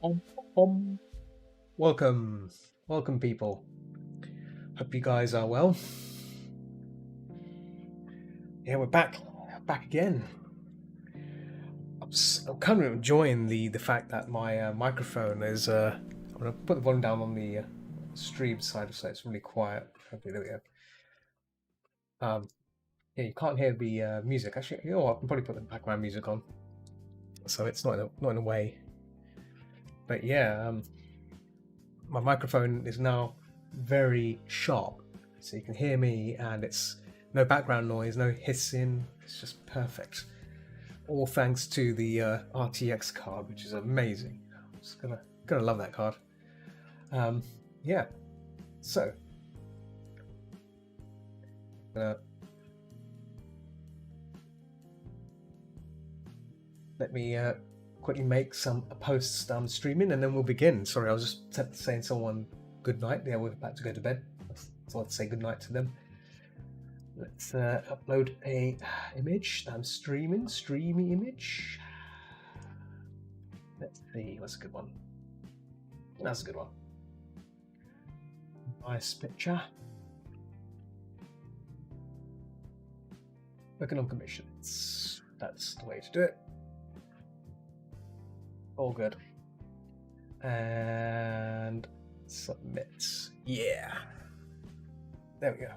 Welcome, welcome people. Hope you guys are well. Yeah, we're back again. I'm kind of enjoying the fact that my microphone is. I'm gonna put the volume down on the stream side so it's really quiet. Okay, there we go. Yeah, you can't hear the music. Actually, you know what? I can probably put the background music on, so it's not in a way. But yeah, my microphone is now very sharp, so you can hear me, and it's no background noise, no hissing. It's just perfect. All thanks to the RTX card, which is amazing. I'm just gonna love that card. Yeah. So, let me quickly make some posts I'm streaming, and then we'll begin. Sorry, I was just saying someone good night. Yeah, we're about to go to bed. So I'd say good night to them. Let's upload a image that I'm streaming. Streamy image. Let's see. What's a good one? That's a good one. Nice picture. Working on commissions. That's the way to do it. All good. And submit. Yeah. There we go.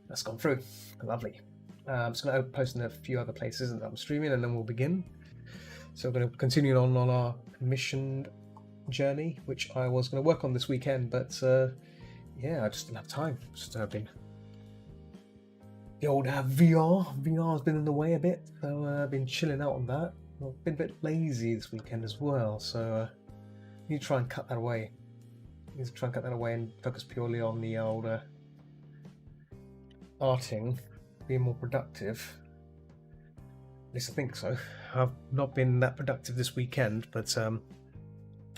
That's gone through. Lovely. I'm just going to post in a few other places that I'm streaming, and then we'll begin. So we're going to continue on our commissioned journey, which I was going to work on this weekend, but yeah, I just didn't have time. Just been the old VR. VR's been in the way a bit, so I've been chilling out on that. I've been a bit lazy this weekend as well, so I need to try and cut that away. I need to try and cut that away and focus purely on the old arting, being more productive. At least I think so. I've not been that productive this weekend, but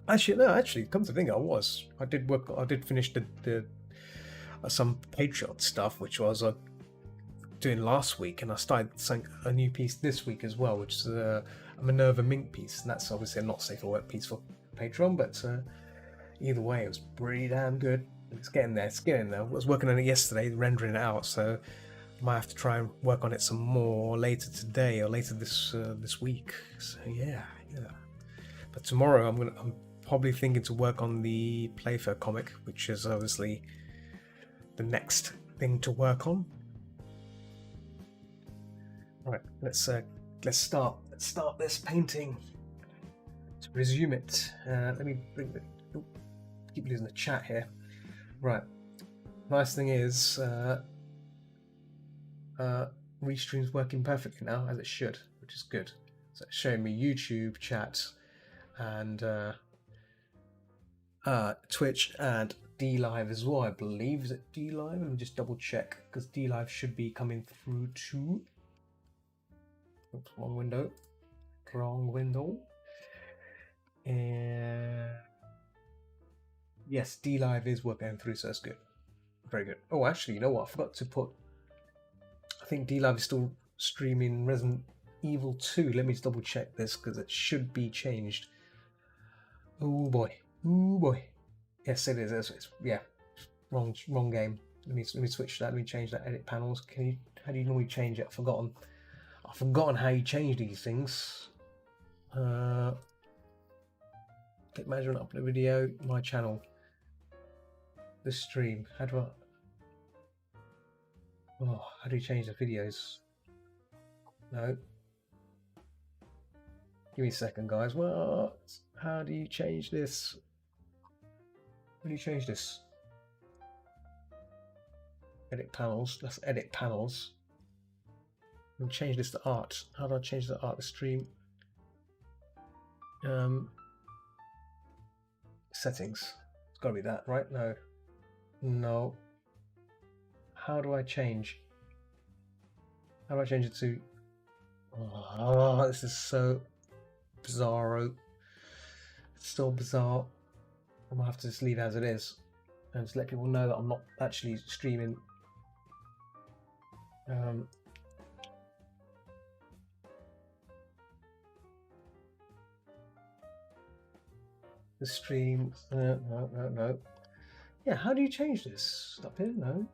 actually, come to think, I did work. I did finish the some Patriot stuff, which was doing last week, and I started a new piece this week as well, which is a Minerva Mink piece, and that's obviously a not safe for work piece for Patreon, but either way, it was pretty damn good. It's getting there. I was working on it yesterday, rendering it out, so I might have to try and work on it some more later today or later this week. So yeah. But tomorrow, I'm probably thinking to work on the Playfair comic, which is obviously the next thing to work on. All right, let's start. Let's start this painting. To resume it, let me keep losing the chat here. Right. Nice thing is, Restream's working perfectly now, as it should, which is good. So it's showing me YouTube, chat, and Twitch and DLive as well, I believe. Is it DLive? Let me just double check, because DLive should be coming through too. Oops, wrong window. And yes, DLive is working through, so that's good. Very good. Oh, actually, you know what? I forgot to put. I think DLive is still streaming Resident Evil 2. Let me just double check this, because it should be changed. Oh boy. Yes, it is. It's yeah, wrong game. Let me switch that. Let me change that. Edit panels. How do you normally change it? I've forgotten how you change these things. Click management, upload video, my channel, the stream. How do you change the videos? No. Give me a second, guys. What? How do you change this? How do you change this? Edit panels. Let's edit panels. And change this to art. How do I change the art? The stream. Settings. It's got to be that, right? No. How do I change? How do I change it to? Oh, this is so bizarro. It's so bizarre. I'm gonna have to just leave it as it is and just let people know that I'm not actually streaming. the stream. No. Yeah, how do you change this? Up here? No.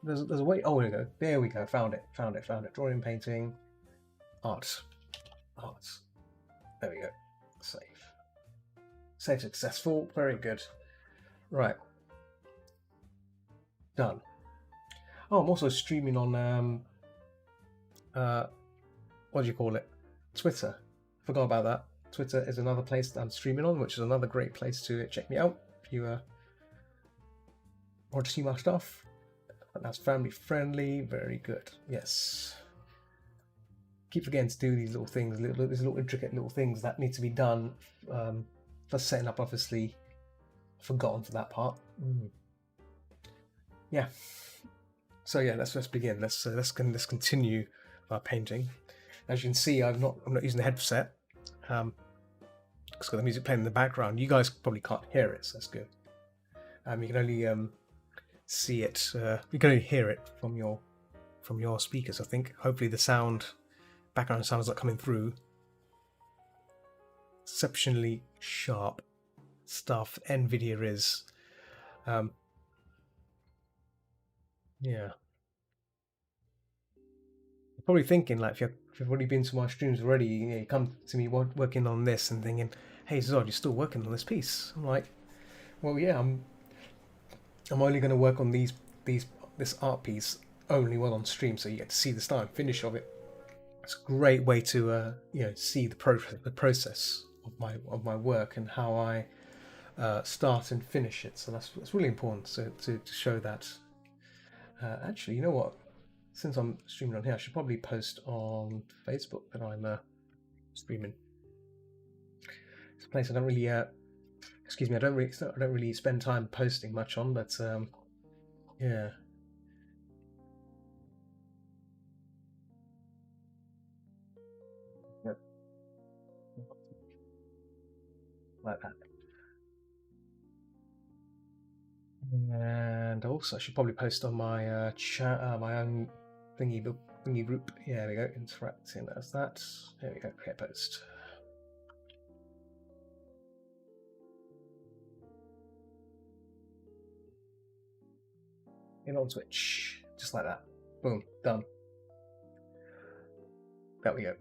There's a way. Oh, there we go. Found it. Drawing, painting, art. There we go. Save successful. Very good. Right. Done. Oh, I'm also streaming on what do you call it? Twitter. Forgot about that. Twitter is another place that I'm streaming on, which is another great place to check me out if you want to see my stuff. And that's family friendly. Very good. Yes. Keep forgetting to do these little things, these little intricate little things that need to be done for setting up. Obviously, forgotten for that part. Yeah. So yeah, let's begin. Let's continue our painting. As you can see, I'm not using the headset. It's got the music playing in the background. You guys probably can't hear it, so that's good. You can only see it. You can only hear it from your speakers. I think. Hopefully, the background sound is not coming through. Exceptionally sharp stuff. NVIDIA is. Yeah. You're probably thinking, like, if you've already been to my streams already, you come to me working on this and thinking, hey Zod, you're still working on this piece. I'm like, well, yeah, I'm only going to work on this art piece only while on stream, so you get to see the start and finish of it. It's a great way to see the process of my work and how I start and finish it. So that's really important to show that. Actually, you know what? Since I'm streaming on here, I should probably post on Facebook that I'm streaming. It's a place I don't really, excuse me, I don't really spend time posting much on, but yeah. Yep. Like that. And also, I should probably post on my chat, my own thingy group. Yeah, there we go. Interacting as that. There we go. Create post. In on Twitch, just like that. Boom, done. There we go.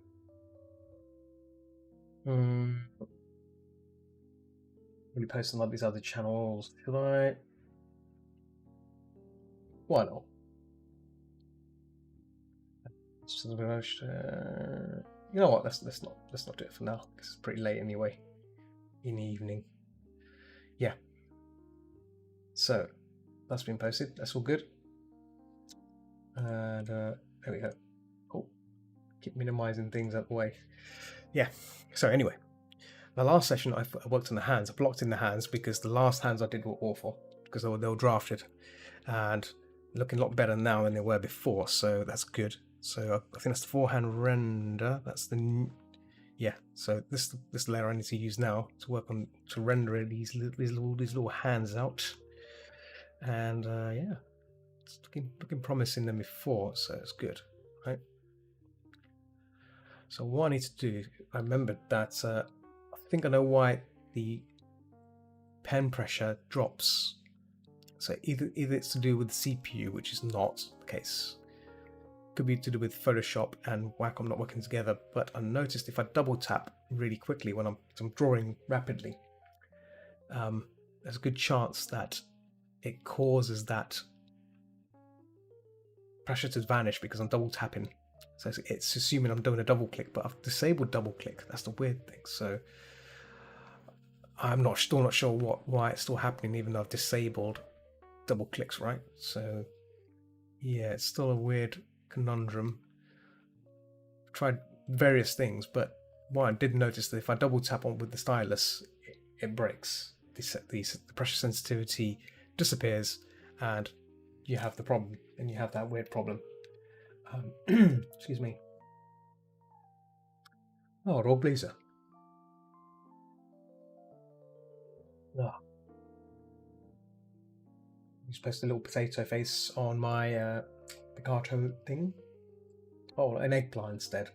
Really post on all these other channels. Should I? Why not? You know what? Let's not do it for now because it's pretty late anyway. In the evening. Yeah. So that's been posted. That's all good. And there we go. Cool. Keep minimizing things out the way. Yeah. So anyway, the last session I worked on the hands. I blocked in the hands because the last hands I did were awful because they were drafted and looking a lot better now than they were before. So that's good. So I think that's the forehand render. That's the So this layer I need to use now to work on to render these little hands out. And yeah, it's looking promising than before. So it's good, right? So what I need to do, I remembered that I think I know why the pen pressure drops. So either it's to do with the CPU, which is not the case. Could be to do with Photoshop and Wacom not working together, but I noticed if I double tap really quickly when I'm drawing rapidly, there's a good chance that it causes that pressure to vanish because I'm double tapping. So it's assuming I'm doing a double click, but I've disabled double click. That's the weird thing. So I'm still not sure why it's still happening, even though I've disabled double clicks, right? So yeah, it's still a weird conundrum. I've tried various things, but what I did notice that if I double tap on with the stylus, it breaks. The pressure sensitivity disappears, and you have the problem, and you have that weird problem. Excuse me. Oh, raw blazer. Oh. Just placed a little potato face on my Picasso thing. Oh, an eggplant instead.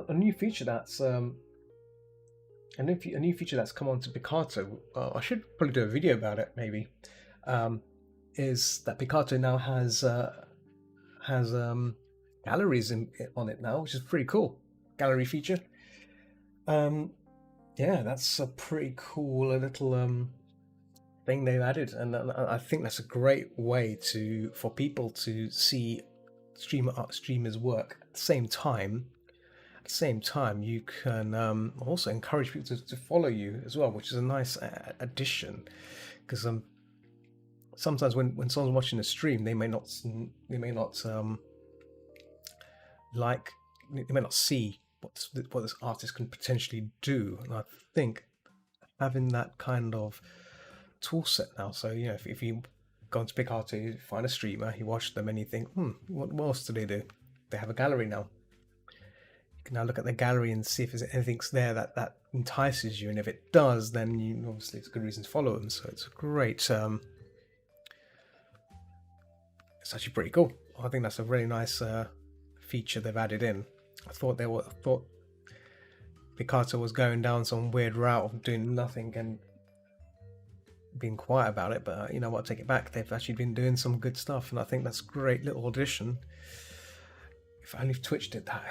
a new feature that's a new feature that's come onto Picato. I should probably do a video about it, maybe. Um, is that Picato now has galleries on it now, which is pretty cool. Gallery feature. Um, yeah, that's a pretty cool little thing they've added, and I think that's a great way for people to see streamers work at the same time. At the same time, you can also encourage people to follow you as well, which is a nice addition. Because sometimes when someone's watching a stream, they may not like they may not see what this artist can potentially do, and I think having that kind of tool set now. So if you go into Picato, you find a streamer, you watch them, and you think, what else do they do? They have a gallery now. You can now look at the gallery and see if there's anything there that entices you, and if it does, then obviously it's a good reason to follow them. So it's a great. It's actually pretty cool. I think that's a really nice feature they've added in. I thought Picato was going down some weird route of doing nothing and being quiet about it, but you know what, take it back. They've actually been doing some good stuff, and I think that's a great little addition. If only Twitch did that.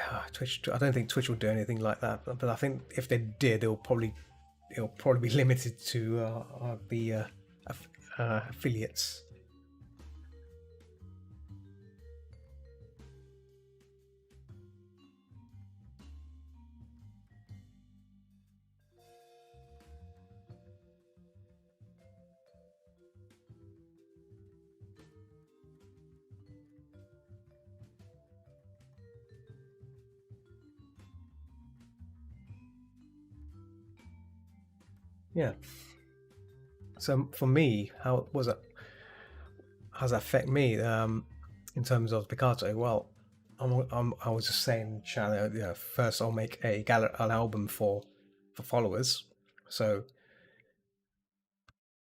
I don't think Twitch will do anything like that, but I think if they did, it'll probably be limited to the affiliates. Yeah. So for me, how does that affect me in terms of Picato? Well, I was just saying, chat, first I'll make an album for followers, so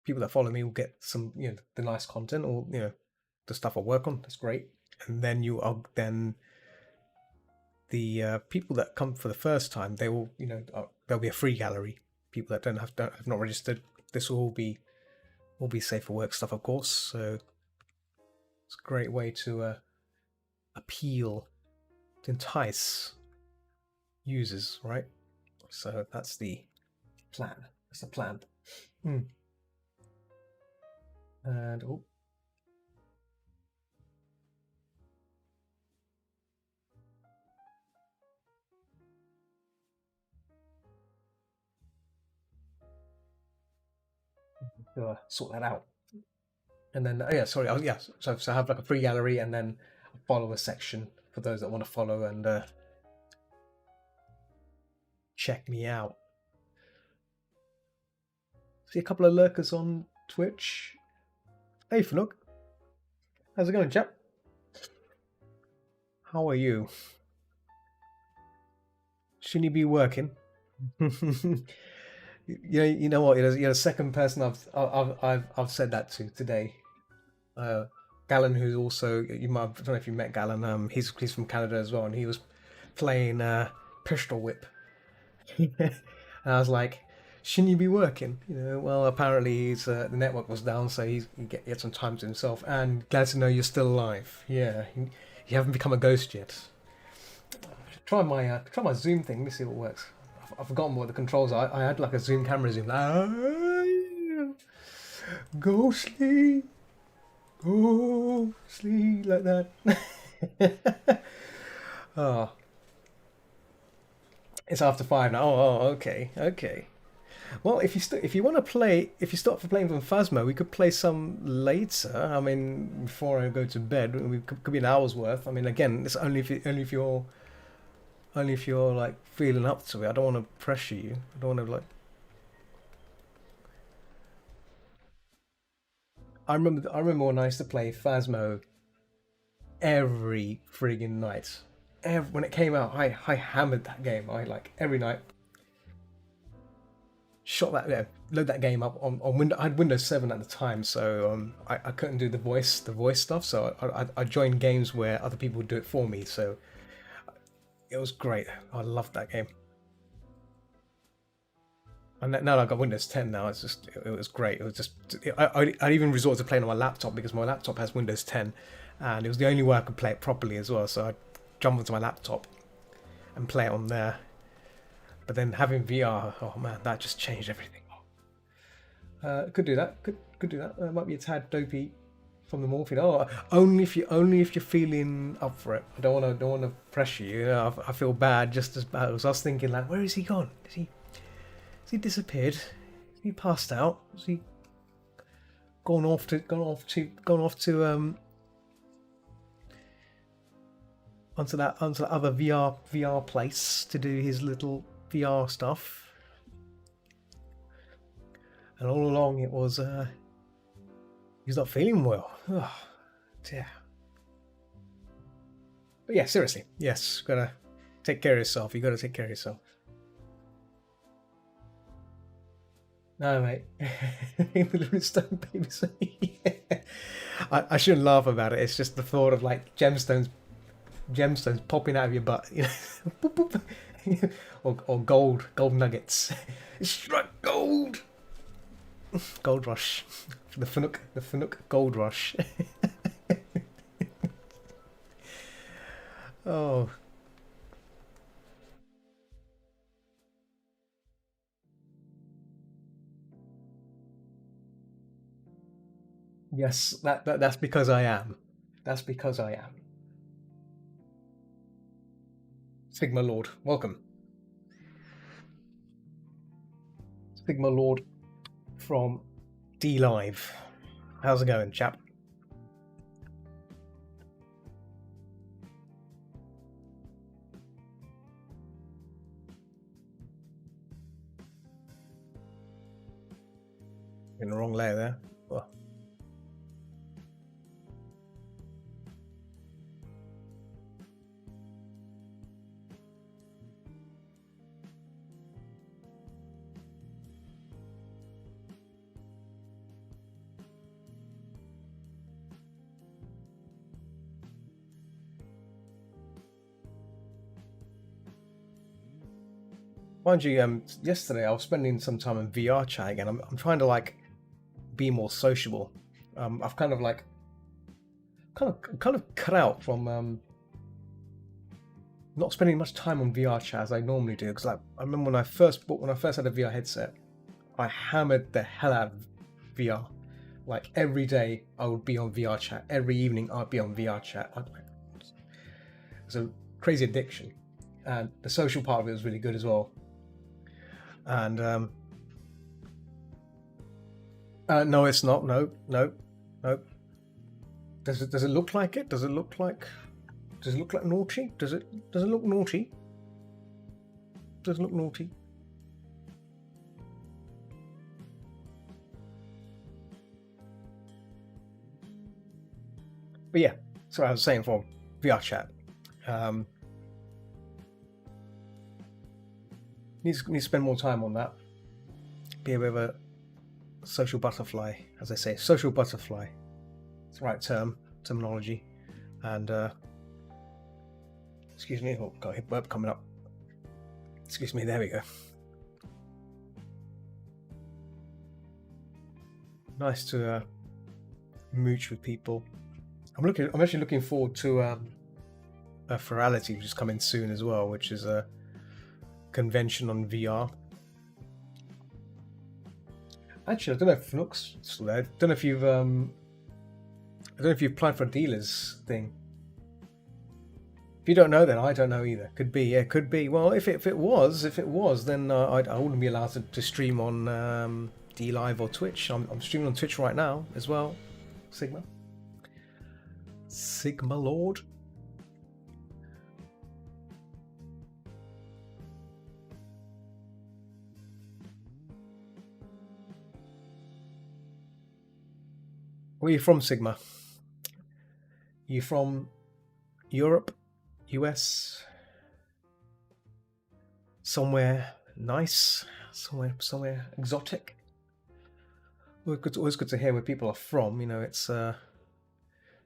people that follow me will get some, the nice content, or the stuff I work on. That's great. And then the people that come for the first time, they will, there'll be a free gallery. People that have not registered, this will all be safe for work stuff, of course. So it's a great way to appeal, to entice users, right? So that's the plan. That's the plan. And sort that out. And then so I have like a free gallery, and then a follower section for those that want to follow and check me out. See a couple of lurkers on Twitch. Hey Fanook, how's it going, chap? How are you? Shouldn't you be working? You know what? You're the second person I've said that to today. Gallon, who's also, I don't know if you met Gallon. He's from Canada as well, and he was playing Pistol Whip. And I was like, shouldn't you be working? Well, apparently the network was down, so he had some time to himself. And glad to know you're still alive. Yeah, you haven't become a ghost yet. Try my Zoom thing. Let me see what works. I've forgotten what the controls are. I had like a Zoom camera zoom. Ghostly, like that. Oh, it's after 5 now. Oh, okay. Well, if you want to play, if you start for playing from Phasma, we could play some later. I mean, before I go to bed, we could be an hour's worth. I mean, again, it's only if you're like feeling up to it. I don't want to pressure you. I don't want to like. I remember when I used to play Phasmo every friggin' night. When it came out, I hammered that game. I like every night. Shot that, load that game up on Windows. I had Windows 7 at the time, so I couldn't do the voice stuff. So I joined games where other people would do it for me. So It was great. I loved that game. And now that I've got Windows 10 now, it was great. It was just I even resorted to playing on my laptop because my laptop has Windows 10, and it was the only way I could play it properly as well. So I jump onto my laptop and play it on there. But then having VR, oh man, that just changed everything. Could do that. Could do that. It might be a tad dopey from the morphine. Oh, only if you're feeling up for it. I don't want to pressure you. You know, I feel bad just as bad. I was thinking like, where is he gone? Has he disappeared? Has he passed out? Has he gone off to onto that other VR place to do his little VR stuff? And all along it was he's not feeling well. Oh dear. But yeah, seriously, yes, gotta take care of yourself. You gotta take care of yourself. No, mate. The stone babies. I shouldn't laugh about it. It's just the thought of like gemstones popping out of your butt, you know, or gold nuggets. It's struck gold. Gold rush. The Fnuk gold rush. Oh. Yes, that's because I am. That's because I am. Sigma Lord, welcome. Sigma Lord from D Live. How's it going, chap? In the wrong layer there. Well. Mind you, yesterday I was spending some time in VR chat again. I'm trying to like be more sociable. I've kind of cut out from not spending much time on VR chat as I normally do. Because like I remember when I first had a VR headset, I hammered the hell out of VR. Like every day I would be on VR chat. Every evening I'd be on VR chat. It's a crazy addiction, and the social part of it was really good as well. And no, it's not. No. Does it look like it? Does it look like naughty? Does it look naughty? Does it look naughty? But yeah, so I was saying for VR chat. Need to spend more time on that. Be a bit of a social butterfly, as I say, social butterfly. It's the right terminology. And excuse me, oh, got a burp coming up. Excuse me, there we go. Nice to mooch with people. I'm actually looking forward to a Ferality, which is coming soon as well, which is a convention on VR. Actually, I don't know if Fnuk's still there. I don't know if you've applied for a dealer's thing. If you don't know, then I don't know either. Could be, yeah, could be. Well, if it was, then I wouldn't be allowed to stream on D Live or Twitch. I'm streaming on Twitch right now as well. Sigma Lord. Where are you from, Sigma? You from Europe, US, somewhere nice, somewhere exotic? Always good to hear where people are from. You know, it's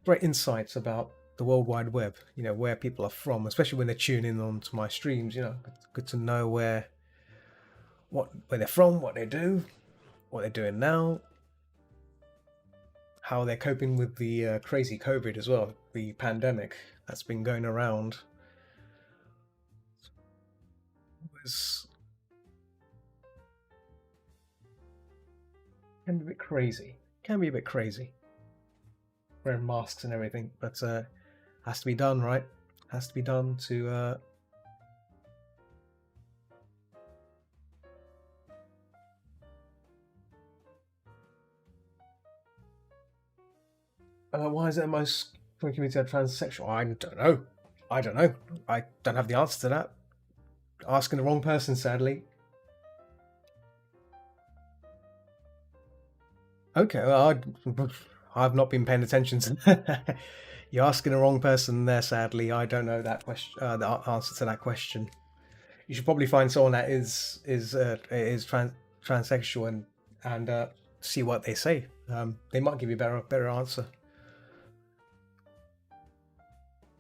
great insights about the World Wide Web. Where people are from, especially when they're tuning in onto my streams. Good to know where they're from, what they do, what they're doing now, how they're coping with the crazy COVID as well, the pandemic that's been going around. It's can be a bit crazy. Can be a bit crazy. Wearing masks and everything, but has to be done, right? Has to be done to. Why is it most community are transsexual? I don't know. I don't know. I don't have the answer to that. Asking the wrong person, sadly. Okay, well, I've not been paying attention to. You're asking the wrong person there, sadly. I don't know that question. The answer to that question. You should probably find someone that is transsexual and see what they say. They might give you a better answer.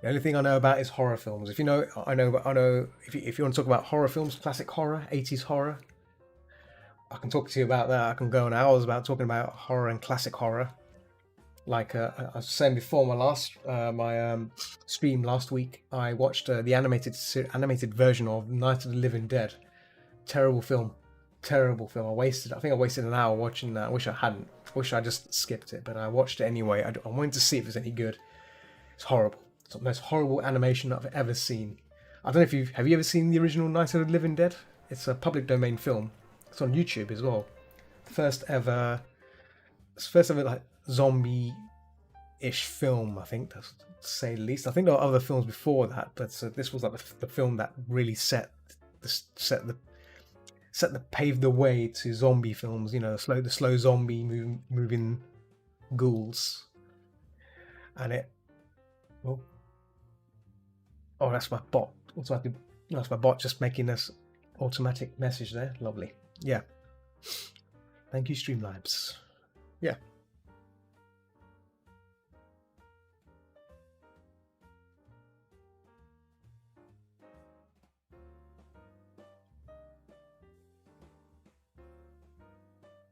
The only thing I know about is horror films. If you know, I know. If you want to talk about horror films, classic horror, 80s horror, I can talk to you about that. I can go on hours about talking about horror and classic horror. Like I was saying before, my stream last week, I watched the animated version of Night of the Living Dead. Terrible film, terrible film. I think I wasted an hour watching that. I wish I hadn't. I wish I just skipped it, but I watched it anyway. I wanted to see if it's any good. It's horrible. It's the most horrible animation I've ever seen. I don't know if have you ever seen the original Night of the Living Dead? It's a public domain film. It's on YouTube as well. First ever like zombie-ish film, I think, to say the least. I think there are other films before that, but this was like the film that really paved the way to zombie films. The slow zombie moving ghouls, and it. Oh, that's my bot. That's my bot just making this automatic message there. Lovely. Yeah. Thank you, Streamlabs. Yeah.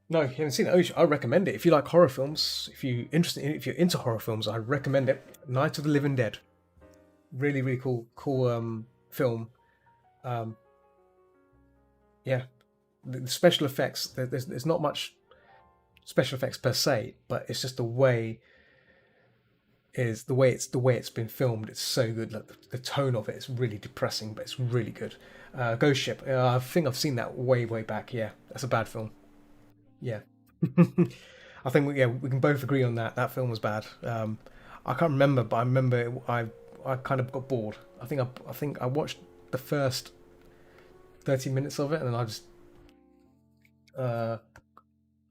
No, you haven't seen it. I recommend it. If you like horror films, if you're into horror films, I recommend it. Night of the Living Dead. Really, really cool film. Yeah, the special effects. There's not much special effects per se, but it's just the way it's been filmed. It's so good. Like the tone of it is really depressing, but it's really good. Ghost Ship. I think I've seen that way back. Yeah, that's a bad film. Yeah. I think we can both agree on that. That film was bad. I can't remember, but I remember I kind of got bored. I think I watched the first 30 minutes of it, and then I just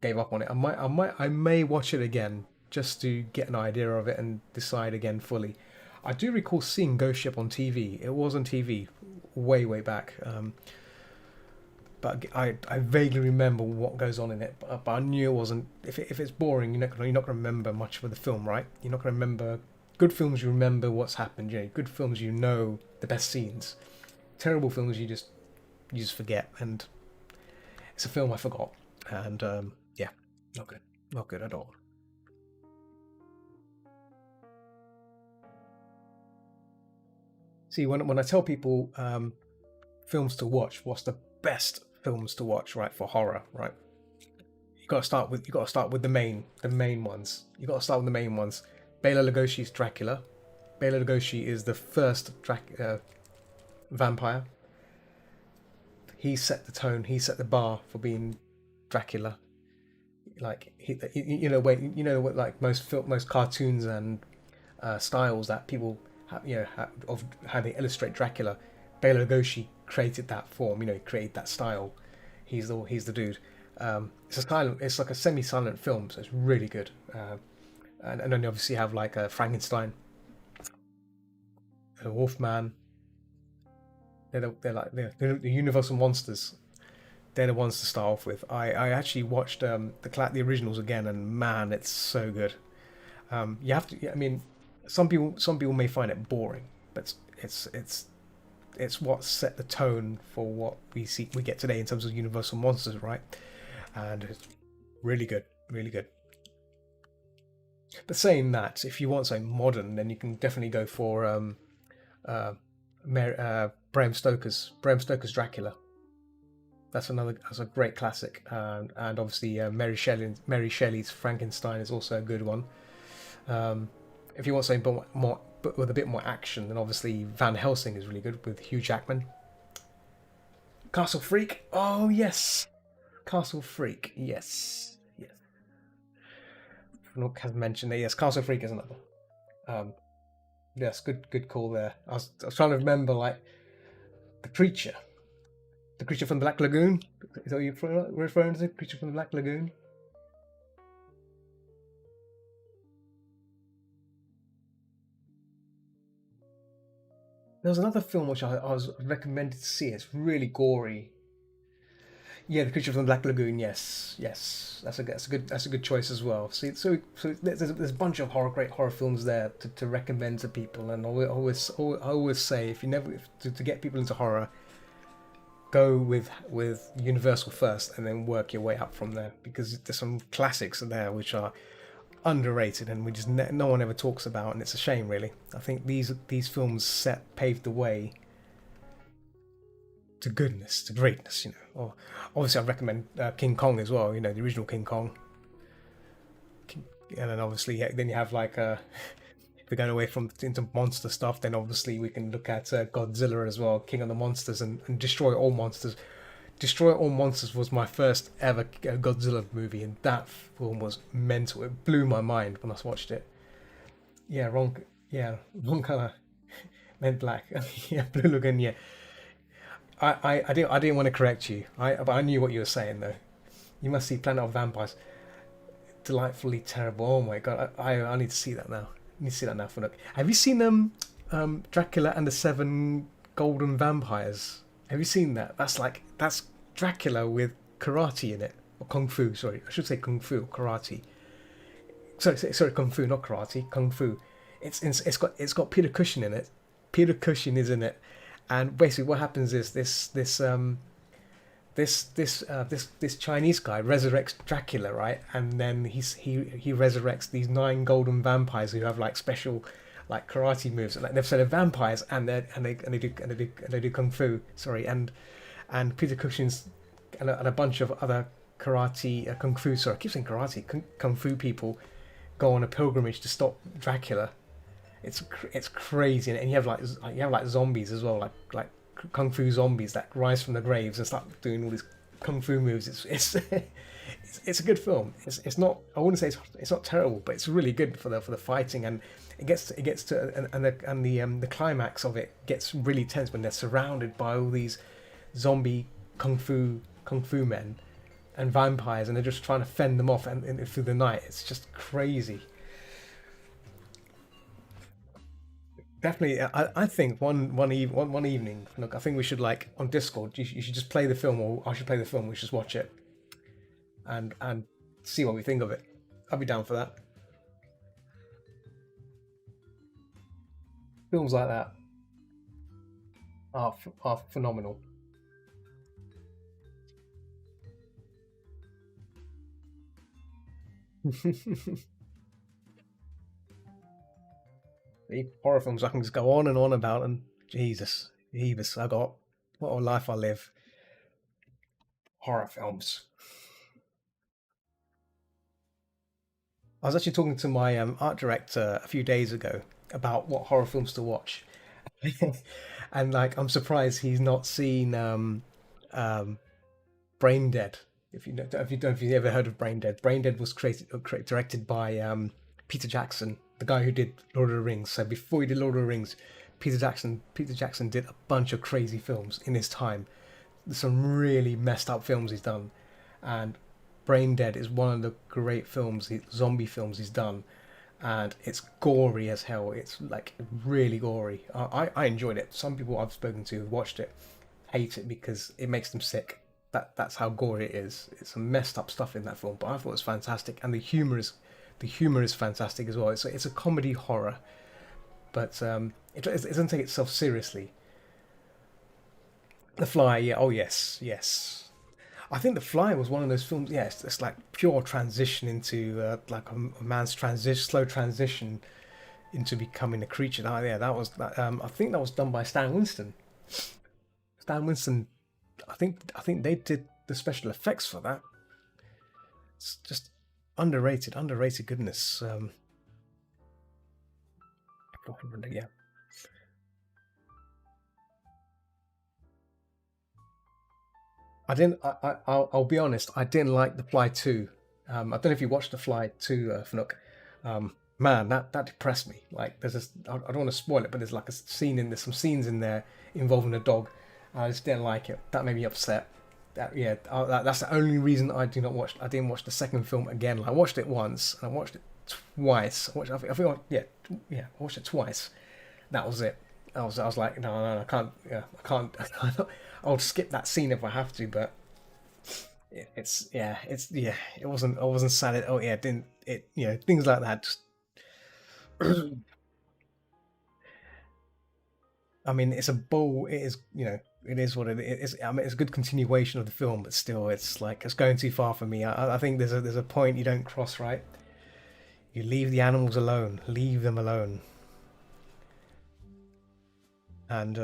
gave up on it. I may watch it again just to get an idea of it and decide again fully. I do recall seeing Ghost Ship on TV. It was on TV way back. But I vaguely remember what goes on in it. But I knew it wasn't. If it's boring, you're not going to remember much of the film, right? You're not going to remember. Good films, you remember what's happened. Good films, you know the best scenes. Terrible films, you just forget. And it's a film I forgot. And yeah, not good at all. See, when I tell people films to watch, what's the best films to watch, right, for horror, right? You got to start with the main ones. You got to start with the main ones. Bela Lugosi's Dracula. Bela Lugosi is the first vampire. He set the tone. He set the bar for being Dracula. Like like most cartoons and styles that people have, of how they illustrate Dracula. Bela Lugosi created that form. He created that style. He's the dude. It's like a semi-silent film, so it's really good. And then you obviously have like Frankenstein, the Wolfman. They're the universal monsters. They're the ones to start off with. I actually watched the originals again, and man, it's so good. You have to. I mean, some people may find it boring, but it's what set the tone for what we get today in terms of Universal monsters, right? And it's really good, really good. But saying that, if you want something modern, then you can definitely go for uh, Bram Stoker's Dracula. That's a great classic, and obviously Mary Shelley's Frankenstein is also a good one. Um, if you want something more, but with a bit more action, then obviously Van Helsing is really good with Hugh Jackman. Castle Freak, oh yes, Castle Freak, yes, yes. Not has mentioned it. Yes, Castle Freak is another. Um, yes, good call there. I was trying to remember like the creature, the creature from the Black Lagoon. Is that what you're referring to? The creature from the Black Lagoon. There was another film which I was recommended to see. It's really gory. Yeah, the creature from the Black Lagoon. Yes, yes, that's a good choice as well. See, so there's a bunch of great horror films there to recommend to people, and I always say if you never to get people into horror, go with Universal first, and then work your way up from there because there's some classics there which are underrated and we just no one ever talks about, and it's a shame really. I think these films paved the way to goodness, to greatness, Or obviously, I recommend King Kong as well. The original King Kong, and then obviously, yeah, then you have like if we're going away from into monster stuff, then obviously we can look at Godzilla as well, King of the Monsters, and Destroy All Monsters. Destroy All Monsters was my first ever Godzilla movie, and that film was mental. It blew my mind when I watched it. Yeah, wrong. Yeah, wrong color meant black. Yeah, blue lagoon. Yeah, I didn't want to correct you. But I knew what you were saying though. You must see Planet of Vampires. Delightfully terrible. Oh my god, I need to see that now. I need to see that now for look. Have you seen Dracula and the Seven Golden Vampires? Have you seen that? That's Dracula with karate in it, or kung fu. Sorry, I should say kung fu or karate. Sorry, kung fu, not karate. Kung fu. It's got Peter Cushing in it. Peter Cushing is in it, and basically what happens is this Chinese guy resurrects Dracula, right? And then he resurrects these nine golden vampires who have like special like karate moves, and like, they're vampires, and they do kung fu. Sorry, and Peter Cushing's and a bunch of other karate kung fu. Sorry, I keep saying karate kung fu people go on a pilgrimage to stop Dracula. It's crazy, and you have like zombies as well, like kung fu zombies that rise from the graves and start doing all these kung fu moves. It's a good film. It's not. I wouldn't say it's not terrible, but it's really good for the fighting, and it gets to and the climax of it gets really tense when they're surrounded by all these zombie kung fu men and vampires, and they're just trying to fend them off and through the night. It's just crazy. Definitely, I think one evening. Look, I think we should like on Discord. You should just play the film, or I should play the film. We should just watch it and see what we think of it. I'll be down for that. Films like that are phenomenal. The horror films I can just go on and on about, and Jesus, I got what a life I live. Horror films. I was actually talking to my art director a few days ago about what horror films to watch, and like I'm surprised he's not seen um, Brain Dead. If you ever heard of Brain Dead, Brain Dead was directed by Peter Jackson, the guy who did Lord of the Rings. So before he did Lord of the Rings, Peter Jackson did a bunch of crazy films in his time. There's some really messed up films he's done, and Brain Dead is one of the great zombie films he's done, and it's gory as hell. It's like really gory. I enjoyed it. Some people I've spoken to who watched it hate it because it makes them sick. That's how gory it is. It's some messed up stuff in that film, but I thought it was fantastic, and the humor is fantastic as well. It's a comedy horror, but it doesn't take itself seriously. The Fly, yeah, oh yes, yes. I think The Fly was one of those films. Yeah, it's like pure transition into like a man's transition, slow transition into becoming a creature. Oh, yeah, that was that. I think that was done by Stan Winston. Stan Winston. I think they did the special effects for that. It's just underrated goodness. Yeah. I didn't. I'll be honest. I didn't like The Fly 2. I don't know if you watched The Fly 2, Fnuk. Man, that depressed me. Like, I don't want to spoil it, but there's like a scene in there's some scenes in there involving a dog. I just didn't like it. That made me upset. That yeah, that's the only reason I do not watch. I didn't watch the second film again. Like, I watched it once and I watched it twice. Yeah, I watched it twice. That was it. I was like, no, I can't. Yeah, I can't. I'll skip that scene if I have to, but it's it wasn't. I wasn't sad. Oh yeah, it didn't it? Things like that. Just, I mean, it's a bull. It is. It is what it is. I mean, it's a good continuation of the film, but still, it's like it's going too far for me. I think there's a point you don't cross, right? You leave the animals alone. Leave them alone. And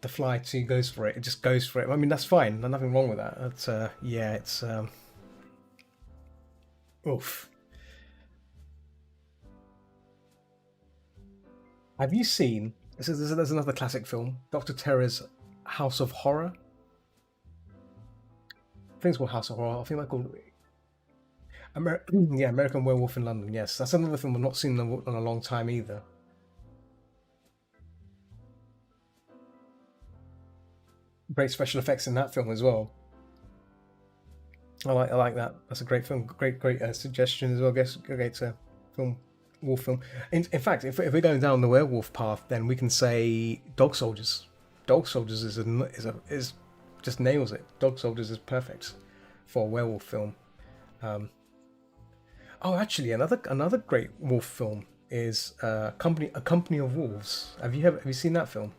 the Fly 2 goes for it. It just goes for it. I mean, that's fine. There's nothing wrong with that. It's yeah, it's oof. Have you seen? There's another classic film, Doctor Terror's House of Horror. I think it's called House of Horror. I think they're called yeah, American Werewolf in London. Yes, that's another film I've not seen in a long time either. Great special effects in that film as well. I like that. That's a great film. Great suggestion as well. I guess great film, wolf film. In fact, if we're going down the werewolf path, then we can say Dog Soldiers. Dog Soldiers is just nails it. Dog Soldiers is perfect for a werewolf film. Um, oh, actually, another great wolf film is A Company of Wolves. Have you seen that film?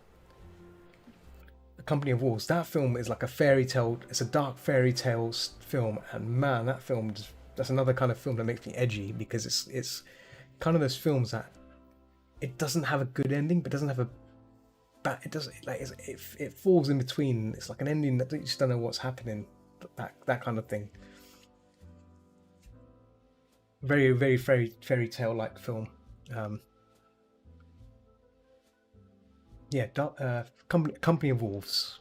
A Company of Wolves. That film is like a fairy tale. It's a dark fairy tale film, and man, that's another kind of film that makes me edgy because it's kind of those films that it doesn't have a good ending, but doesn't have a bad. It doesn't like it falls in between. It's like an ending that you just don't know what's happening. That kind of thing. Very very fairy tale like film. Um, yeah, Company of Wolves.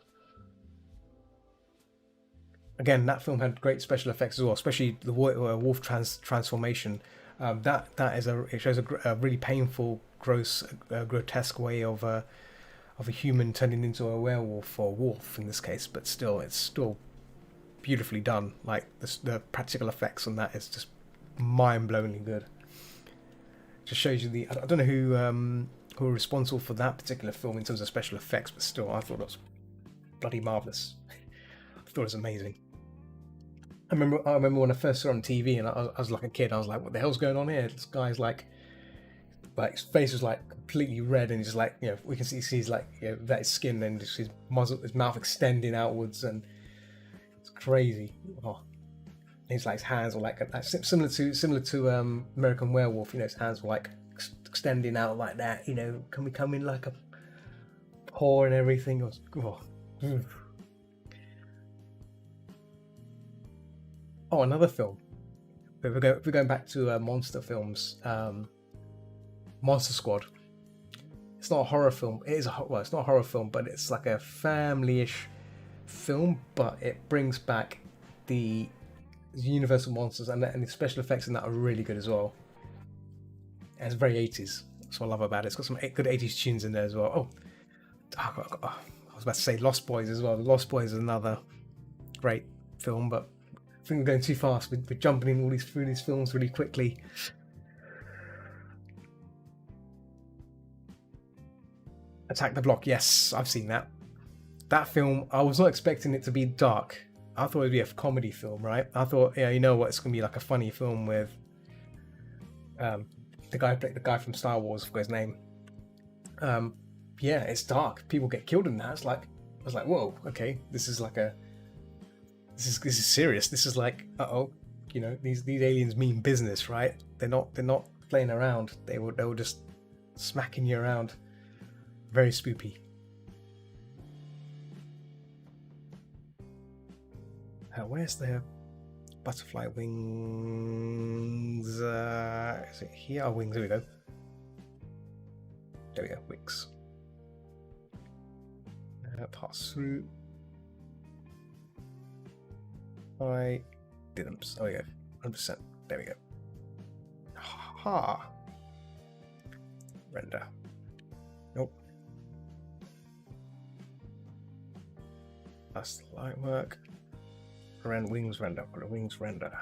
Again, that film had great special effects as well, especially the wolf transformation. That is it shows a really painful, gross, grotesque way of a human turning into a werewolf or wolf in this case, but still, it's still beautifully done. Like the practical effects on that is just mind-blowingly good. Just shows you the. I don't know who are responsible for that particular film in terms of special effects, but still, I thought it was bloody marvelous. I thought it was amazing. I remember when I first saw it on TV, and I was like a kid. I was like, "What the hell's going on here?" This guy's like his face was like completely red, and he's just like, we can see like, that his skin and just his mouth extending outwards, and it's crazy. Oh, and his hands were like similar to American Werewolf. His hands were like extending out like that. Can we come in like a paw and everything? It was, oh. Oh, another film. If we're going back to monster films, Monster Squad. It's not a horror film. It's not a horror film, but it's like a family-ish film. But it brings back the Universal monsters, and the special effects in that are really good as well. And it's very 80s. That's what I love about it. It's got some good 80s tunes in there as well. I was about to say Lost Boys as well. Lost Boys is another great film, but I think we're going too fast. We're jumping in through these films really quickly. Attack the Block. Yes, I've seen that. That film, I was not expecting it to be dark. I thought it'd be a comedy film, right? I thought, yeah, you know what, it's gonna be like a funny film with the guy from Star Wars. I forgot his name. Yeah, it's dark. People get killed in that. I was like, whoa, okay, this is like a this is serious. This is like, uh-oh, these aliens mean business, right? They're not playing around. They were just smacking you around. Very spoopy. Where's the butterfly wings? Is it here? Oh, wings. There we go. There we go. Wings. Pass through. I didn't. Oh, yeah. 100%. There we go. Ha. Render. Nope. That's the light work. Around wings render. Put a wings render.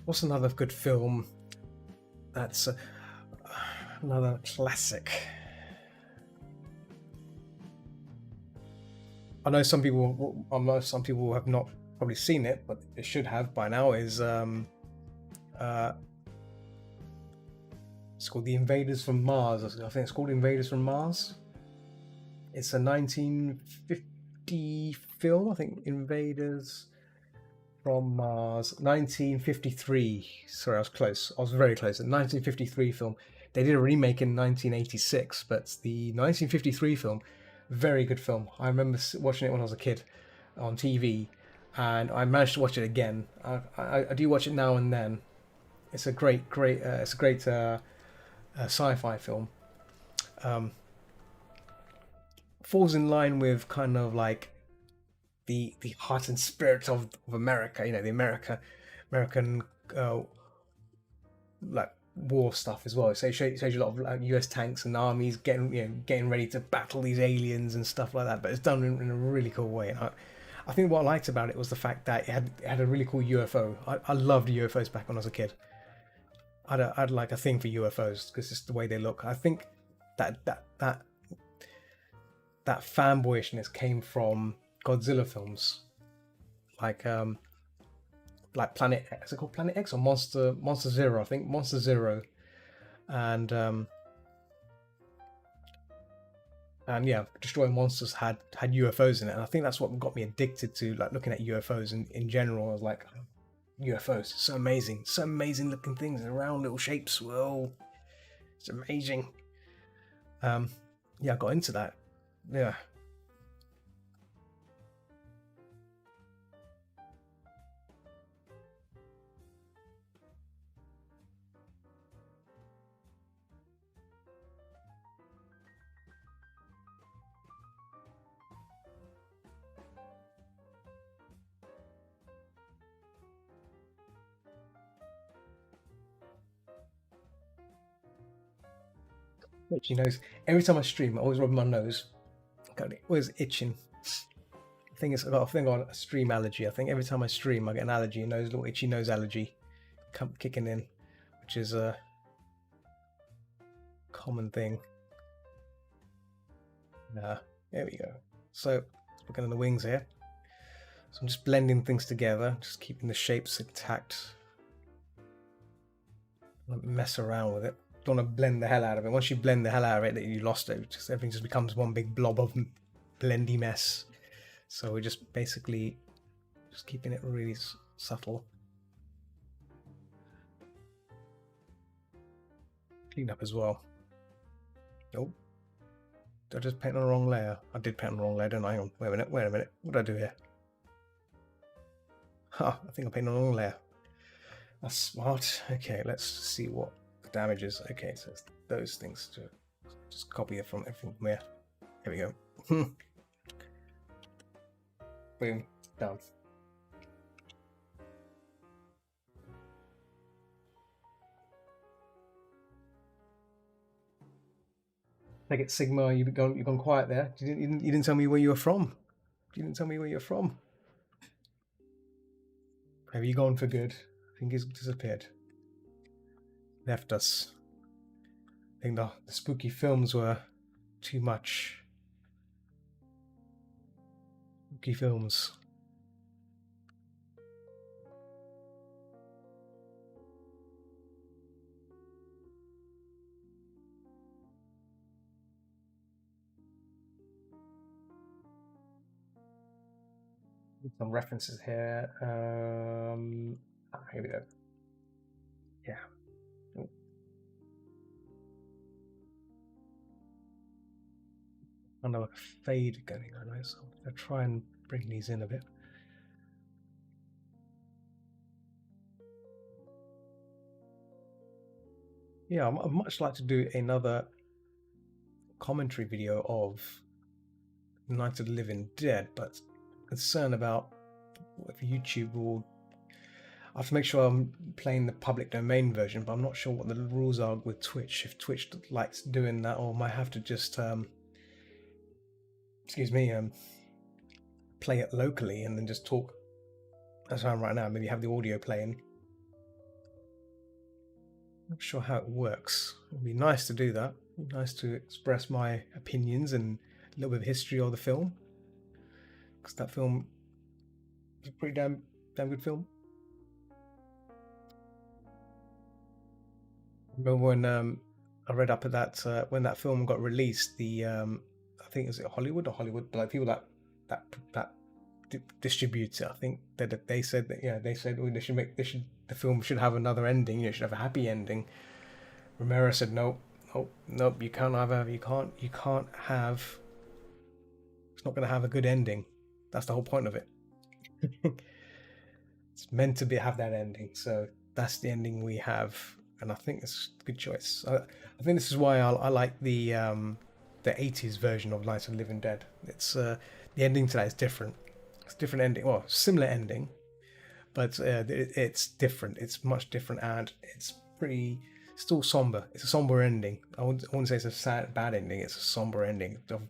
What's another good film? That's another classic. I know some people have not probably seen it, but they should have by now. Is it's called The Invaders from Mars. I think it's called Invaders from Mars. It's a 1950 film. I think Invaders from Mars. 1953. Sorry, I was close. I was very close. A 1953 film. They did a remake in 1986, but the 1953 film, very good film. I remember watching it when I was a kid on TV, and I managed to watch it again. I do watch it now and then. It's a great sci-fi film. Falls in line with kind of like the heart and spirit of America. The American like war stuff as well. So it shows you a lot of U.S. tanks and armies getting ready to battle these aliens and stuff like that. But it's done in a really cool way. And I think what I liked about it was the fact that it had a really cool UFO. I loved UFOs back when I was a kid. I'd like a thing for UFOs because it's the way they look. I think that fanboyishness came from Godzilla films, like Planet X. Is it called Planet X or Monster Zero? I think Monster Zero, and yeah, Destroying Monsters had UFOs in it, and I think that's what got me addicted to like looking at UFOs in general. I was like, UFOs, so amazing looking things, round little shapes. Whoa, it's amazing. Yeah, I got into that. Yeah. Itchy nose. Every time I stream, I always rub my nose. It always itching. I think I've got a stream allergy. I think every time I stream, I get an allergy, a little itchy nose allergy, kicking in, which is a common thing. There we go. So looking at the wings here. So I'm just blending things together, just keeping the shapes intact. Don't mess around with it. Don't want to blend the hell out of it. Once you blend the hell out of it, you lost it. Everything just becomes one big blob of blendy mess. So we're just basically just keeping it really subtle. Clean up as well. Nope. Did I just paint on the wrong layer? I did paint on the wrong layer, didn't I? Hang on. Wait a minute. What did I do here? I think I painted on the wrong layer. That's smart. Okay, let's see what the damage is. Okay, so it's those things to just copy it from everything from here. Here we go. Boom, done. Take it, Sigma. You've gone quiet there. You didn't tell me where you were from. You didn't tell me where you're from. Have you gone for good? I think he's disappeared. Left us. I think the spooky films were too much. Spooky films. Some references here. Here we go. Yeah. Oh, kind of like a fade going on. Right? So I'll try and bring these in a bit. Yeah, I'd much like to do another commentary video of Night of the Living Dead, but concerned about if YouTube will. I have to make sure I'm playing the public domain version, but I'm not sure what the rules are with Twitch. If Twitch likes doing that, or might have to just excuse me, play it locally and then just talk as I am right now. Maybe have the audio playing. Not sure how it works. It'd be nice to do that. It'd be nice to express my opinions and a little bit of history of the film, because that film is a pretty damn good film. I remember when I read up at that when that film got released, the I think is it Hollywood or Hollywood, but like people that distribute it, I think that they said that they said oh, the film should have another ending. It should have a happy ending. Romero said nope, nope, nope. You can't have. It's not going to have a good ending. That's the whole point of it. It's meant to have that ending, so that's the ending we have, and I think it's a good choice. I think this is why I like the 80s version of Night of the Living Dead. It's the ending to that is different. It's a different ending. Well, similar ending, but it's different. It's much different, and it's pretty still somber. It's a somber ending. I wouldn't say it's a sad, bad ending. It's a somber ending of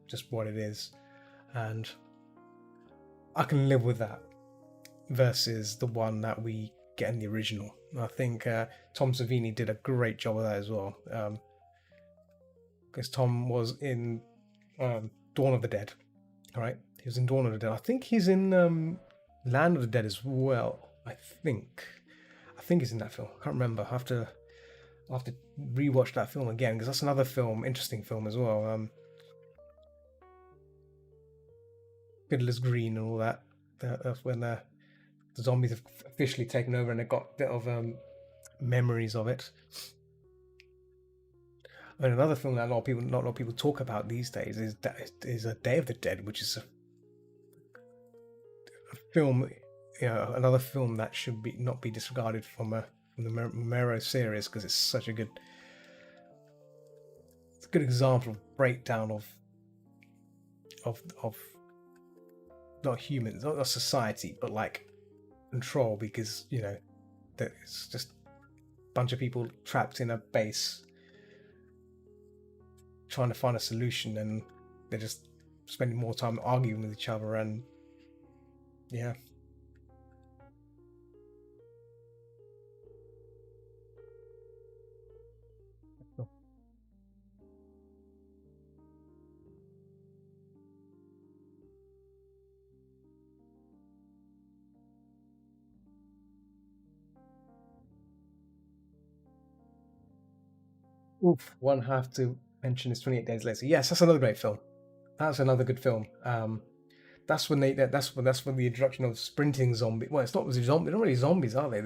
just what it is, and I can live with that versus the one that we get in the original. I think Tom Savini did a great job of that as well, because Tom was in Dawn of the Dead. All right, he was in Dawn of the Dead. I think he's in Land of the Dead as well. I think he's in that film. I can't remember. I'll have to rewatch that film again, because that's another film, interesting film as well. Fiddler's Green and all that. That's when the zombies have officially taken over and they've got a bit of memories of it. And another film that not a lot of people talk about these days is a Day of the Dead, which is a film, another film that should not be disregarded from the Romero series, because it's such a good example of breakdown of not humans, not society, but like control, because that it's just a bunch of people trapped in a base trying to find a solution, and they're just spending more time arguing with each other, and yeah. Oof, one have to mention is 28 Days Later. Yes, that's another great film. That's another good film. That's when that's when the introduction of sprinting zombie. Well, it's not zombie. They're not really zombies, are they?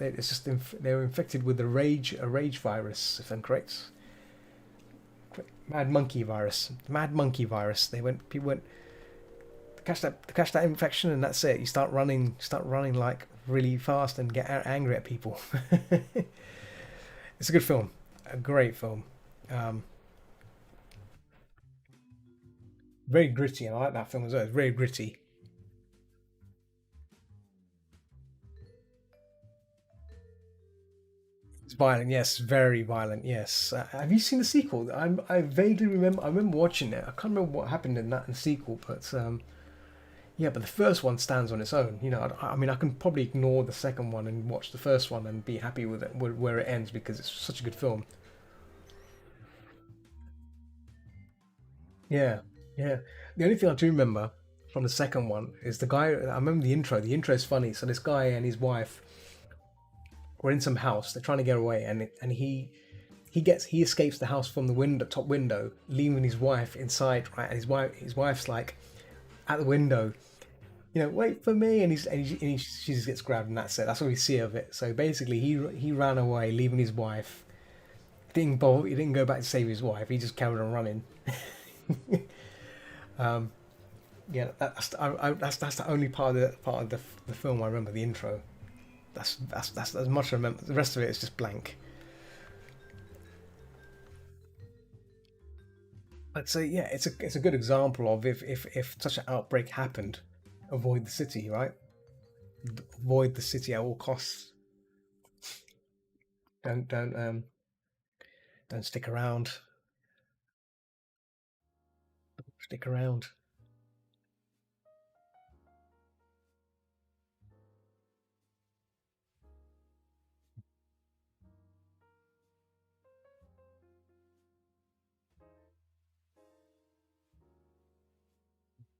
It's just they were infected with a rage virus, if I'm correct. Mad monkey virus. People went catch that infection, and that's it. You start running like really fast and get angry at people. It's a good film, a great film. Um, Very gritty, and I like that film as well. It's very gritty. It's violent, yes, very violent, yes. Have you seen the sequel? I vaguely remember. I remember watching it. I can't remember what happened in the sequel, but yeah. But the first one stands on its own. I mean, I can probably ignore the second one and watch the first one and be happy with it where it ends, because it's such a good film. Yeah, yeah. The only thing I do remember from the second one is the guy. I remember the intro. The intro is funny. So this guy and his wife were in some house. They're trying to get away, and he escapes the house from the top window, leaving his wife inside. Right, and his wife's like at the window, wait for me, she just gets grabbed, and that's it. That's all we see of it. So basically, he ran away, leaving his wife. He didn't go back to save his wife. He just carried on running. Yeah, that's the only part of the film I remember. The intro. That's as much I remember. The rest of it is just blank. But so yeah, it's a good example of if such an outbreak happened, avoid the city, right? Avoid the city at all costs. Don't stick around. Stick around.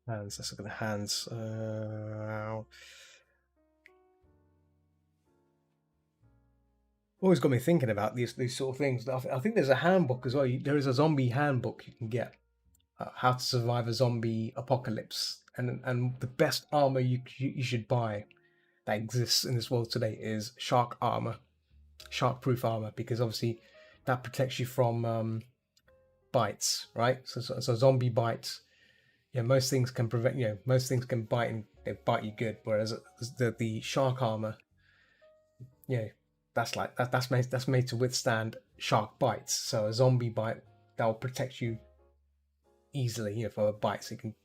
Hands. Let's look at the hands. Always got me thinking about these sort of things. I think there's a handbook as well. There is a zombie handbook you can get. How to survive a zombie apocalypse, and the best armor you should buy that exists in this world today is shark armor, shark proof armor, because obviously that protects you from bites, right? So zombie bites. Yeah, most things can prevent. Most things can bite and they bite you good. Whereas the shark armor, yeah, that's made to withstand shark bites. So a zombie bite that will protect you easily, from a bite, so you can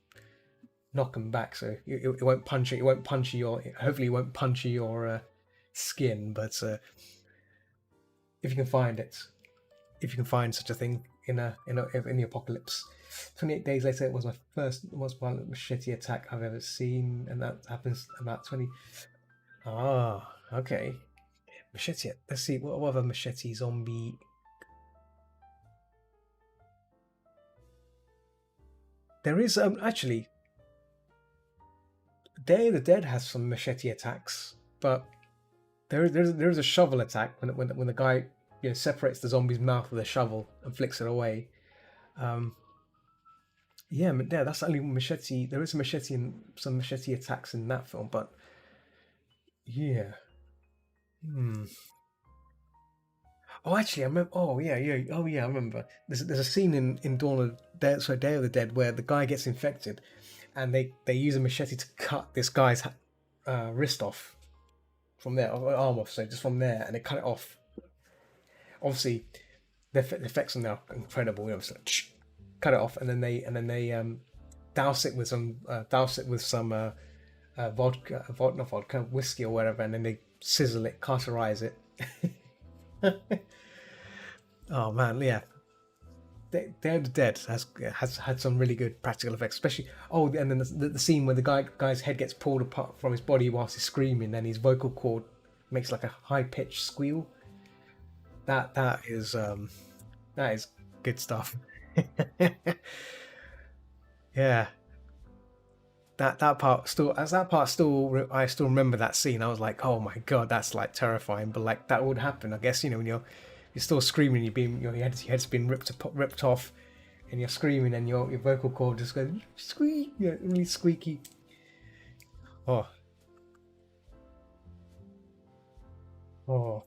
knock them back. So it won't punch it. It won't puncture your. Hopefully, it won't puncture your skin. But if you can find it, if you can find such a thing in the apocalypse. 28 days later, it was my first most violent machete attack I've ever seen, and that happens about 20. Ah, okay. Machete. Let's see what other machete zombie. There is actually Day of the Dead has some machete attacks, but there is a shovel attack when the guy separates the zombie's mouth with a shovel and flicks it away. Um, yeah, yeah, that's only machete. There is a machete and some machete attacks in that film, but yeah. Hmm. Oh, actually, I remember. Oh, yeah, yeah. Oh, yeah, I remember. There's a scene in Day of the Dead where the guy gets infected, and they use a machete to cut this guy's wrist off from there, or arm off. So just from there, and they cut it off. Obviously, the effects on there are incredible. So cut it off, and then they douse it with some not vodka, whiskey or whatever, and then they sizzle it, cauterize it. Oh man, yeah. Day of the Dead has had some really good practical effects, especially and then the scene where the guy's head gets pulled apart from his body whilst he's screaming, and his vocal cord makes like a high pitched squeal. That is good stuff. Yeah, that part still I still remember that scene. I was like, oh my god, that's like terrifying. But like that would happen, I guess. When you're still screaming, your head's been ripped off, and you're screaming, and your vocal cord just goes squeak, really squeaky. Oh, oh.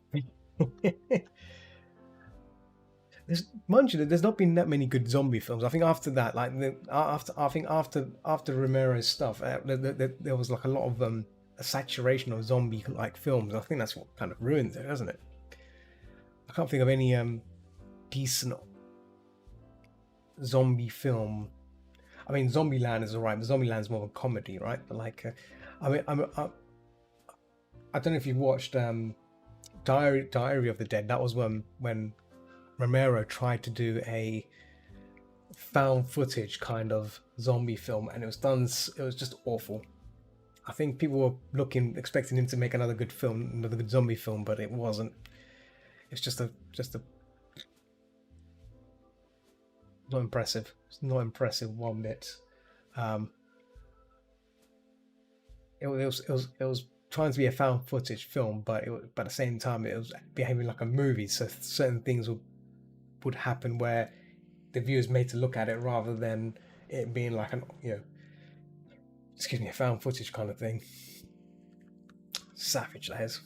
Mind you, there's not been that many good zombie films. I think after that, like after Romero's stuff, there was like a lot of a saturation of zombie like films. I think that's what kind of ruined it, hasn't it? I can't think of any decent zombie film. I mean, Zombieland is alright, but Zombieland's more of a comedy, right? But like, I mean, I don't know if you watched Diary of the Dead. That was when Romero tried to do a found footage kind of zombie film, and it was done. It was just awful. I think people were expecting him to make another good film, another good zombie film, but it wasn't. It's just a not impressive. It's not impressive one bit. Um, it was trying to be a found footage film, but at the same time it was behaving like a movie. So certain things would happen where the viewer's made to look at it rather than it being like an excuse me, a found footage kind of thing. Savage, that is.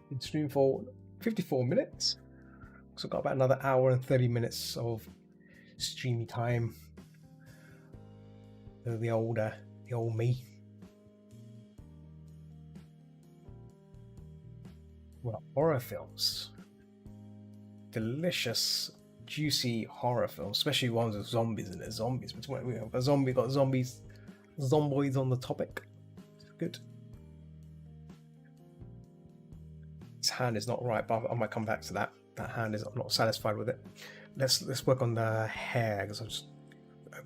Been streaming for 54 minutes. So I've got about another hour and 30 minutes of streamy time. The old me. Well, horror films. Delicious, juicy horror films, especially ones with zombies in it. Zombies. We have got zombies, zomboids on the topic. Good. This hand is not right, but I might come back to that. That hand is, I'm not satisfied with it. Let's work on the hair, because I just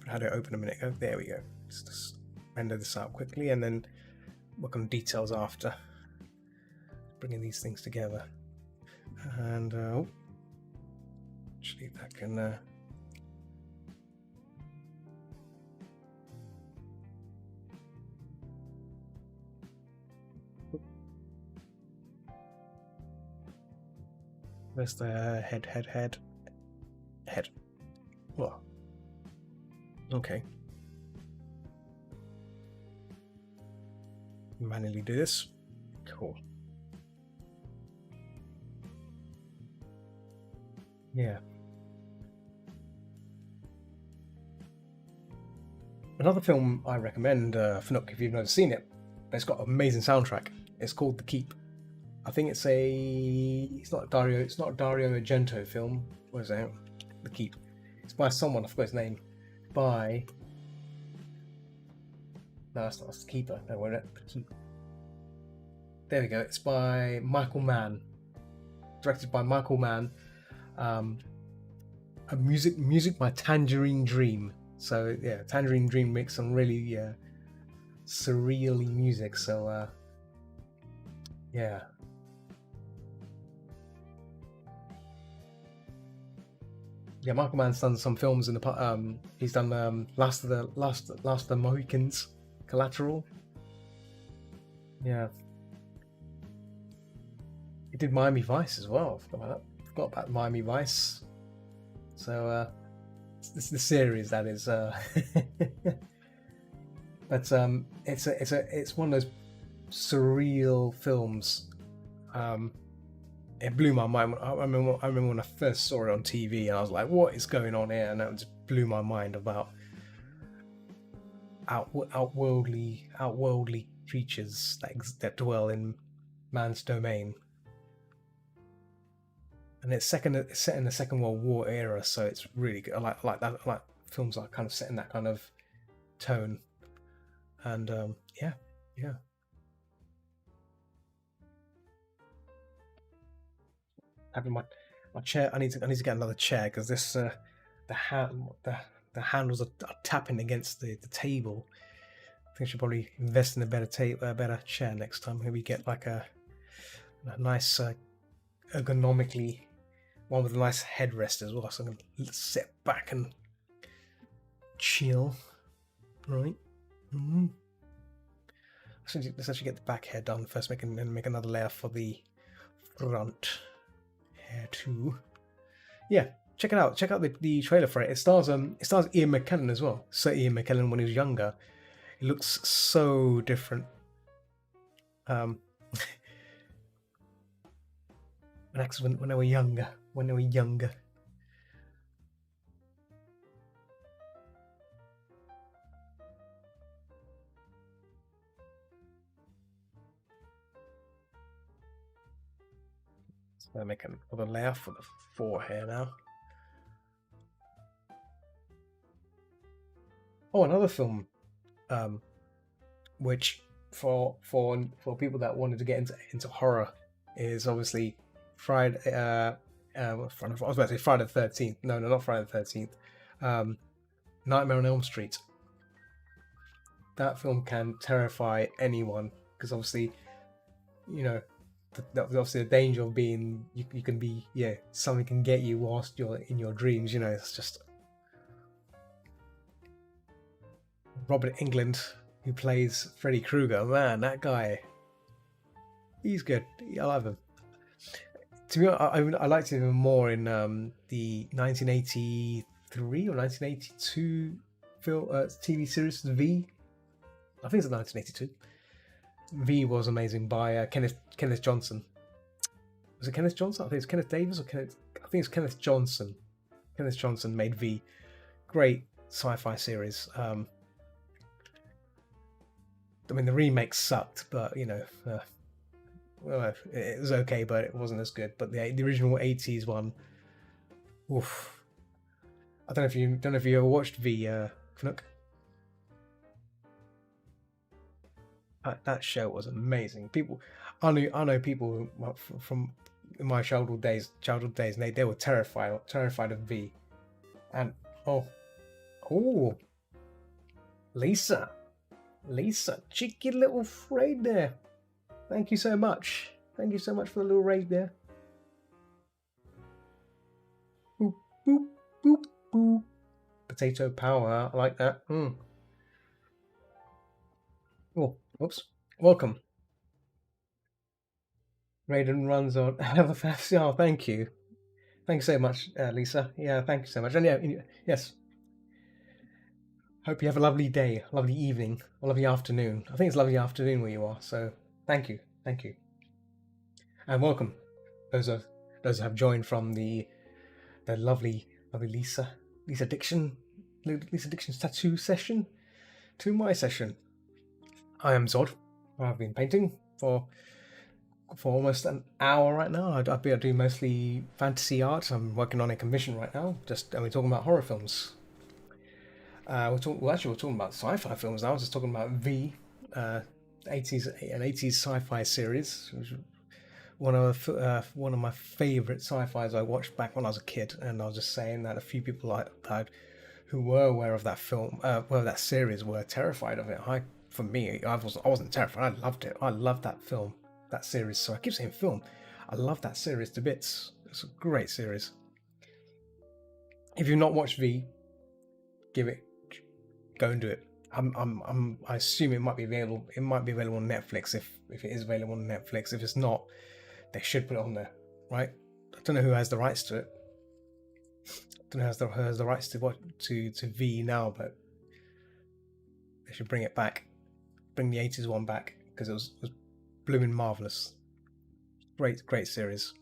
had it open a minute ago. There we go. Let's just render this out quickly and then work on details after. Bringing these things together. And actually that can there's the head. Well, okay. Manually do this. Cool. Yeah. Another film I recommend, Fanook, if you've never seen it, but it's got an amazing soundtrack. It's called The Keep. I think it's not a Dario Argento film. What is it? The Keep. It's by someone, I forgot his name. No, that's not The Keeper. No, we're at The Keep. There we go. It's by Michael Mann. Directed by Michael Mann. A music by Tangerine Dream. So yeah, Tangerine Dream makes some really surreal music. So yeah. Yeah, Michael Mann's done some films in the he's done Last of the Mohicans, Collateral. Yeah. He did Miami Vice as well. Forgot about Miami Vice. So it's the series that is. But it's one of those surreal films. It blew my mind. I remember when I first saw it on TV, and I was like, "What is going on here?" And that just blew my mind about outworldly creatures that dwell in man's domain. And it's set in the Second World War era, so it's really good. I like that. I like films that are kind of set in that kind of tone. And yeah. Having my chair, I need to get another chair because this the handles are tapping against the table. I think I should probably invest in a better chair next time. Maybe get like a nice ergonomically one with a nice headrest as well, so I can sit back and chill. Right. Mm-hmm. Let's actually get the back hair done first. Make another layer for the front hair too. Yeah, check it out. Check out the trailer for it. It stars Ian McKellen as well. So Ian McKellen when he was younger. He looks so different. When they were younger. So make another layer for the forehead now. Oh, another film, which for people that wanted to get into horror is obviously Friday. I was about to say Friday the 13th. No, not Friday the 13th. Nightmare on Elm Street. That film can terrify anyone because obviously, obviously the danger of being you can be something can get you whilst you're in your dreams. It's just Robert Englund who plays Freddy Krueger. Man, that guy, he's good. I love him. To be honest, I liked it even more in the 1983 or 1982 film TV series V. I think it's 1982. V was amazing by Kenneth Johnson. Was it Kenneth Johnson? I think it's Kenneth Davis or Kenneth. I think it's Kenneth Johnson. Kenneth Johnson made V. Great sci-fi series. I mean, the remake sucked, but well, it was okay, but it wasn't as good. But the original '80s one, oof. I don't know if you ever watched V, Knook. That show was amazing. I know people from my childhood days, and they were terrified of V. And oh, oh, Lisa, cheeky little raid there. Thank you so much. Thank you so much for the little raid there. Boop boop boop boop. Potato power. I like that. Oh, oops. Welcome. Raiden runs on. Oh, thank you. Thanks so much, Lisa. Yeah, thank you so much. And yeah, yes. Hope you have a lovely day, lovely evening, or lovely afternoon. I think it's lovely afternoon where you are. So thank you, and welcome. Those who have joined from the lovely Lisa Dixon's tattoo session to my session. I am Zod. I've been painting for almost an hour right now. I do mostly fantasy art. I'm working on a commission right now. And we're talking about horror films. We're talking about sci-fi films now. I was just talking about V, 80s sci-fi series. One of my favorite sci-fis I watched back when I was a kid, and I was just saying that a few people who were aware of that film, that series, were terrified of it. For me, I wasn't terrified. I loved it. I loved that film, that series. So I keep saying film. I love that series to bits. It's a great series. If you've not watched V, go and do it. I assume it might be available. It might be available on Netflix if it is available on Netflix. If it's not, they should put it on there, right? I don't know who has the rights to it. I don't know who has the rights to V now, but they should bring it back. Bring the '80s one back because it was blooming marvelous. Great series.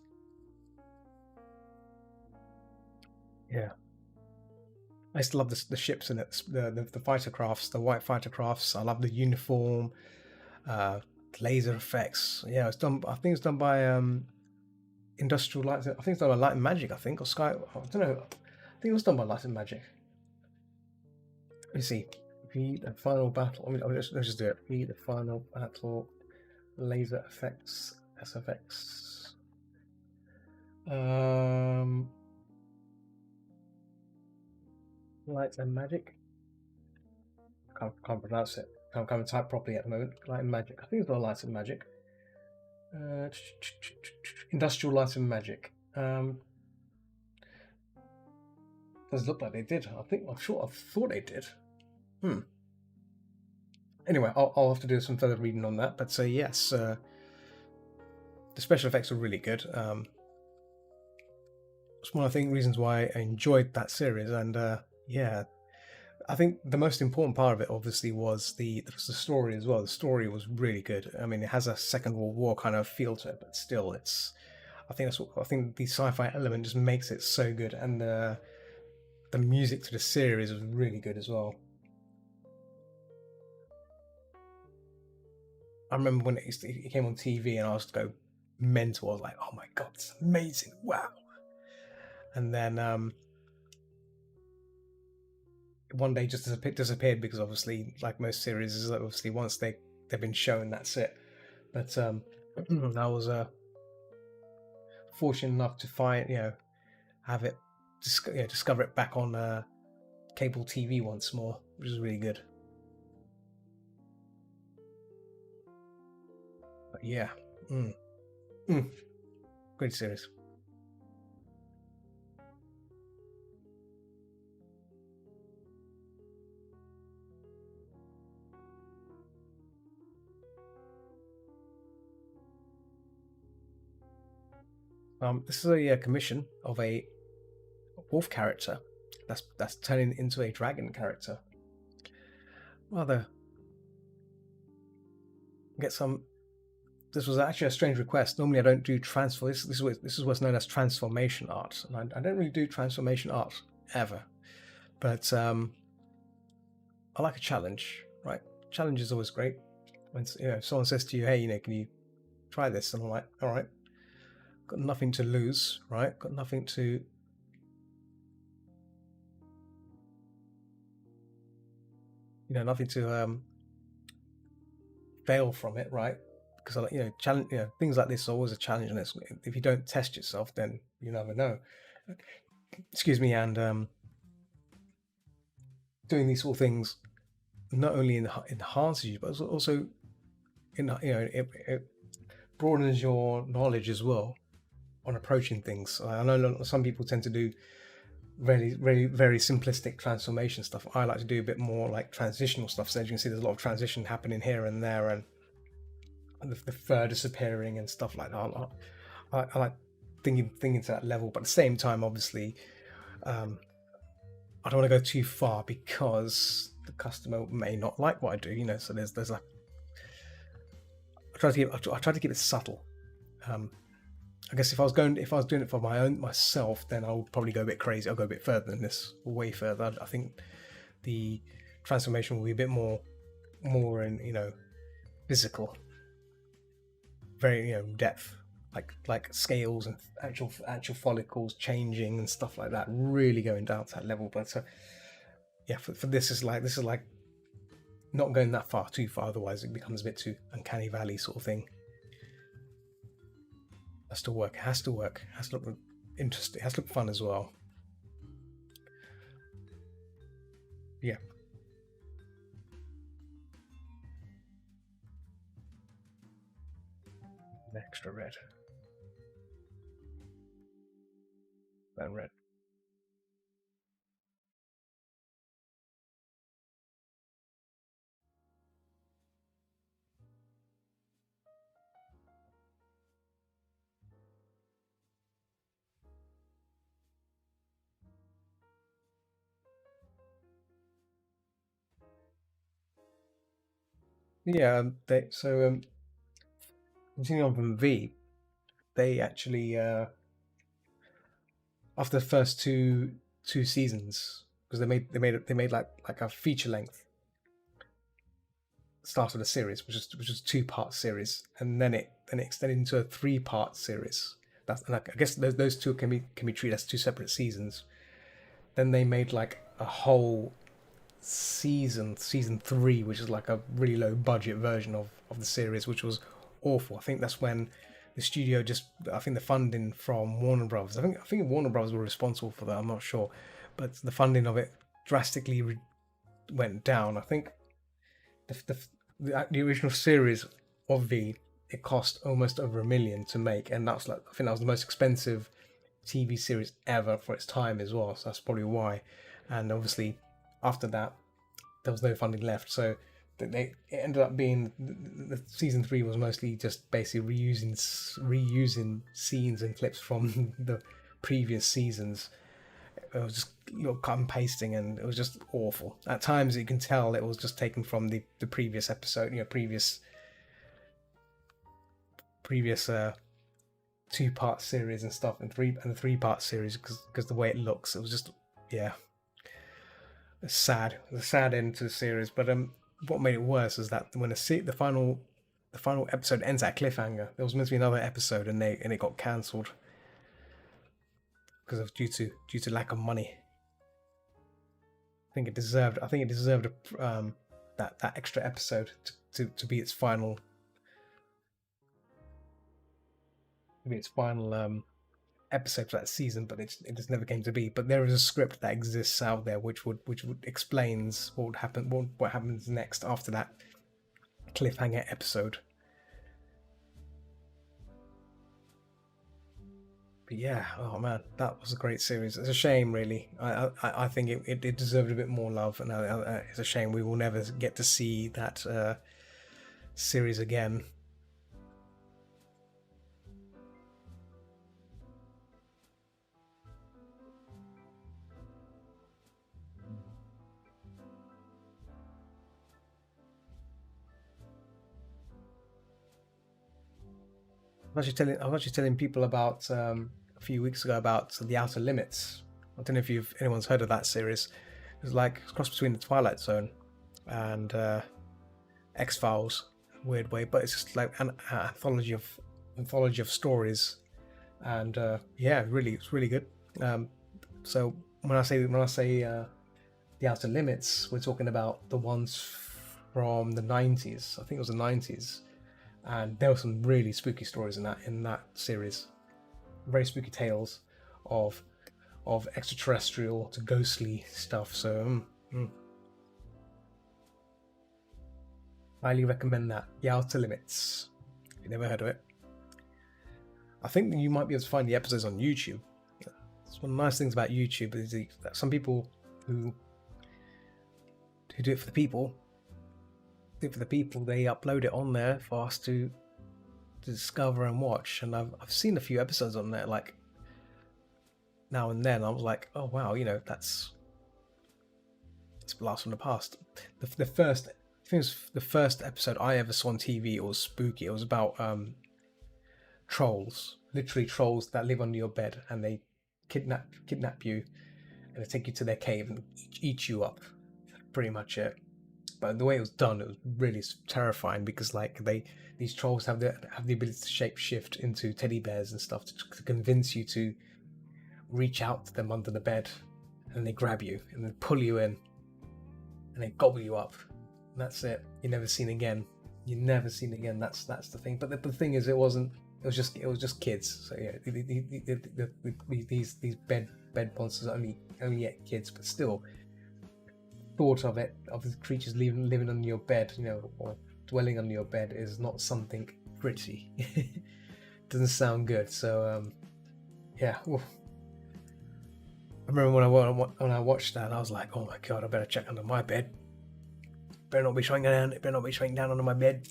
Yeah. I used to love the ships in it, the fighter crafts, the white fighter crafts. I love the uniform, laser effects. Yeah, it's done. I think it's done by Industrial Light. I think it's done by Light and Magic. I think or Sky. I don't know. I think it was done by Light and Magic. Let me see. V the final battle. Let's just do it. V the final battle. Laser effects. SFX. Light and Magic. Can't pronounce it. Can't type properly at the moment. Light and Magic. I think it's got Light and Magic. Industrial Light and Magic. Does look like they did. I thought they did. Anyway, I'll have to do some further reading on that. But yes, the special effects are really good. It's one of the reasons why I enjoyed that series, and yeah, I think the most important part of it, obviously, was the story as well. The story was really good. I mean, it has a Second World War kind of feel to it, but still, I think the sci-fi element just makes it so good, and the music to the series was really good as well. I remember when it came on TV, and I was go mental. I was like, "Oh my god, it's amazing! Wow!" And then one day just disappeared because obviously, like most series, obviously once they've been shown, that's it. But I was fortunate enough to have it discover it back on cable TV once more, which is really good. But yeah, great series. This is a commission of a wolf character that's turning into a dragon character. Rather get some. This was actually a strange request. Normally, I don't do transfer. This is what's known as transformation art, and I don't really do transformation art ever. But I like a challenge, right? Challenge is always great. When someone says to you, "Hey, can you try this?" And I'm like, "All right." Got nothing to lose, right? Got nothing to. Nothing to fail from it, right? Because challenge, things like this are always a challenge, and if you don't test yourself, then you never know. Excuse me, and doing these sort of things not only enhances you, but also it broadens your knowledge as well on approaching things. I know some people tend to do very, very, very simplistic transformation stuff. I like to do a bit more like transitional stuff. So as you can see, there's a lot of transition happening here and there, and the fur disappearing and stuff like that. I like thinking to that level, but at the same time, obviously, I don't want to go too far because the customer may not like what I do. So there's like I try to keep it subtle. I guess if I was doing it for myself, then I would probably go a bit crazy. I'll go a bit further than this, way further. I think the transformation will be a bit more in physical, very depth, like scales and actual follicles changing and stuff like that. Really going down to that level. But yeah, for this is like not going that far, too far. Otherwise, it becomes a bit too uncanny valley sort of thing. Has to work. Has to work. Has to look interesting. Has to look fun as well. Yeah. Extra red. Than red. Yeah. Continuing on from V, they actually after the first two seasons, because they made like a feature length start of the series, which is 2-part series, and then it extended into a 3-part series. That's like, I guess those two can be treated as 2 separate seasons. Then they made like a whole season 3, which is like a really low budget version of the series, which was awful. I think that's when the studio I think the funding from Warner Brothers. I think Warner Brothers were responsible for that. I'm not sure, but the funding of it drastically went down. I think the original series of V, it cost almost over $1 million to make, and I think that was the most expensive TV series ever for its time as well. So that's probably why. And obviously, after that, there was no funding left. So it ended up being the season 3 was mostly just basically reusing scenes and clips from the previous seasons. It was just cut and pasting, and it was just awful. At times, you can tell it was just taken from the previous episode, previous 2-part series and stuff, and the 3-part series, because the way it looks, it was just a sad end to the series. But what made it worse is that when the final episode ends at a cliffhanger, there was meant to be another episode, and it got cancelled because of due to lack of money. I think it deserved that extra episode to be its final episode for that season, but it just never came to be. But there is a script that exists out there which would explains what would happen, what happens next after that cliffhanger episode. But yeah, oh man, that was a great series. It's a shame, really. I think it deserved a bit more love, and it's a shame we will never get to see that series again. I was actually telling people about a few weeks ago about the Outer Limits. I don't know if anyone's heard of that series. It's like a cross between the Twilight Zone and X Files, weird way, but it's just like an anthology of stories, and yeah, really, it's really good. So when I say the Outer Limits, we're talking about the ones from the 90s. I think it was the 90s, and there were some really spooky stories in that series. Very spooky tales of extraterrestrial to ghostly stuff. So highly recommend that. The Outer Limits. If you never heard of it, I think you might be able to find the episodes on YouTube. It's one of the nice things about YouTube is that some people who do it for the people, they upload it on there for us to discover and watch. And I've seen a few episodes on there, like now and then. I was like, oh wow, that's a blast from the past. The first, I think it was the first episode I ever saw on TV. It was spooky. It was about trolls, literally trolls that live under your bed, and they kidnap you, and they take you to their cave and eat you up. Pretty much it. But the way it was done, it was really terrifying, because like these trolls have the ability to shape shift into teddy bears and stuff to convince you to reach out to them under the bed, and they grab you and then pull you in, and they gobble you up, and that's it. You're never seen again. That's the thing. But the thing is, it was just kids. So yeah, these bed monsters only get kids, but still, thought of the creatures living under your bed, or dwelling under your bed, is not something pretty. Doesn't sound good. So yeah. Oof. I remember when I watched that, I was like, oh my god, I better check under my bed. Better not be showing down under my bed.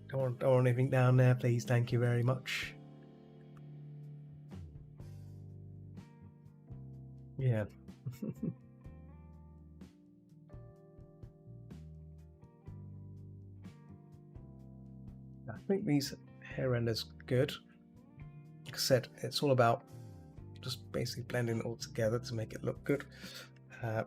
Don't want anything down there, please. Thank you very much. Yeah. I think these hair renders good. Like I said, it's all about just basically blending it all together to make it look good. Yeah.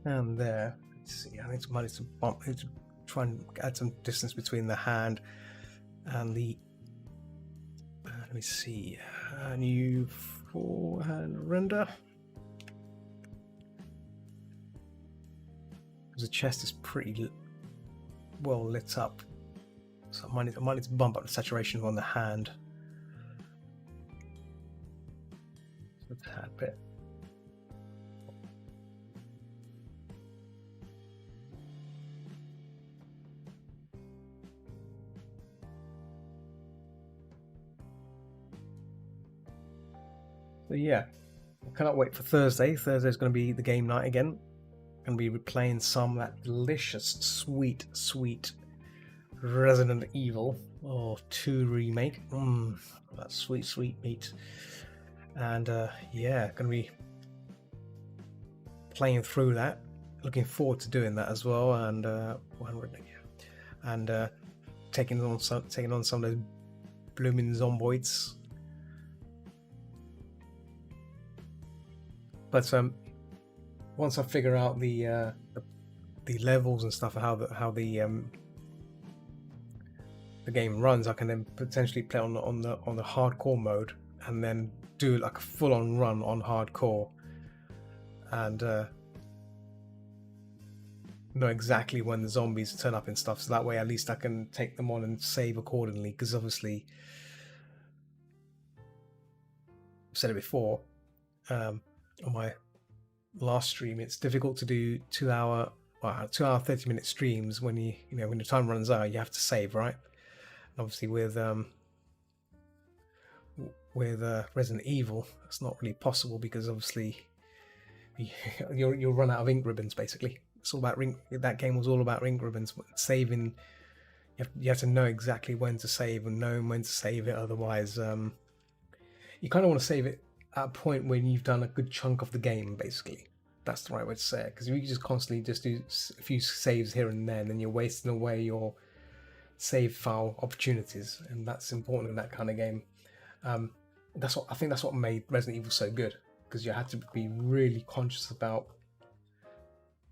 And there. Let's see. I need to try and add some distance between the hand and the. Let me see. New forehand render. Because the chest is pretty well lit up, so I might need to bump up the saturation on the hand a tad bit. So yeah, I cannot wait for Thursday. Thursday's going to be the game night again. Going to be replaying some of that delicious, sweet Resident Evil 2 remake. That sweet meat. And yeah, going to be playing through that. Looking forward to doing that as well. And taking on some of those blooming zomboids. But once I figure out the levels and stuff, how the game runs, I can then potentially play on the hardcore mode, and then do like a full-on run on hardcore, and know exactly when the zombies turn up and stuff. So that way, at least I can take them on and save accordingly. Because obviously, I've said it before. On my last stream, it's difficult to do 2 hour 30-minute streams when when the time runs out. You have to save, right? And obviously with Resident Evil, it's not really possible, because obviously you'll run out of ink ribbons. Basically, it's all about that game was all about ink ribbons. Saving, you have to know exactly when to save and know when to save it. Otherwise, you kind of want to save it at a point when you've done a good chunk of the game, basically. That's the right way to say it. Because if you just constantly just do a few saves here and there, then you're wasting away your save file opportunities, and that's important in that kind of game. That's what I think. That's what made Resident Evil so good, because you had to be really conscious about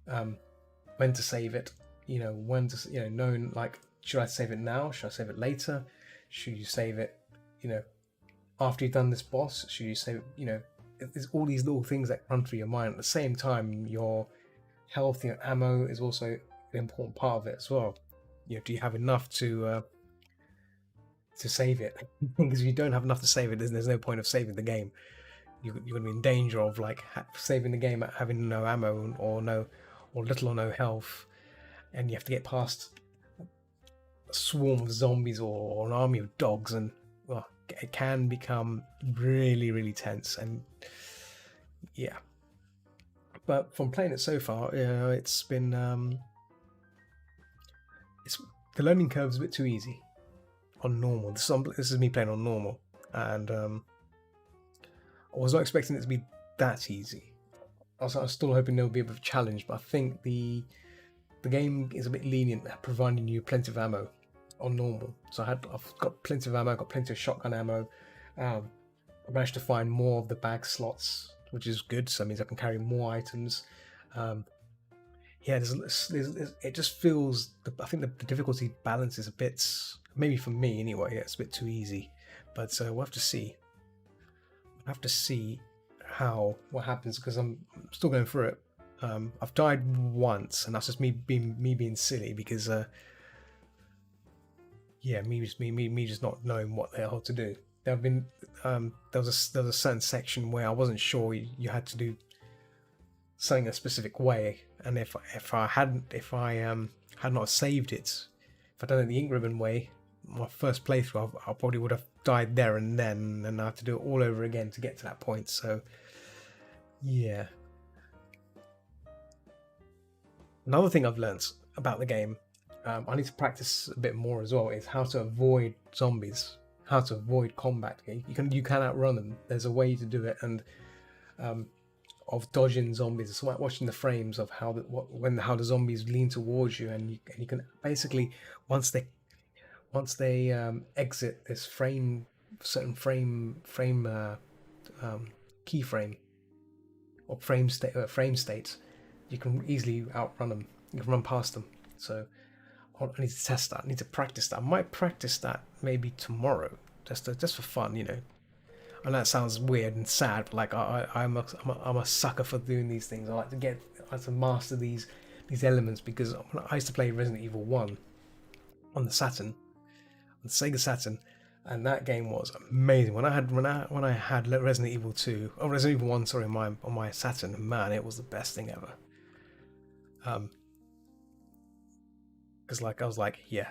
when to save it. When to knowing like, should I save it now? Should I save it later? Should you save it? After you've done this boss, should you save? There's all these little things that run through your mind. At the same time, your health, your ammo is also an important part of it as well. Do you have enough to save it? Because if you don't have enough to save it, there's no point of saving the game. You're going to be in danger of like saving the game at having no ammo or little or no health, and you have to get past a swarm of zombies or an army of dogs, and well, it can become really, really tense. And yeah, but from playing it so far, it's been the learning curve's a bit too easy on normal. This is me playing on normal, and I was not expecting it to be that easy. I was still hoping there would be a bit of a challenge, but I think the game is a bit lenient at providing you plenty of ammo on normal. So I've got plenty of ammo, got plenty of shotgun ammo. I managed to find more of the bag slots, which is good. So that means I can carry more items. It just feels. I think the difficulty balance is a bit, maybe for me anyway, it's a bit too easy. But we'll have to see. What happens, because I'm still going through it. I've died once, and that's just me being silly, because me just not knowing what the hell to do. There was a certain section where I wasn't sure you had to do something a specific way, and if I had not saved it, if I'd done it the ink ribbon way, my first playthrough, I probably would have died there and then, and I have to do it all over again to get to that point. So yeah. Another thing I've learned about the game, I need to practice a bit more as well, is how to avoid zombies, how to avoid combat. You can outrun them. There's a way to do it, and of dodging zombies. It's like watching the frames of how the zombies lean towards you, and you can basically, once they exit this certain keyframe or frame state, you can easily outrun them. You can run past them. So I need to test that. I need to practice that. I might practice that maybe tomorrow, just for fun, I know that sounds weird and sad, but like I'm a sucker for doing these things. I like to master these elements, because I used to play Resident Evil 1 on the Sega Saturn, and that game was amazing. When I had Resident Evil 2, oh Resident Evil 1, sorry, on my Saturn, man, it was the best thing ever. Because I was like, yeah,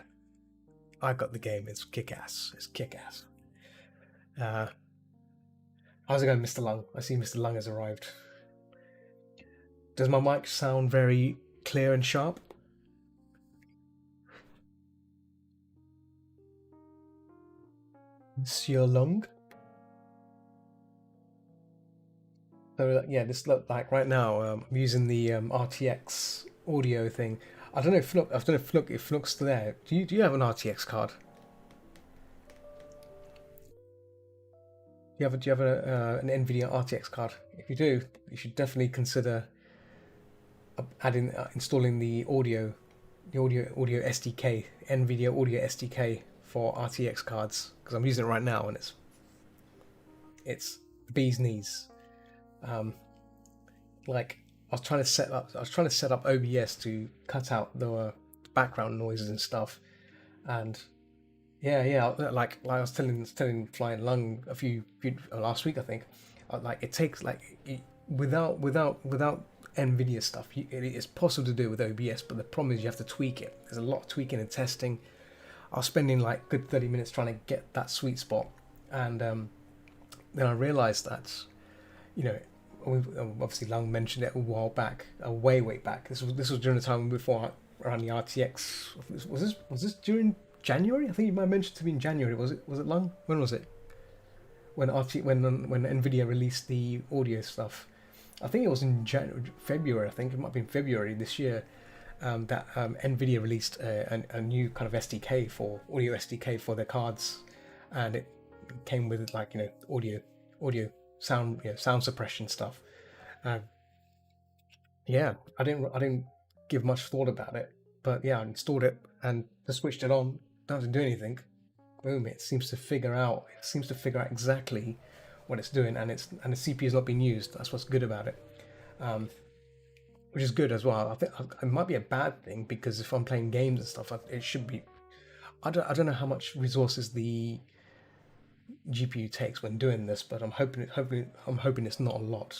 I got the game. It's kick-ass. How's it going, Mr. Lung? I see Mr. Lung has arrived. Does my mic sound very clear and sharp? Monsieur Lung? So yeah, this look like right now. I'm using the RTX audio thing. I don't know if Fluke's there. Do you have an RTX card? Do you have an NVIDIA RTX card? If you do, you should definitely consider installing the audio SDK, NVIDIA Audio SDK for RTX cards, because I'm using it right now, and it's the bee's knees. Like I was trying to set up OBS to cut out the background noises and stuff, and yeah, like I was telling Flying Lung last week, I think, like it takes without NVIDIA stuff, it's possible to do with OBS, but the problem is you have to tweak it. There's a lot of tweaking and testing. I was spending like good 30 minutes trying to get that sweet spot, and then I realised that, obviously Lung mentioned it a while back, way back. This was during the time before around the RTX. Was this during January? I think you might have mentioned to me in January. Was it Lung? When was it? when Nvidia released the audio stuff. I think it was in February. I think it might have been February this year. That Nvidia released a new kind of SDK for audio SDK for their cards, and it came with like audio sound sound suppression stuff. Uh, yeah, I didn't give much thought about it, but yeah, I installed it and just switched it on. Doesn't do anything. Boom! It seems to figure out exactly what it's doing, and the CPU is not being used. That's what's good about it. Um, which is good as well. I think it might be a bad thing because if I'm playing games and stuff, it should be. I don't know how much resources the GPU takes when doing this, but I'm hoping it's not a lot.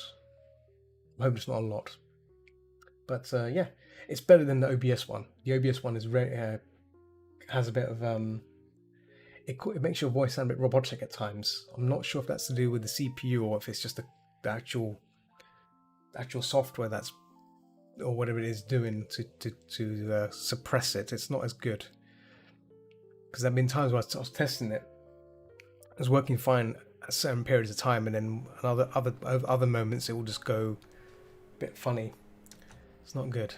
I'm hoping it's not a lot. But yeah, it's better than the OBS one. The OBS one has a bit of it makes your voice sound a bit robotic at times. I'm not sure if that's to do with the CPU or if it's just the actual software that's or whatever it is doing to suppress it. It's not as good because there've been times where I was testing it. It was working fine at certain periods of time, and then other moments it will just go a bit funny. It's not good.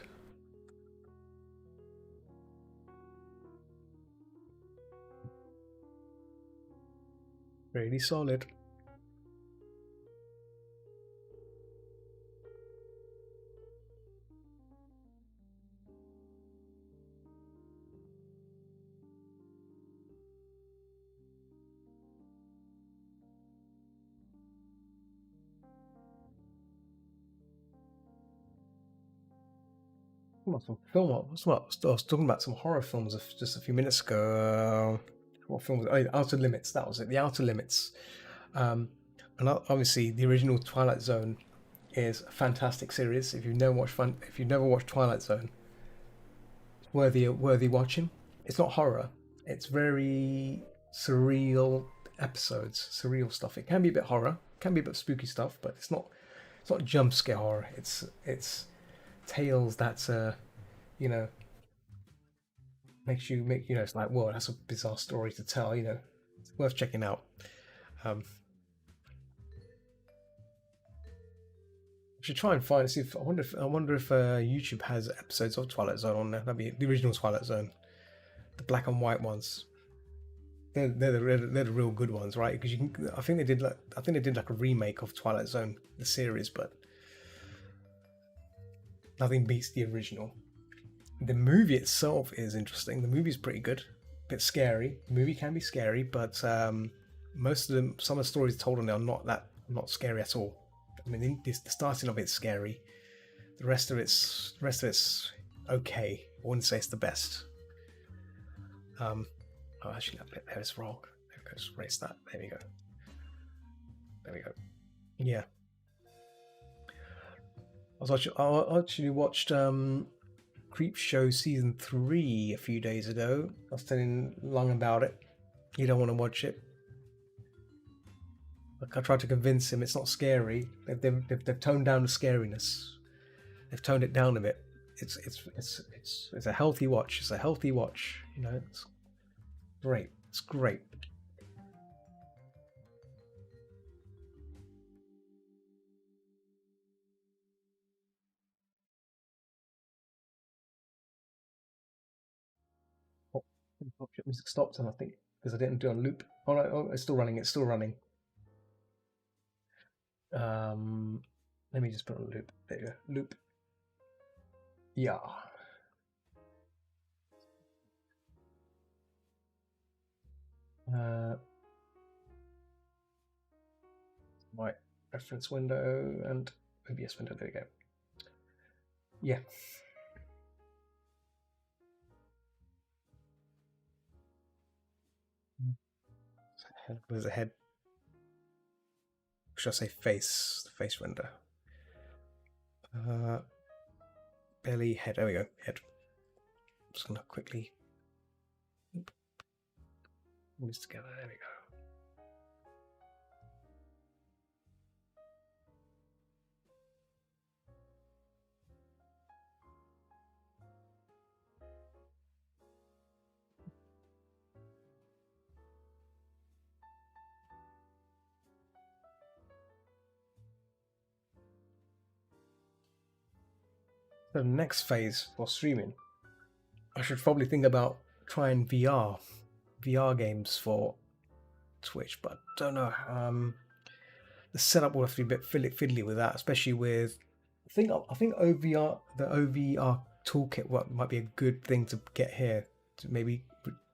Really solid. Some film. I was talking about some horror films just a few minutes ago. What film was it? Oh, yeah, Outer Limits. That was it. The Outer Limits. Um, and obviously, the original Twilight Zone is a fantastic series. If you've never watched Twilight Zone, it's worthy watching. It's not horror. It's very surreal episodes, surreal stuff. It can be a bit horror, can be a bit spooky stuff, but it's not jump scare horror. It's tales that you know make it's like, whoa, that's a bizarre story to tell. It's worth checking out. Um, I should try and find see if I wonder if YouTube has episodes of Twilight Zone on there. That'd be the original Twilight Zone, the black and white ones. They're the real good ones, right? Because you can. I think they did like a remake of Twilight Zone, the series, but nothing beats the original. The movie itself is interesting. The movie's pretty good. A bit scary. The movie can be scary, but some of the stories told on there are not scary at all. I mean, the starting of it's scary. The rest of it's okay. I wouldn't say it's the best. Oh, actually, that is wrong. There we go. Just erase that. There we go. There we go. Yeah, I actually watched Creep Show season 3 a few days ago. I was telling Long about it. He don't want to watch it. Like I tried to convince him it's not scary. They've toned down the scariness. They've toned it down a bit. It's a healthy watch. It's a healthy watch. It's great. It's great. Oh, music stopped, and I think because I didn't do a loop. Oh, no, oh, it's still running. It's still running. Um, Let me just put on a loop. There you go. Loop. Yeah. Uh, my reference window and OBS window. There we go. Yeah. Where's the head? Should I say face? The face render. Uh, Belly, head. There we go. Head. I'm just gonna quickly put this together. There we go. The next phase for streaming, I should probably think about trying VR games for Twitch, but I don't know. The setup will have to be a bit fiddly with that, especially with I think the OVR toolkit might be a good thing to get here to maybe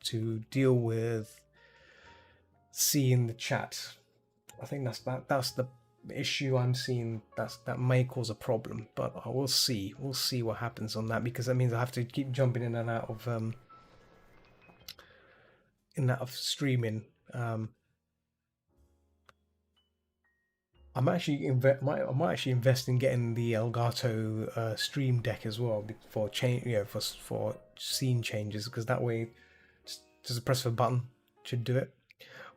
to deal with seeing the chat. I think that's the issue I'm seeing. That may cause a problem, but we'll see. We'll see what happens on that, because that means I have to keep jumping in and out of streaming. I might actually invest in getting the Elgato Stream Deck as well for for scene changes, because that way just a press of a button should do it.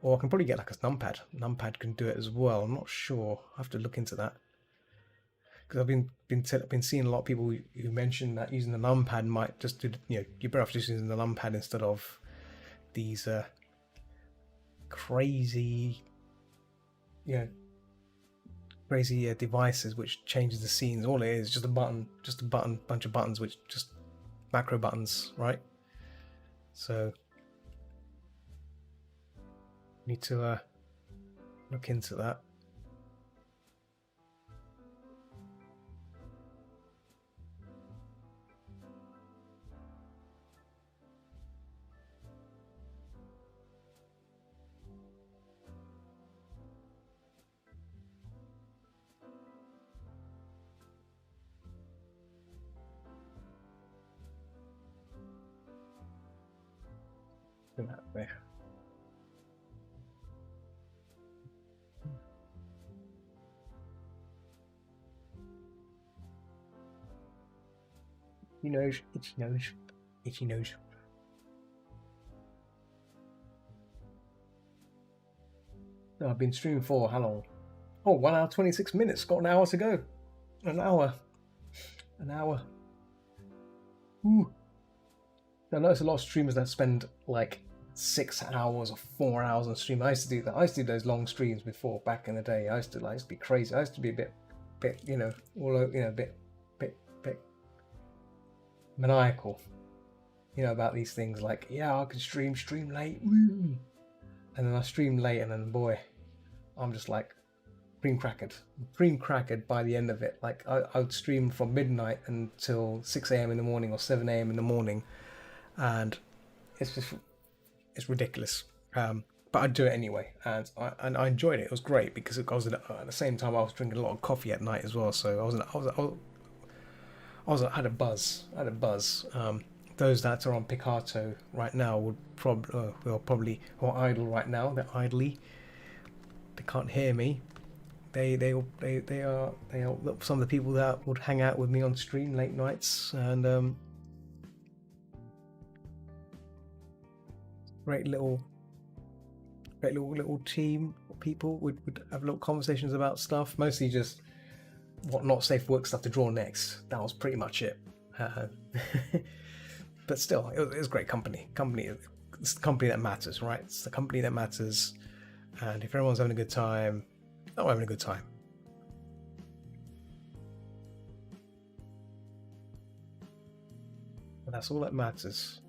Or I can probably get like a numpad. Numpad can do it as well. I'm not sure. I have to look into that, because I've been seeing a lot of people who mention that using the numpad might just do, you're better off just using the numpad instead of these crazy devices which changes the scenes. All it is just a button, bunch of buttons, which just macro buttons, right? So need to look into that. There. Itchy nose, itchy nose, itchy nose. No, I've been streaming for how long? Oh, 1 hour 26 minutes. Got an hour to go. An hour. Ooh. I notice a lot of streamers that spend like 6 hours or 4 hours on stream. I used to do that. I used to do those long streams before, back in the day. I used to be crazy. I used to be a bit bit maniacal, about these things. Like, yeah, I can stream late, woo. And then I stream late, and then boy, I'm just like cream crackered by the end of it. Like I would stream from midnight until 6 a.m. in the morning or 7 a.m. in the morning, and it's ridiculous. But I'd do it anyway, and I enjoyed it. It was great because at the same time I was drinking a lot of coffee at night as well. So I had a buzz. Those that are on Picato right now would probably or idle right now. They're idly. They can't hear me. They are some of the people that would hang out with me on stream late nights, and great little team of people would have little conversations about stuff, mostly just what not safe work stuff to draw next. That was pretty much it. But still, it was great company. It's the company that matters, right? It's the company that matters, and if everyone's having a good time, I'm having a good time. And that's all that matters.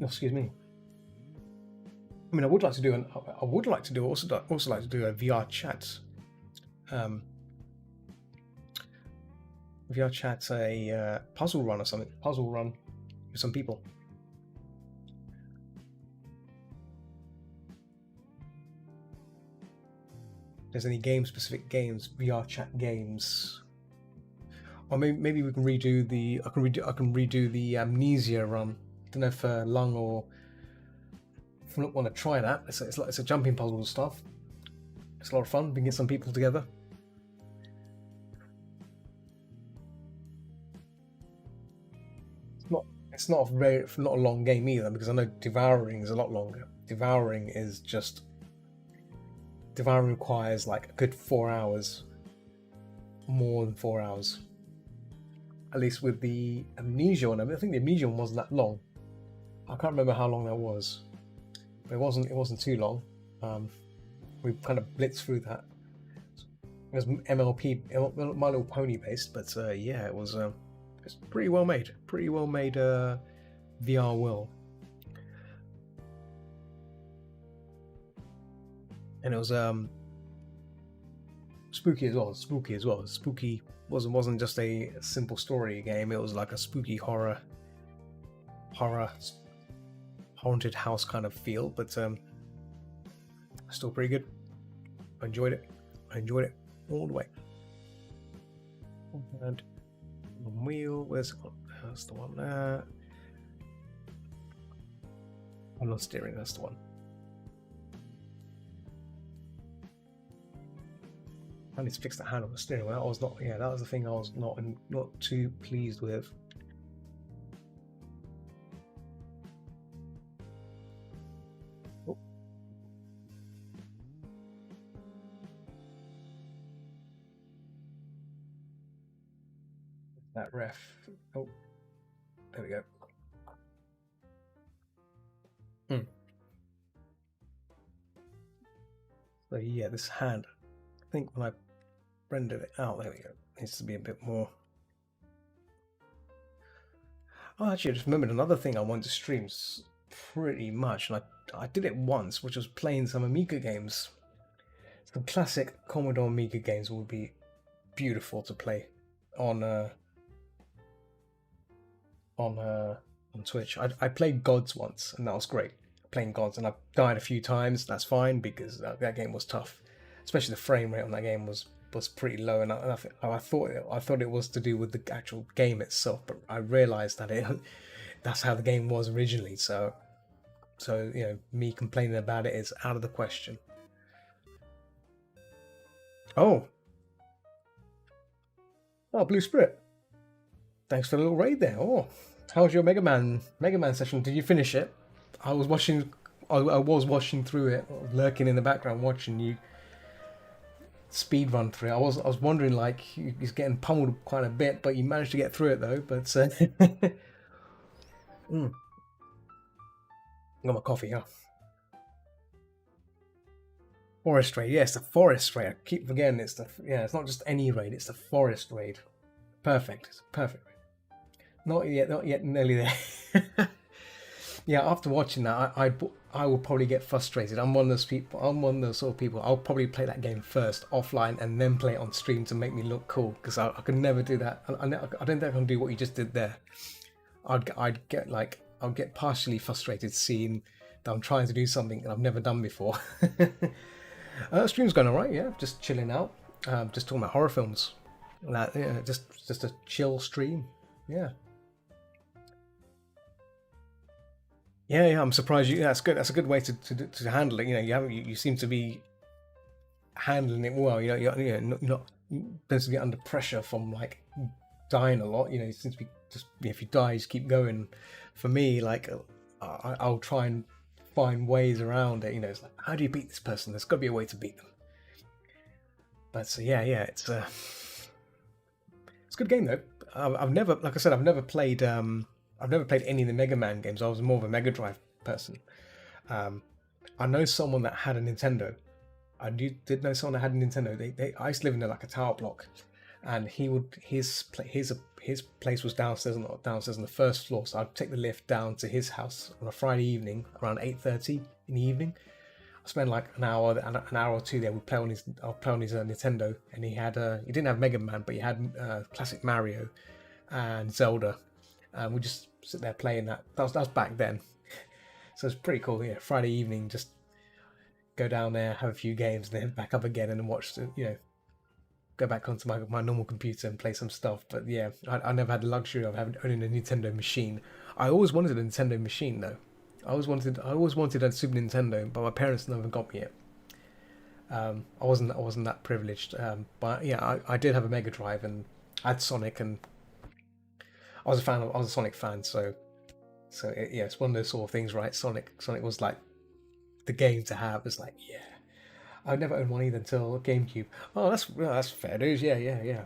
Oh, excuse me. I mean, I would like to do a VR chat. VR chat, a puzzle run or something. Puzzle run with some people. If there's any specific games, VR chat games, or maybe we can redo the. I can redo the Amnesia run. I don't know if Lung or Flip want to try that. It's a jumping puzzle stuff. It's a lot of fun. We can get some people together. It's not a long game either, because I know Devouring is a lot longer. Devouring requires like a good 4 hours, more than 4 hours. At least with the Amnesia one. I think the Amnesia one wasn't that long. I can't remember how long that was, but it wasn't too long. We kind of blitzed through that. It was MLP, My Little Pony based, but yeah, it's pretty well made. Pretty well made VR world, and it was spooky as well. Spooky as well. Spooky wasn't just a simple story game. It was like a spooky horror haunted house kind of feel, but still pretty good. I enjoyed it. I enjoyed it all the way. And on wheel, that's the one there. I'm not steering, that's the one. I need to fix the hand on the steering wheel. That was the thing I was not too pleased with. Oh. That ref. Oh, there we go. So yeah, this hand, I think when I rendered it out, there we go, it needs to be a bit more. Oh, actually, I just remembered another thing I wanted to stream pretty much, and I did it once, which was playing some Amiga games. Some classic Commodore Amiga games would be beautiful to play on Twitch. I played Gods once, and that was great. Playing Gods, and I died a few times. That's fine because that game was tough, especially the frame rate on that game was pretty low. And I thought it was to do with the actual game itself, but I realized that that's how the game was originally. So you know, me complaining about it is out of the question. Oh, Blue Spirit. Thanks for the little raid there. Oh, how was your Mega Man session? Did you finish it? I was watching through it, lurking in the background, watching you speed run through it. I was wondering, like, he's getting pummeled quite a bit, but you managed to get through it though. But got my coffee, huh? Forest raid, yes, the forest raid. I keep forgetting it's not just any raid, it's the forest raid. Perfect, it's perfect. Not yet, nearly there. Yeah, after watching that, I will probably get frustrated. I'm one of those people. I'm one of those sort of people. I'll probably play that game first offline and then play it on stream to make me look cool, because I could never do that. I don't think I can do what you just did there. I'd get partially frustrated seeing that I'm trying to do something that I've never done before. Stream's going alright, yeah. Just chilling out. Just talking about horror films. Yeah, just a chill stream. Yeah. Yeah, I'm surprised you. That's good. That's a good way to handle it. You know, you seem to be handling it well. You're not don't get under pressure from like dying a lot. You know, you seem to be just, if you die, just keep going. For me, like I'll try and find ways around it. You know, it's like, how do you beat this person? There's got to be a way to beat them. But it's a good game though. I've never, like I said, I've never played any of the Mega Man games. I was more of a Mega Drive person. I know someone that had a Nintendo. Did know someone that had a Nintendo. I used to live in like a tower block, and his place was downstairs on the first floor. So I'd take the lift down to his house on a Friday evening around 8:30 in the evening. I spend like an hour or two there. I'll play on his Nintendo, and he didn't have Mega Man, but he had classic Mario and Zelda. We just sit there playing that. That was back then, so it's pretty cool. Yeah, Friday evening, just go down there, have a few games, and then back up again and watch go back onto my normal computer and play some stuff. But yeah, I never had the luxury of owning a Nintendo machine. I always wanted a Nintendo machine though. I always wanted a Super Nintendo, but my parents never got me it. I wasn't that privileged. But yeah, I did have a Mega Drive, and I had Sonic, and I was a Sonic fan. So yeah, it's one of those sort of things, right? Sonic was like the game to have. It's like, yeah, I never owned one either until GameCube. Oh, that's fair news. Yeah.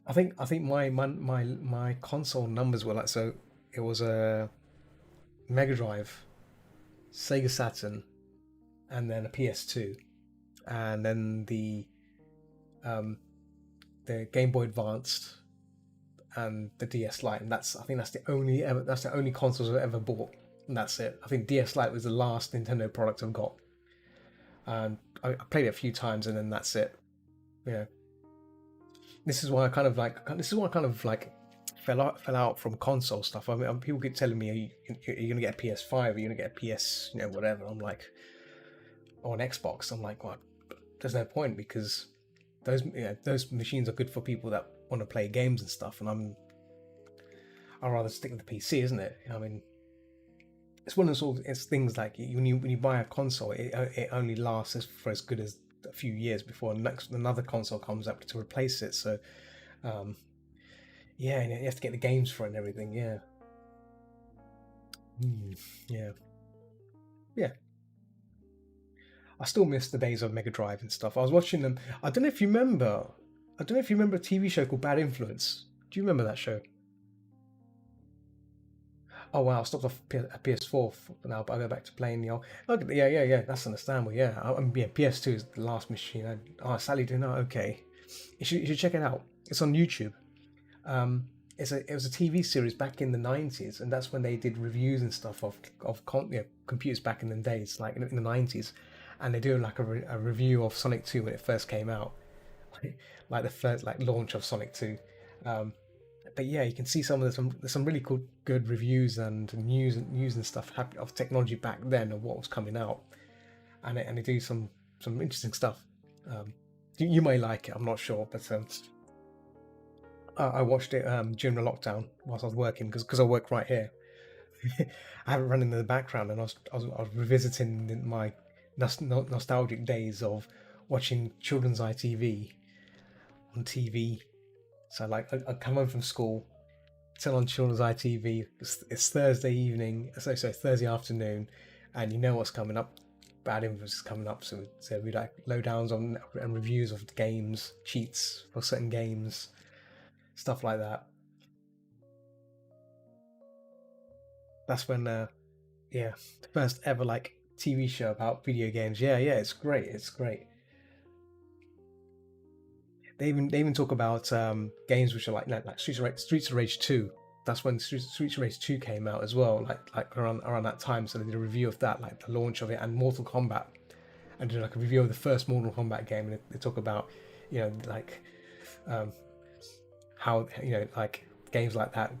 I think my console numbers were like, so it was a Mega Drive, Sega Saturn, and then a PS2. and then um, the Game Boy Advance and the DS Lite, and I think that's the only consoles I've ever bought, and that's it. I think DS Lite was the last Nintendo product I've got, and I played it a few times, and then that's it. Yeah, this is why I kind of like fell out from console stuff. I mean, people keep telling me, are you gonna get a PS5? Are you gonna get a PS, whatever? I'm like, or an Xbox. I'm like, well, there's no point because those machines are good for people that want to play games and stuff, and I'd rather stick with the PC, isn't it? I mean, it's one of those it's things like when you buy a console, it only lasts for as good as a few years before another console comes up to replace it. So um, yeah, and you have to get the games for it and everything. Yeah. Yeah, yeah. I still miss the days of Mega Drive and stuff. I was watching them. I don't know if you remember. I don't know if you remember a TV show called Bad Influence. Do you remember that show? Oh wow, I stopped off PS4 for now, but I go back to playing the old. Okay, yeah. That's understandable. Yeah, yeah. PS2 is the last machine. Sally didn't know. Okay, you should check it out. It's on YouTube. Um, it was a TV series back in the 90s, and that's when they did reviews and stuff of computers back in the days, like in the 90s, and they do like a review of Sonic 2 when it first came out, like the first like launch of Sonic 2. Um, but yeah, you can see there's some really cool good reviews and news and stuff of technology back then and what was coming out, and they do some interesting stuff. Um, you may like it, I'm not sure, but I watched it during the lockdown whilst I was working because I work right here. I have it running in the background, and I was revisiting my nostalgic days of watching children's ITV on TV. So like I come home from school, turn on children's ITV. It's Thursday evening, so Thursday afternoon, and you know what's coming up. Bad Influence is coming up, so we like lowdowns on and reviews of games, cheats for certain games, stuff like that. That's when yeah, the first ever like TV show about video games. Yeah, it's great. It's great. They even talk about games which are like Streets of Rage 2. That's when Streets of Rage 2 came out as well, like around that time. So they did a review of that, like the launch of it, and Mortal Kombat, and did like a review of the first Mortal Kombat game. And they talk about like um, how like games like that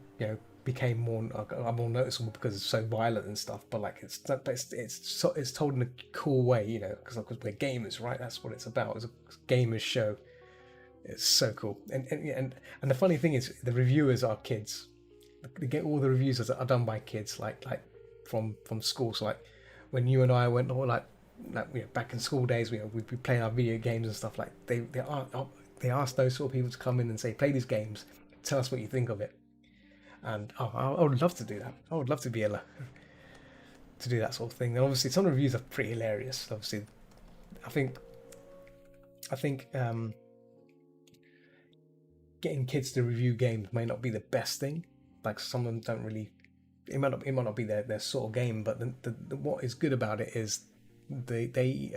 became more noticeable because it's so violent and stuff. But like it's told in a cool way, because we're gamers, right? That's what it's about. It's a gamers show. It's so cool. And the funny thing is, the reviewers are kids. They get all the reviews are done by kids, like from school. So like when you and I went, or back in school days, we'd be playing our video games and stuff. Like they ask those sort of people to come in and say, play these games, tell us what you think of it. And I would love to do that. I would love to be able to do that sort of thing. And obviously, some reviews are pretty hilarious. Obviously, I think I think getting kids to review games may not be the best thing. Like some of them don't really. It might not be their sort of game, but what is good about it is they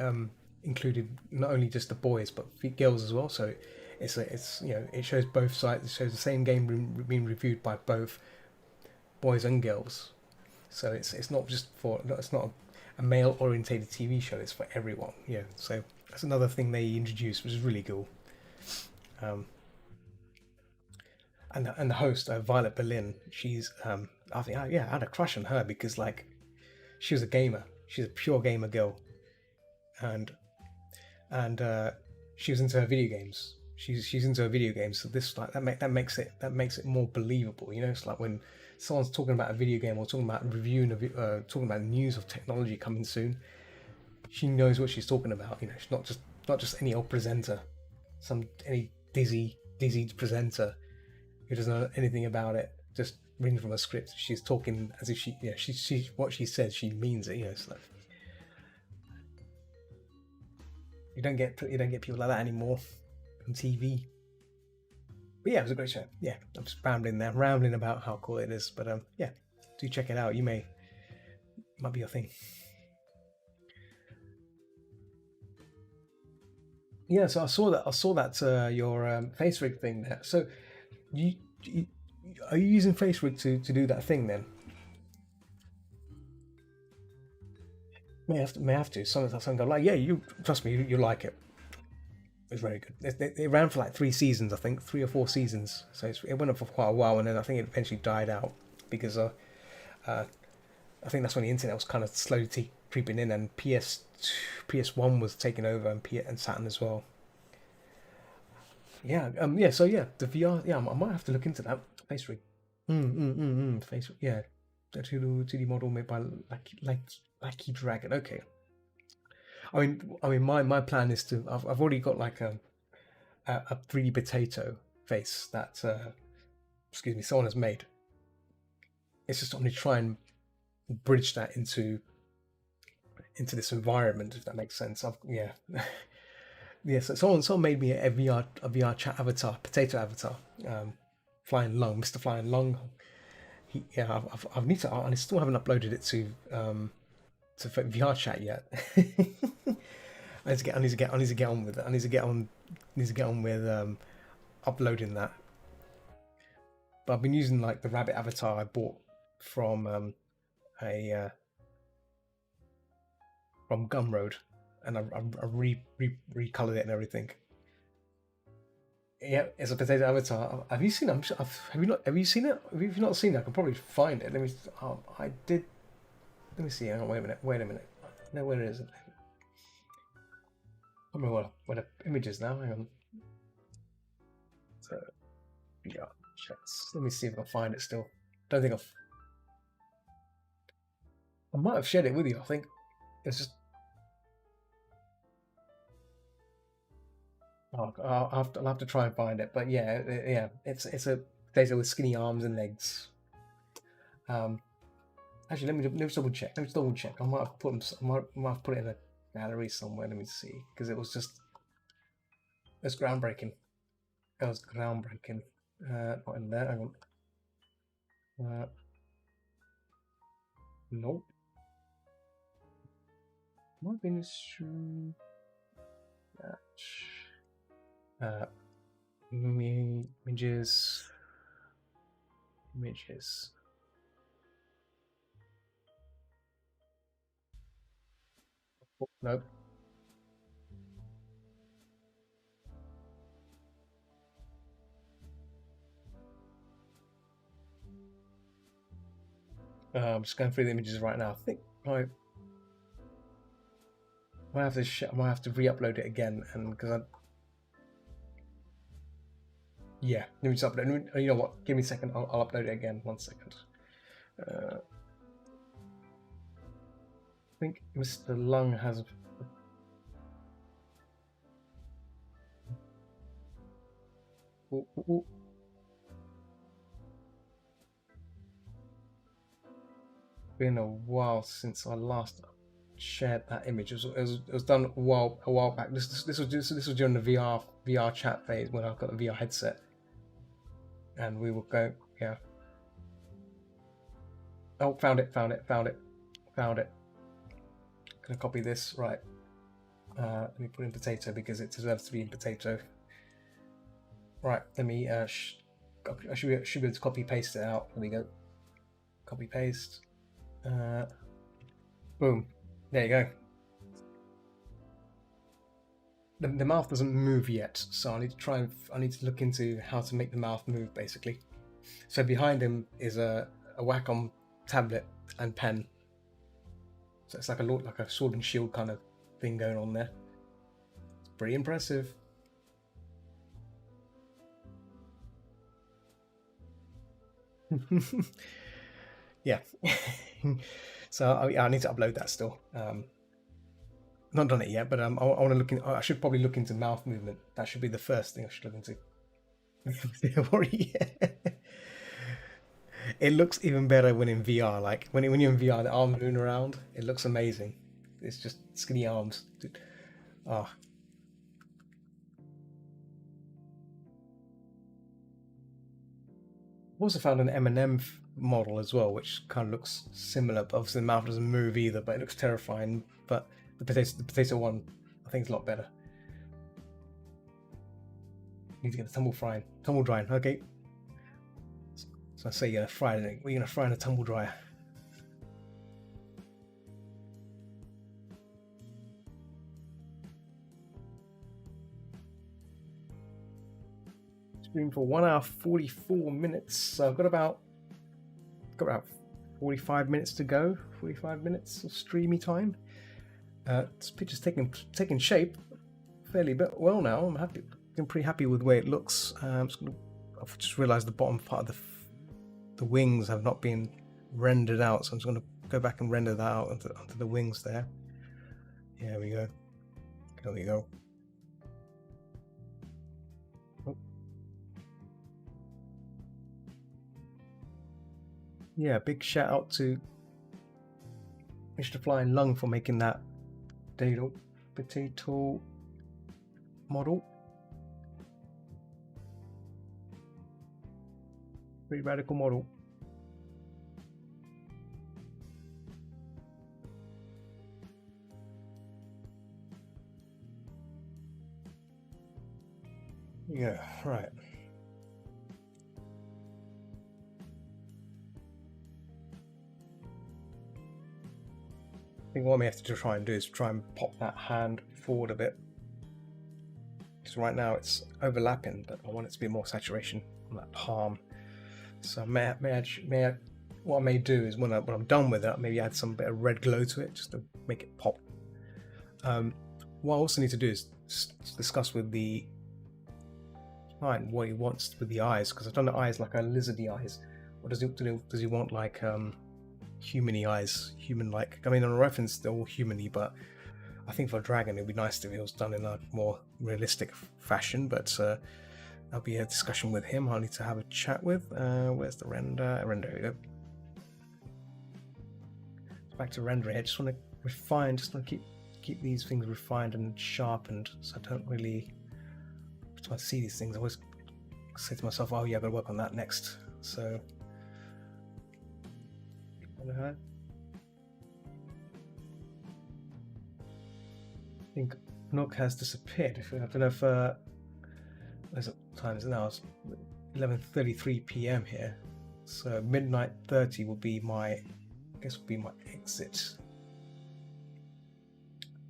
included not only just the boys but girls as well. So it shows both sides. It shows the same game being reviewed by both boys and girls. So it's not just for it's not a male orientated TV show. It's for everyone. Yeah. So that's another thing they introduced, which is really cool. Um, and the host, Violet Berlin, she's I think I had a crush on her because like she was a gamer. She's a pure gamer girl, and and she was into her video games. She's into her video games, so this like that makes it more believable. It's like when someone's talking about a video game or talking about reviewing talking about news of technology coming soon. She knows what she's talking about. She's not just any old presenter, any dizzy presenter who doesn't know anything about it, just reading from a script. She's talking as if she what she says, she means it. It's like you don't get people like that anymore on TV. But yeah, it was a great show. Yeah, I'm just rambling about how cool it is. But yeah, do check it out. Might be your thing. Yeah, so I saw that your face rig thing there. So you, you are you using face rig to do that thing then? May have to. Some go like, yeah, you trust me, you like it. It's very good. It ran for like 3 seasons, I think, 3 or 4 seasons. So it went up for quite a while, and then I think it eventually died out because I think that's when the internet was kind of slowly creeping in, and PS1 was taking over, and Saturn as well. Yeah, yeah. So yeah, the VR. Yeah, I might have to look into that face rig. Face. Yeah, the 2D model made by Lucky Dragon. Okay. My plan is to. I've already got like a 3D potato face that excuse me, someone has made. It's just only try and bridge that into this environment, if that makes sense. Yeah, yeah. So someone made me a VR chat avatar, potato avatar, Flying Lung, Mr. Flying Lung. Yeah, I still haven't uploaded it to VR chat yet. I need to get on with it. Need to get on with uploading that. But I've been using like the rabbit avatar I bought from a from Gumroad, and I recolored it and everything. Yeah, it's a potato avatar. Have you seen it? Have you not? Have you seen it? If you've not seen it, I can probably find it. Let me. I did. Let me see. Hang on. Wait a minute. Wait a minute. No, where is it? I don't remember where the image is now. Hang on. So, yeah, chats. Let me see if I can find it still. Don't think I might have shared it with you. I think it's just. Oh, I'll have to try and find it. But yeah, yeah, it's a potato with skinny arms and legs. Um, Actually, let me just double check. Let me just double check. I might have might have put it in a gallery somewhere. Let me see, because it's groundbreaking. It was groundbreaking. Not in there. Hang on. Nope. Might be in images. Images. Oh, nope. I'm just going through the images right now. I think I might have to I might have to re-upload it again, and because I yeah, let me just upload. You know what? Give me a second. I'll upload it again. 1 second. I think Mr. Lung has. Ooh, ooh, ooh. Been a while since I last shared that image. It was done a while back. This was during the VR chat phase when I got the VR headset, and we were going. Yeah. Oh, found it. Gonna copy this. Right. Let me put in potato because it deserves to be in potato. Right. Let me. I should be able to copy paste it out. There we go. Copy paste. Boom. There you go. The mouth doesn't move yet, so I need to look into how to make the mouth move, basically. So behind him is a Wacom tablet and pen. So it's like a sword and shield kind of thing going on there. It's pretty impressive. Yeah. So I need to upload that still. Not done it yet, but I want to look in. I should probably look into mouth movement. That should be the first thing I should look into. It looks even better when in VR. Like when you're in VR, the arms moving around, it looks amazing. It's just skinny arms. Ah, oh. I've also found an M&M model as well, which kind of looks similar. But obviously, the mouth doesn't move either, but it looks terrifying. But the potato one, I think, is a lot better. Need to get the tumble drying. Okay. So I say you're gonna fry it. We're gonna fry in a tumble dryer. Stream for 1 hour 44 minutes. So I've got about 45 minutes to go. 45 minutes of streamy time. This picture's taking shape fairly well now. I'm happy. I'm pretty happy with the way it looks. I've just realised the bottom part of the wings have not been rendered out, so I'm just going to go back and render that out onto the wings there. There we go. There we go. Oh. Yeah, big shout out to Mr. Flying Lung for making that potato model. Pretty radical model. Yeah, right. I think what I may have to try and do is try and pop that hand forward a bit. Because right now it's overlapping, but I want it to be more saturation on that palm. So what I may do is when I'm done with it, maybe add some bit of red glow to it just to make it pop. What I also need to do is discuss with the client what he wants with the eyes, because I've done the eyes like a lizardy eyes. What does he want, like human-y eyes, human-like? I mean, on a reference they're all human-y, but I think for a dragon it'd be nice if it was done in a more realistic fashion. But that'll be a discussion with him. I'll need to have a chat with. Where's the render? Here we go. Back to rendering. I just want to refine. Just want to keep these things refined and sharpened, so I don't really. When I see these things, I always say to myself, "Oh yeah, I've got to work on that next." So. I think Nook has disappeared. I don't know if there's time now. It's 11:33 p.m. here, so midnight 30 will be my exit,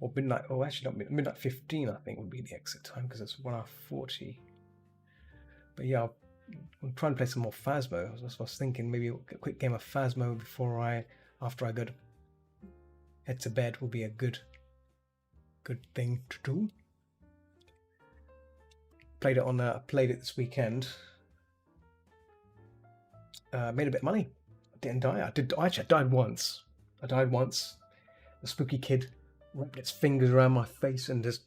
or midnight. Oh, actually not midnight 15. I think would be the exit time because it's 1 hour 40. But yeah, I'm trying to play some more Phasmo. I was thinking maybe a quick game of Phasmo after I go to head to bed will be a good thing to do. Played it this weekend. Made a bit of money. I didn't die. I died once. The spooky kid wrapped its fingers around my face and just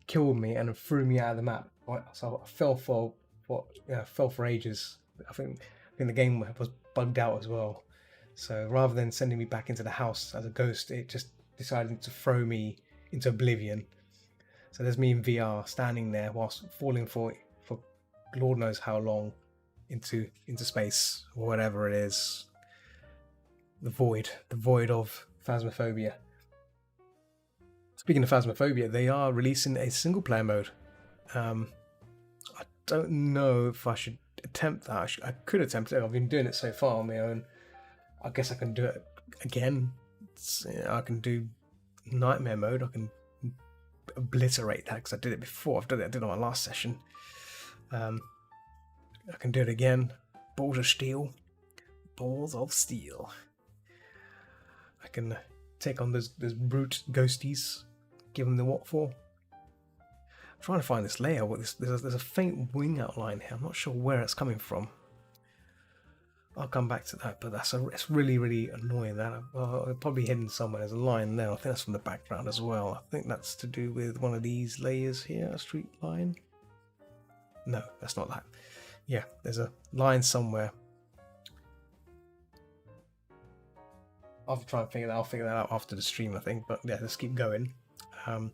killed me and threw me out of the map. So I fell for ages. I think the game was bugged out as well. So rather than sending me back into the house as a ghost, it just decided to throw me into oblivion. So there's me in VR standing there whilst falling for Lord knows how long into space or whatever it is. The void of Phasmophobia. Speaking of Phasmophobia, they are releasing a single player mode. I don't know if I should attempt that. I could attempt it. I've been doing it so far on my own. I guess I can do it again. I can do nightmare mode. I can obliterate that because I did it before. I did it on my last session. I can do it again. Balls of steel. I can take on those brute ghosties. Give them the what for. I'm trying to find this layer. There's a faint wing outline here. I'm not sure where it's coming from. I'll come back to that, but it's really, really annoying. That it's probably hidden somewhere. There's a line there. I think that's from the background as well. I think that's to do with one of these layers here. A street line. No, that's not that. Yeah, there's a line somewhere. I'll try and figure that. I'll figure that out after the stream, I think. But yeah, let's keep going. So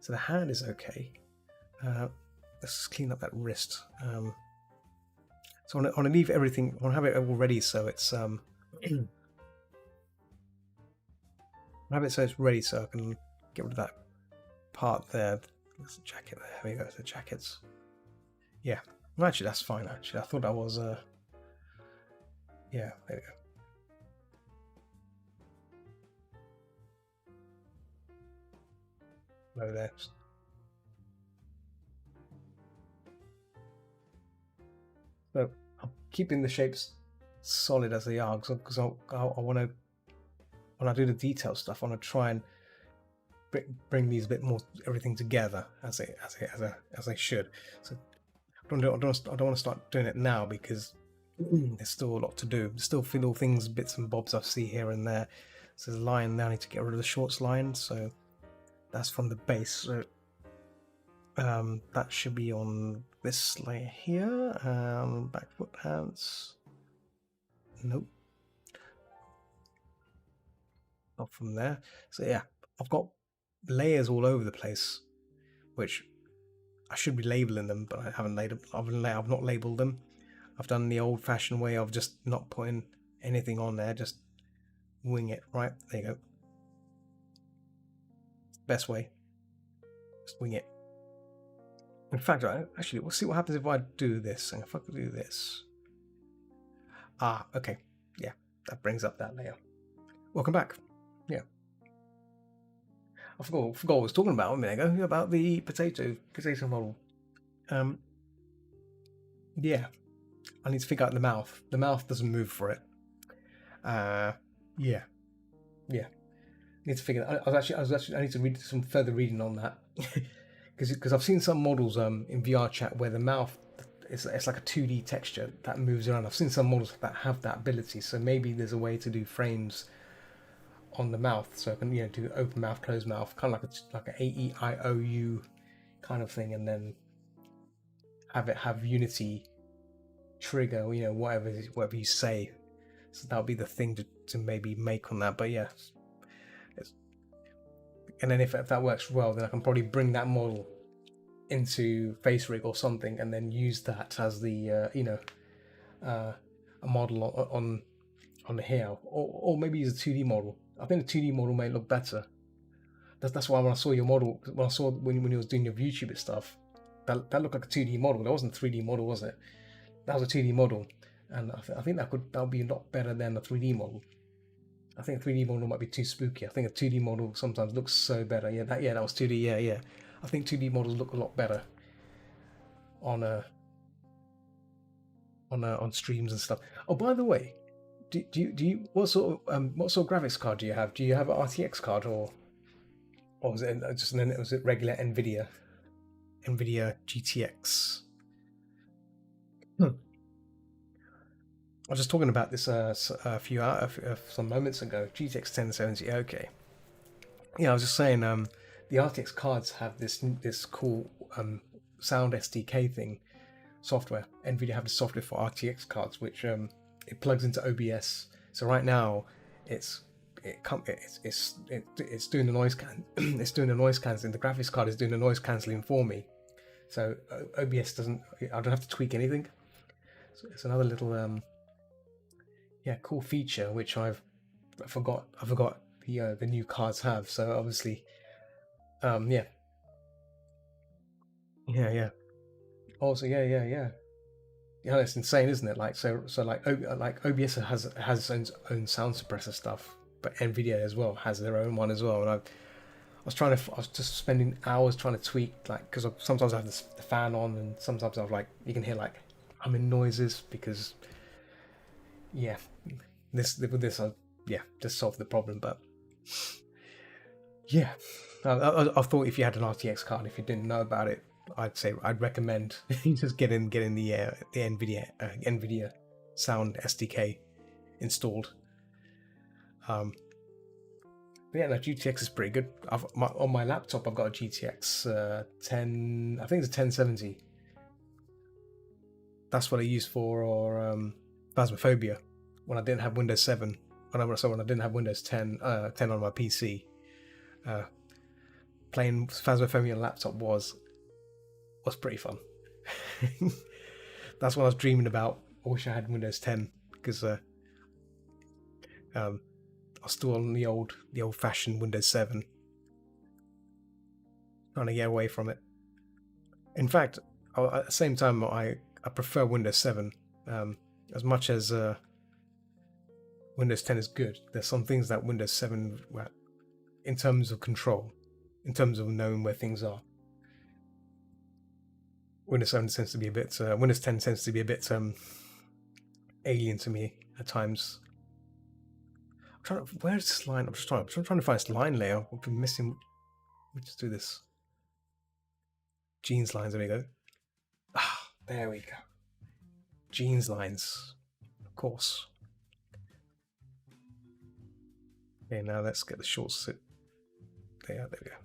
the hand is okay. Let's just clean up that wrist. So I want to leave everything. I want to have it all ready so it's have it so it's ready so I can get rid of that part there, That's the jacket there. There we go. The jackets. Yeah. Well, actually, that's fine. Actually, I thought that was yeah. There we go. Over there. So I'm keeping the shapes solid as they are because I want to, when I do the detail stuff, I want to try and bring these a bit more, everything together as they should. So I don't want to start doing it now because there's still a lot to do. Still fiddle things, bits and bobs I see here and there. So there's a line there. I need to get rid of the shorts line. So that's from the base. So that should be on this layer here. Back foot pants. Nope. Not from there. So yeah, I've got layers all over the place, which I should be labeling them, but I haven't labeled. I've not labeled them. I've done the old-fashioned way of just not putting anything on there, just wing it. Right, there you go. Best way. Just wing it. In fact, actually, we'll see what happens if I do this. And if I could do this. Ah, okay. Yeah, that brings up that layer. Welcome back. Yeah. I forgot what I was talking about a minute ago, about the potato model. Yeah. I need to figure out the mouth. The mouth doesn't move for it. Yeah. Need to figure that. I need to read some further reading on that because I've seen some models in VR chat where the mouth it's like a 2D texture that moves around. I've seen some models that have that ability, so maybe there's a way to do frames on the mouth, so I can do open mouth, closed mouth, kind of like an AEIOU kind of thing, and then have Unity trigger, whatever you say. So that would be the thing to maybe make on that. But yeah, and then if that works well, then I can probably bring that model into FaceRig or something, and then use that as the a model on the here, or maybe use a 2D model. I think the 2D model may look better. That's why when I saw your model, when you was doing your YouTube stuff, that looked like a 2D model. That wasn't a 3D model, was it? That was a 2D model, and I think that would be a lot better than a 3D model. I think a 3D model might be too spooky. I think a 2D model sometimes looks so better. Yeah, that was 2D. Yeah. I think 2D models look a lot better on streams and stuff. Oh, by the way, do you what sort of graphics card do you have? Do you have an RTX card or was it was it regular Nvidia GTX? I was just talking about this some moments ago. GTX 1070. Okay. Yeah, I was just saying. The RTX cards have this cool sound SDK thing software. Nvidia have the software for RTX cards, which it plugs into OBS. So right now, it's doing the noise it's doing the noise cancelling. The graphics card is doing the noise cancelling for me. So OBS doesn't. I don't have to tweak anything. So it's another little cool feature which I forgot the new cards have. So obviously, yeah. Also, yeah. It's insane, isn't it? Like like OBS has its own sound suppressor stuff, but Nvidia as well has their own one as well. And I was just spending hours trying to tweak, like, because sometimes I have the fan on, and sometimes I've you can hear humming noises because just solved the problem. But yeah, I thought if you had an RTX card, if you didn't know about it, I'd recommend just getting the Nvidia sound SDK installed. But yeah, no, GTX is pretty good. On my laptop, I've got a GTX 10. I think it's a 1070. That's what I used for Phasmophobia when I didn't have Windows 7. When I didn't have Windows 10 on my PC. Playing Phasmophobia on a laptop was pretty fun. That's what I was dreaming about. I wish I had Windows 10 because I was still on the old-fashioned Windows 7, trying to get away from it. In fact, at the same time, I prefer Windows 7 as much as Windows 10 is good. There's some things that Windows 7, in terms of control, in terms of knowing where things are, Windows 7 tends to be a bit. Windows 10 tends to be a bit alien to me at times. I'm trying to, where's this line? I'm trying to find this line layer. I've been missing. Let me just do this. Jeans lines. There we go. Ah, there we go. Jeans lines, of course. Okay, now let's get the shorts. There we go.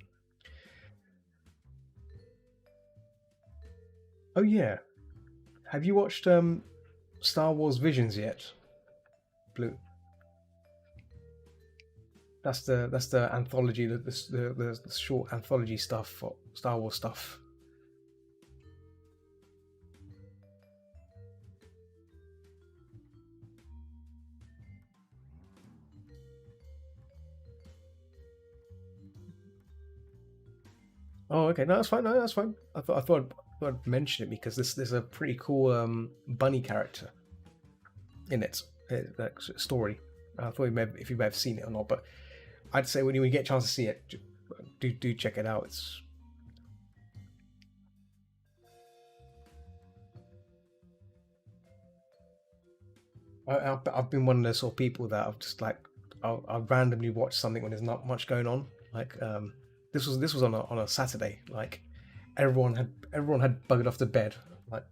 Oh yeah, have you watched Star Wars Visions yet? Blue. That's the anthology, the short anthology stuff for Star Wars stuff. Oh, okay. No, that's fine. No, that's fine. I thought I'd mention it because there's a pretty cool bunny character in it. That story. I thought if you may have seen it or not, but I'd say when you get a chance to see it, do check it out. It's I've been one of those sort of people that I've just like I'll randomly watch something when there's not much going on. Like this was on a Saturday. Like everyone had buggered off to bed. Like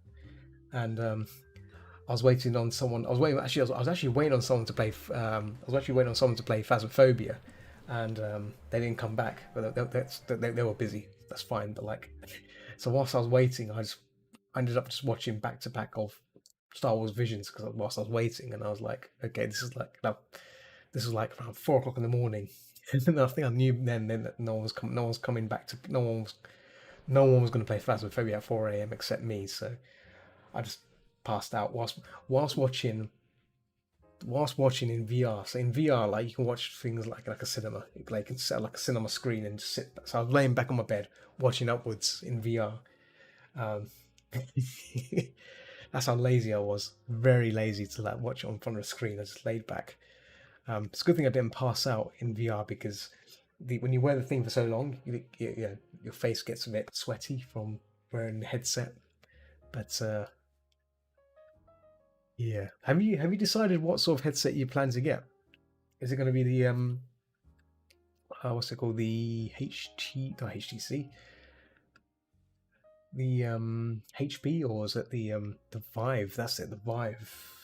and I was waiting on someone. I was waiting. Actually, I was actually waiting on someone to play. I was actually waiting on someone to play Phasmophobia, and they didn't come back. But they were busy. That's fine. But like, so whilst I was waiting, I ended up just watching back to back of Star Wars Visions because whilst I was waiting, and I was like, okay, this is like no, this was like around 4 o'clock in the morning. And I think I knew then that no one's coming back to no one was going to play Phasmophobia at 4 a.m. except me. So I just passed out whilst watching in VR. So in VR, like you can watch things like a cinema. Like you can set like a cinema screen and just sit. So I was laying back on my bed watching upwards in VR. Um, that's how lazy I was. Very lazy to like watch it on front of a screen. I just laid back. It's a good thing I didn't pass out in VR because when you wear the thing for so long, your face gets a bit sweaty from wearing the headset. But yeah. Have you decided what sort of headset you plan to get? Is it going to be the what's it called? The HT not HTC, the HP, or is it the Vive? That's it, the Vive.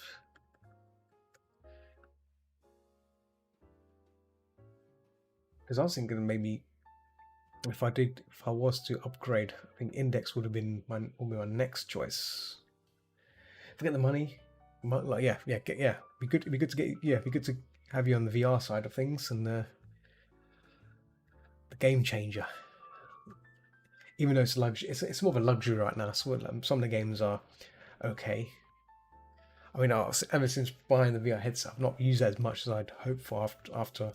Because I was thinking maybe if I was to upgrade, I think Index would be my next choice. Forget the money. Like yeah. Be good to have you on the VR side of things and the game changer. Even though it's luxury, it's more of a luxury right now. So some of the games are okay. I mean, ever since buying the VR headset, I've not used it as much as I'd hoped for. After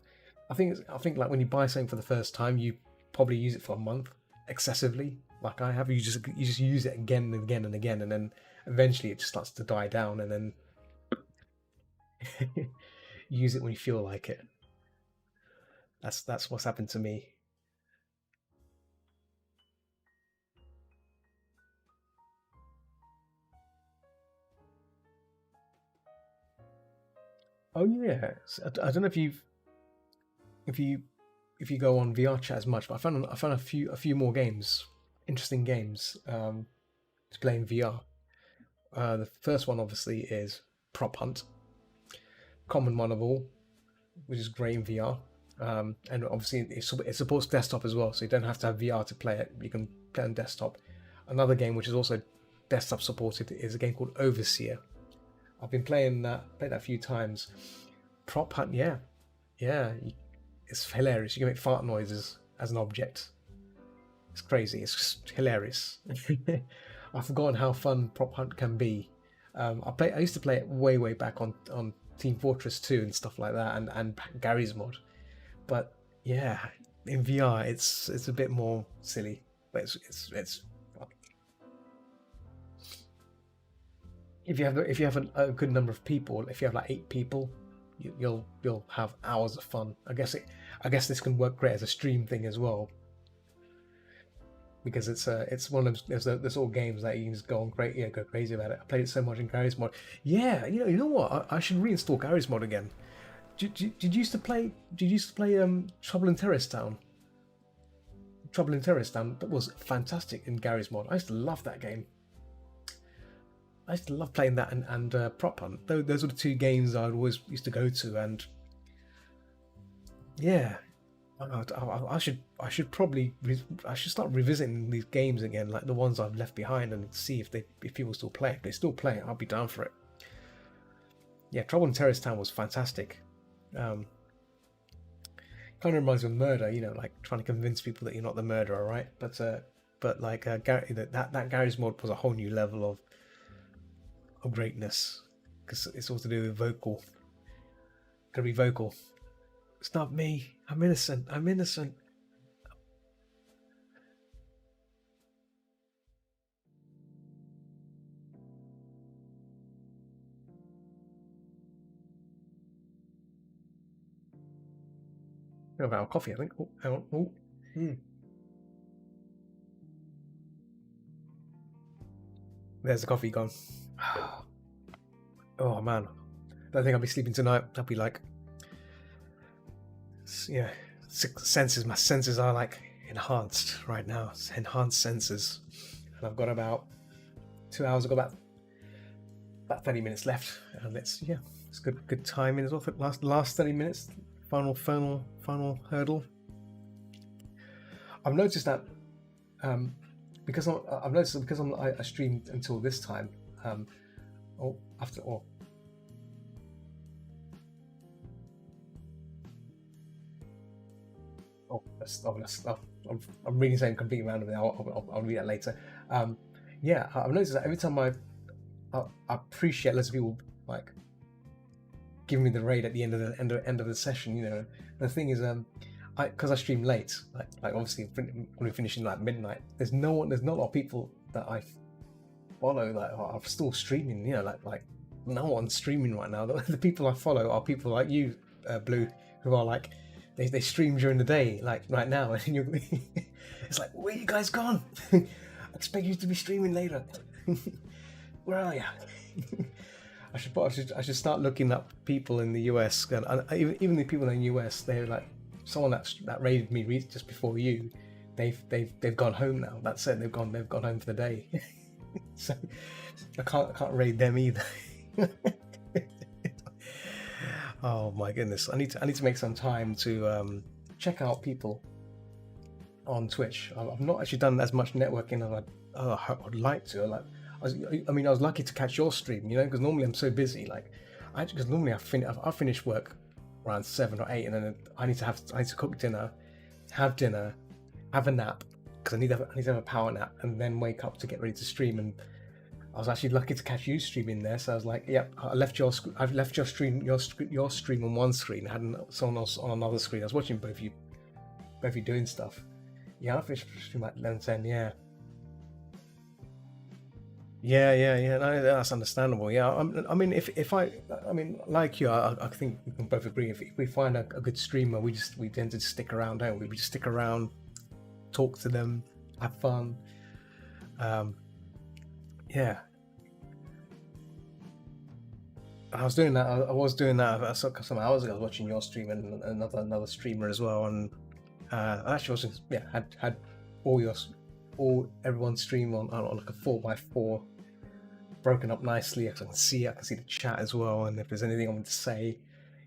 I think like when you buy something for the first time, you probably use it for a month excessively. Like I have, you just use it again and again and again, and then eventually it just starts to die down, and then use it when you feel like it. That's what's happened to me. Oh yeah, I don't know if you if you go on VR chat as much, but I found a few more games, interesting games to play in VR. The first one obviously is Prop Hunt, common one of all, which is great in VR. And obviously it supports desktop as well, so you don't have to have VR to play it. You can play on desktop. Another game which is also desktop supported is a game called Overseer. I've been played that a few times. Prop Hunt, yeah, yeah, it's hilarious. You can make fart noises as an object. It's crazy. It's just hilarious. I've forgotten how fun Prop Hunt can be. I used to play it way back on Team Fortress 2 and stuff like that, and Gary's mod. But yeah, in VR it's a bit more silly, but it's fun. if you have a good number of people, if you have like 8 people, you'll have hours of fun. I guess this can work great as a stream thing as well, because it's one of those all games that you can just go on great, yeah, go crazy about it. I played it so much in Garry's Mod. Yeah, you know what? I should reinstall Garry's Mod again. Did you used to play? Did you used to play Trouble in Terrorist Town? Trouble in Terrorist Town, that was fantastic in Garry's Mod. I used to love that game. I used to love playing that and Prop Hunt. Those were the two games I always used to go to, and yeah, I should probably I should start revisiting these games again, like the ones I've left behind, and see if people still play. If they still play, I'll be down for it. Yeah, Trouble in Terrorist Town was fantastic. Kind of reminds me of Murder, like trying to convince people that you're not the murderer, right? But like that Garry's Mod was a whole new level of greatness, because it's all to do with vocal. Gotta be vocal. It's not me. I'm innocent. I'm innocent. I've got coffee, I think. Oh, hang on. Oh. There's the coffee gone. Oh man, I don't think I'll be sleeping tonight. I'll be like, yeah, senses. My senses are like enhanced right now. It's enhanced senses, and I've got about 2 hours. I've got about 30 minutes left, and it's good timing as well for last 30 minutes. Final hurdle. I've noticed that because I streamed until this time. I'm reading something completely randomly. I'll read that later. Yeah, I've noticed that every time I appreciate lots of people like giving me the raid at the end of the session. The thing is, because I stream late, like obviously when we're finishing like midnight, there's not a lot of people that I follow that are still streaming. Like no one's streaming right now. The people I follow are people like you, Blue, who are like they stream during the day, like right now, and you're it's like, where you guys gone? I expect you to be streaming later. Where are you? I should start looking up people in the US, and even the people in the US, they're like someone that raided me just before you. They've gone home now. That's it. They've gone home for the day. So I can't raid them either. Oh my goodness! I need to make some time to check out people on Twitch. I've not actually done as much networking as I'd like to. I was lucky to catch your stream, because normally I'm so busy. Because normally I finish work around 7 or 8, and then I need to cook dinner, have a nap, because I need to have a power nap, and then wake up to get ready to stream. And I was actually lucky to catch you streaming there, so I was like, yep, I've left your stream on one screen, I had someone else on another screen. I was watching both you doing stuff. Yeah, I finished stream at 11:10. Yeah. No, that's understandable. Yeah, I mean, like you, I think we can both agree. If we find a good streamer, we tend to stick around, don't we? We just stick around, talk to them, have fun. Yeah. I was doing that. Some hours ago. I was watching your stream and another streamer as well, and I actually was had everyone's stream on like a 4x4. Broken up nicely. I can see the chat as well, and if there's anything I want to say,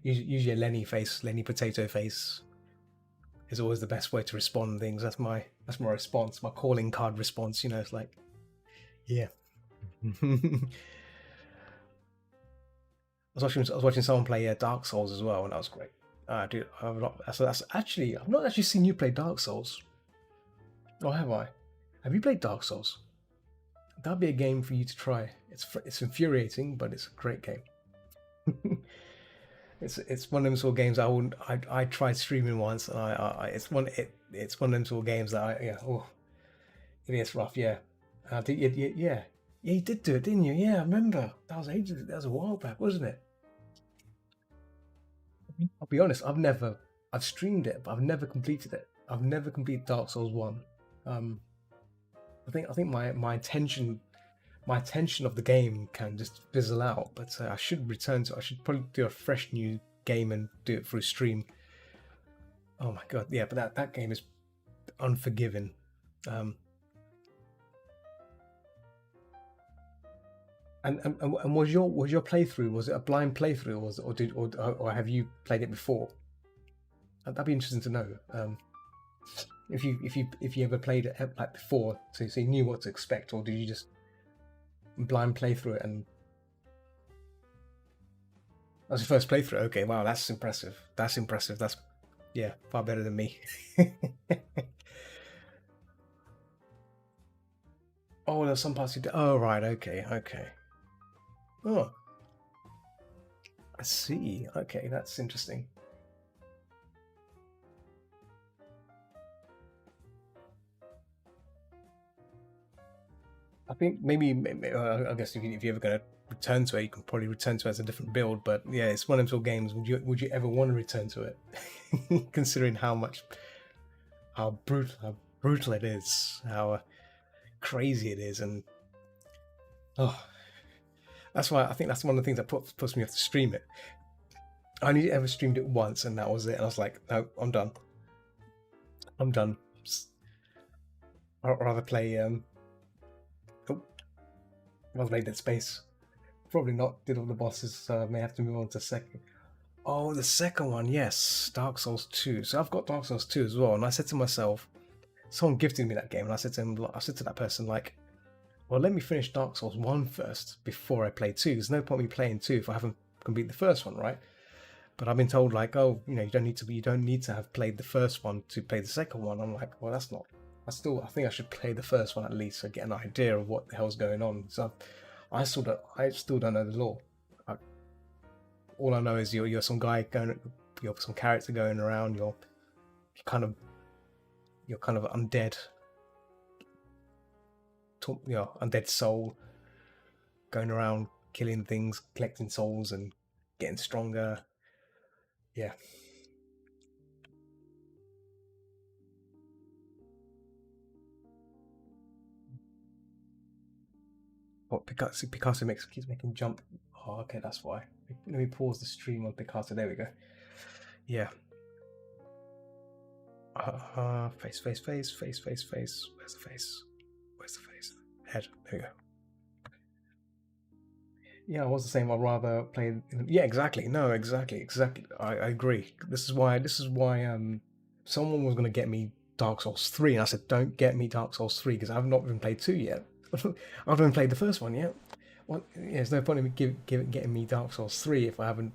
usually a Lenny potato face is always the best way to respond to things. That's my response, my calling card response. It's like, yeah. I was watching someone play Dark Souls as well, and that was great. Dude, I've not actually seen you play Dark Souls. Or have I? Have you played Dark Souls? That'd be a game for you to try. It's infuriating, but it's a great game. It's one of them sort of games I tried streaming once, and it's one of them sort of games that it is rough. Yeah, Yeah, you did do it, didn't you? Yeah, I remember. That was ages. That was a while back, wasn't it? I'll be honest. I've streamed it, but I've never completed it. I've never completed Dark Souls One. Um, I think my attention of the game can just fizzle out. But I should return to. I should probably do a fresh new game and do it through stream. Oh my god, yeah, but that game is unforgiving. Um, and was your playthrough, was it a blind playthrough, or was it, or have you played it before? That'd be interesting to know. If you ever played it like before, so you knew what to expect, or did you just blind play through it and that's your first playthrough? Okay, wow, that's impressive. That's impressive. That's yeah, far better than me. Oh, there's some parts you did. Oh, right. Okay. Okay. Oh, I see. Okay, that's interesting. I think maybe I guess if you're ever going to return to it, you can probably return to it as a different build. But yeah, it's one of those games. Would you ever want to return to it, considering how brutal it is, how crazy it is, and oh, that's why I think that's one of the things that puts me off to stream it. I only ever streamed it once, and that was it. And I was like, no, I'm done. I'm done. I'd rather play oh, rather play Dead Space. Probably not. Did all the bosses, so I may have to move on to second. Oh, the second one, yes, Dark Souls 2. So I've got Dark Souls 2 as well, and I said to myself, someone gifted me that game, and I said to that person, like, well, let me finish Dark Souls 1 first before I play 2. There's no point me playing 2 if I haven't completed the first one, right? But I've been told, like, oh, you don't need to have played the first one to play the second one. I'm like, well, that's not. I think I should play the first one at least to get an idea of what the hell's going on. So I still don't know the lore. All I know is you're some guy going, you're some character going around. Kind of you're kind of undead, undead soul going around killing things, collecting souls, and getting stronger. Yeah. What Picasso keeps making jump. Oh, okay, that's why. Let me pause the stream on Picasso. There we go. Yeah. Face, face, face, face, face, face. Where's the face? Where's the face? Head. There we go. Yeah, I was the same. I'd rather play. Yeah, exactly. No, exactly. I agree. This is why someone was gonna get me Dark Souls 3, and I said, don't get me Dark Souls 3 because I've not even played 2 yet. I haven't even played the first one yet. Well, yeah, there's no point in me getting me Dark Souls 3 if I haven't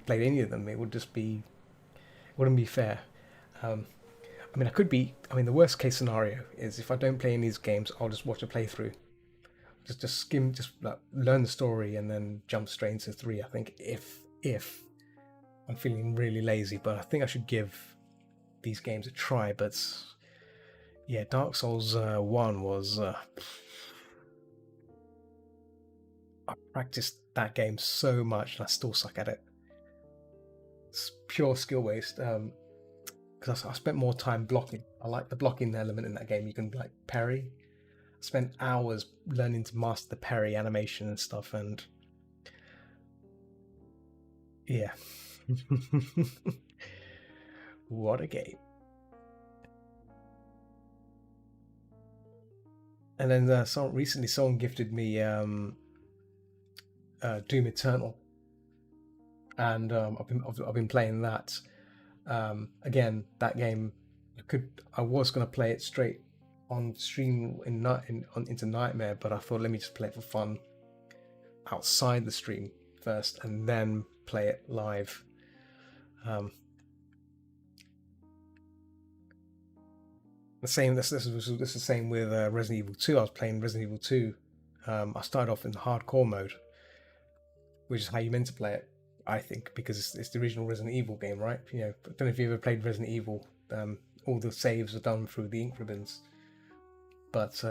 played any of them. It wouldn't be fair. Um, the worst case scenario is if I don't play any of these games, I'll just watch a playthrough. Just skim, just like learn the story and then jump straight into 3. I think if I'm feeling really lazy, but I think I should give these games a try. But yeah, Dark Souls 1 was. I practiced that game so much and I still suck at it. It's pure skill waste. Because I spent more time blocking. I like the blocking element in that game. You can like parry. I spent hours learning to master the parry animation and stuff, and yeah, what a game! And then someone gifted me Doom Eternal, and I've been playing that. Again, that game I was gonna play it straight on stream into Nightmare, but I thought let me just play it for fun outside the stream first, and then play it live. Um, the same. This is the same with Resident Evil 2. I was playing Resident Evil 2. I started off in hardcore mode, which is how you meant to play it, I think, because it's the original Resident Evil game, right? I don't know if you ever played Resident Evil. All the saves are done through the ink ribbons, but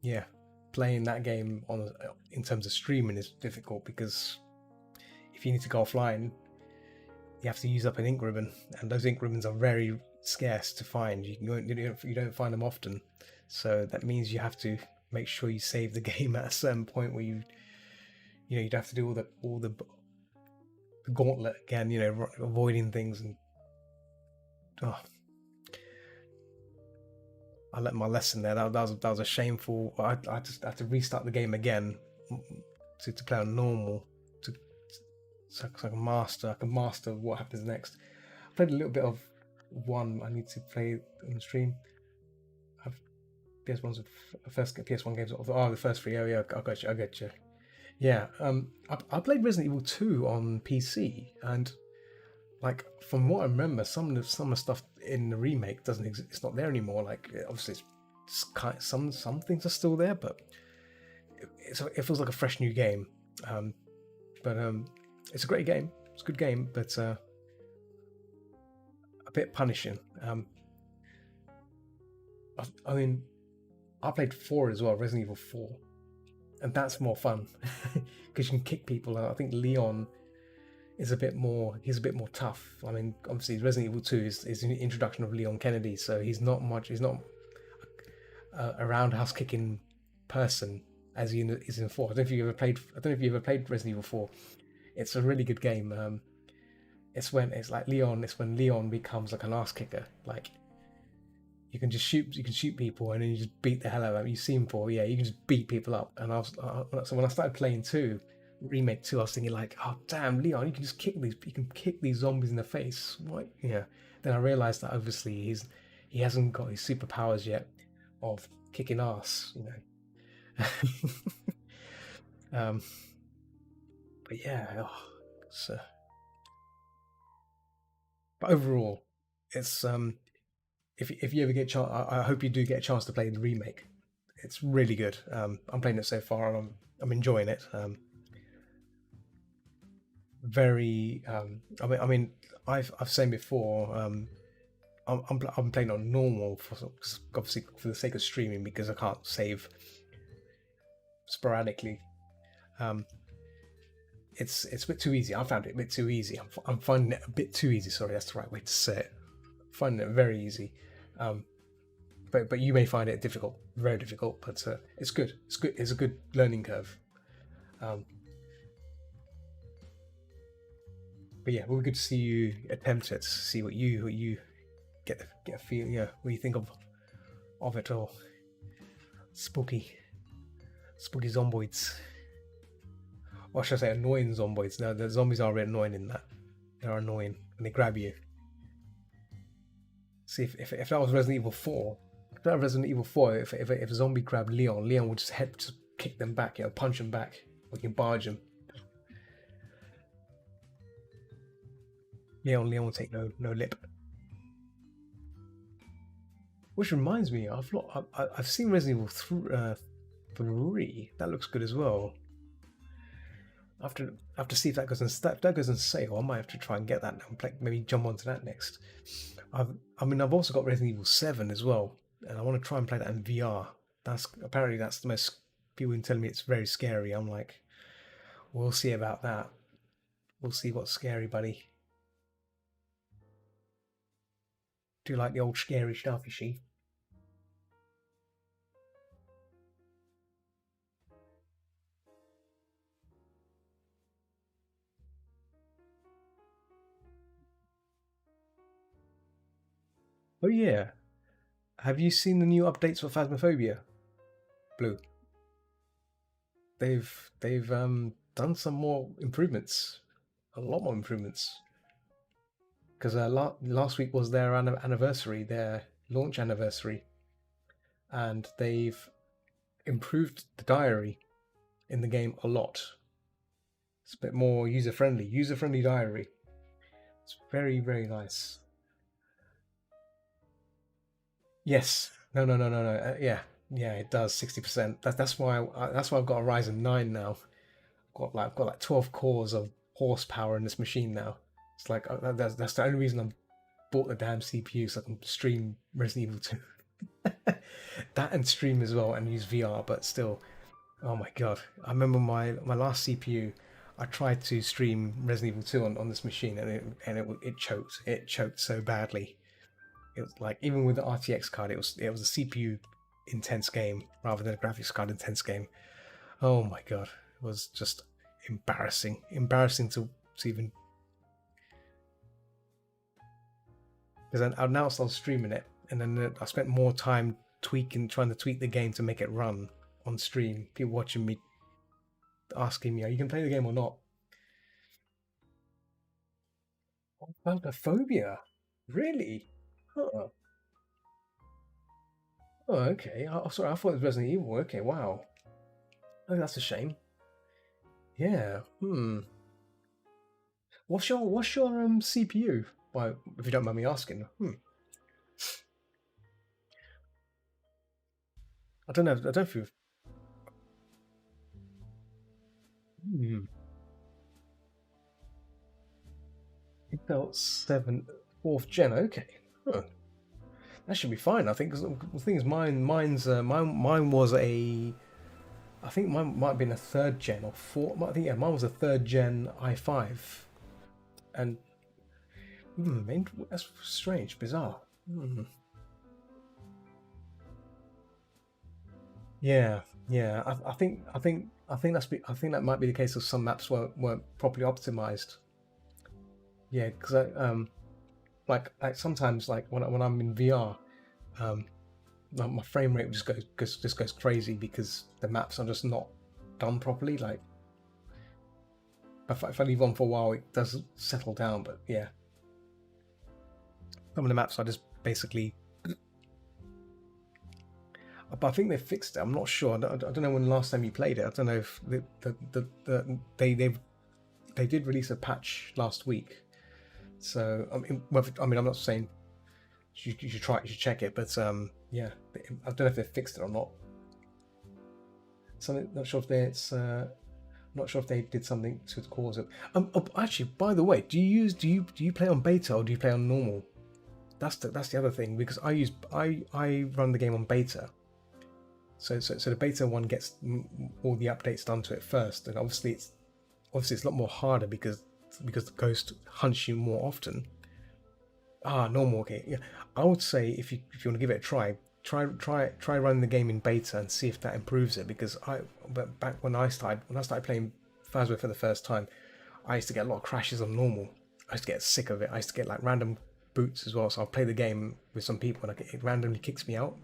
yeah, playing that game on in terms of streaming is difficult because if you need to go offline, you have to use up an ink ribbon, and those ink ribbons are very scarce to find. You don't find them often, so that means you have to make sure you save the game at a certain point where you'd have to do all the gauntlet again, avoiding things. And oh, I learned my lesson there. That was a shameful. I just had to restart the game again to play on normal. So I can master what happens next. I played a little bit of one. I need to play on the stream. I've PS1's the first PS1 games. Oh, the first three. Oh yeah, I got you. Yeah. I played Resident Evil 2 on PC, and like from what I remember, some of the stuff in the remake doesn't exist. It's not there anymore. Like obviously, some things are still there, but it feels like a fresh new game. But it's a great game. It's a good game, but a bit punishing. I mean, I played 4 as well, Resident Evil 4, and that's more fun because you can kick people. I think Leon is a bit more. He's a bit more tough. I mean, obviously, Resident Evil 2 is an introduction of Leon Kennedy, so he's not a roundhouse kicking person as he is in 4. I don't know if you ever played Resident Evil 4. It's a really good game. It's when Leon becomes like an ass kicker. Like you can shoot people and then you just beat the hell out of them. You see him you can just beat people up. And so when I started playing remake 2, I was thinking like, oh damn, Leon, you can kick these zombies in the face. What? Yeah. Then I realized that obviously he hasn't got his superpowers yet of kicking ass, But yeah, but overall, it's if you ever get a chance, I hope you do get a chance to play the remake. It's really good. I'm playing it so far, and I'm enjoying it. Very. I mean, I've said before. I'm playing on normal obviously for the sake of streaming because I can't save sporadically. It's a bit too easy. I found it a bit too easy. I'm finding it a bit too easy. Sorry, that's the right way to say it. I'm finding it very easy. But you may find it difficult, very difficult. But it's good. It's good. It's a good learning curve. But yeah, it would be good to see you attempt it. See what you get a feel. Yeah, what you think of it all. Spooky zomboids. Or should I say annoying zomboids? No, the zombies are really annoying in that. They're annoying and they grab you. See, if that was Resident Evil 4, if a zombie grabbed Leon would just kick them back, punch them back, or you can barge them. Leon will take no lip. Which reminds me, I've seen Resident Evil 3. That looks good as well. I have to see if that goes on sale. I might have to try and get that now. Maybe jump onto that next. I've also got Resident Evil 7 as well, and I want to try and play that in VR. That's the most people have telling me it's very scary. I'm like, we'll see about that. We'll see what's scary, buddy. Do you like the old scary stuff, you see? Oh yeah. Have you seen the new updates for Phasmophobia? Blue. They've done some more improvements, a lot more improvements. Because last week was their anniversary, their launch anniversary, and they've improved the diary in the game a lot. It's a bit more user-friendly diary. It's very, very nice. Yes. No. Yeah, it does 60%. That's why I've got a Ryzen 9 now. I've got like 12 cores of horsepower in this machine now. It's like that's the only reason I bought the damn CPU, so I can stream Resident Evil 2. That and stream as well and use VR, but still, Oh my god! I remember my last CPU. I tried to stream Resident Evil 2 on this machine, and it choked. It choked so badly. It was like, even with the RTX card, it was a CPU intense game rather than a graphics card intense game. Oh my god! It was just embarrassing to even, because I announced I was streaming it, and then I spent more time trying to tweak the game to make it run on stream. People watching me asking me, "Are you can play the game or not?" Phobia, really? Oh, oh, okay. Sorry, I thought it was Resident Evil. Okay, wow. Oh, that's a shame. Yeah. Hmm. What's your CPU? Well, if you don't mind me asking. I don't know. I don't know if you've. Hmm. Intel 7 fourth gen. Okay. Huh. That should be fine. I think 'cause the thing is, mine was a. I think mine might have been a third gen or fourth. I think, yeah, mine was a third gen i5, and that's strange, bizarre. Hmm. Yeah, yeah. I think that might be the case of some maps weren't properly optimized. Yeah, because like sometimes, like when I'm in VR, um, my frame rate just goes crazy because the maps are just not done properly. Like if I leave on for a while, it does settle down. But yeah, some of the maps are just basically. But I think they fixed it. I'm not sure. I don't know when the last time you played it. I don't know if they did release a patch last week. So I'm not saying you should try it, you should check it, but yeah, I don't know if they fixed it or not. Something, not sure if they it's not sure if they did something to cause it. Actually, by the way, do you play on beta or do you play on normal? That's the other thing, because I run the game on beta. So the beta one gets all the updates done to it first, and obviously it's a lot more harder because the ghost hunts you more often. Ah, normal. Okay, yeah. I would say if you want to give it a try, try running the game in beta and see if that improves it. Because but back when I started playing Phasma for the first time, I used to get a lot of crashes on normal. I used to get sick of it. I used to get like random boots as well. So I'll play the game with some people and it randomly kicks me out,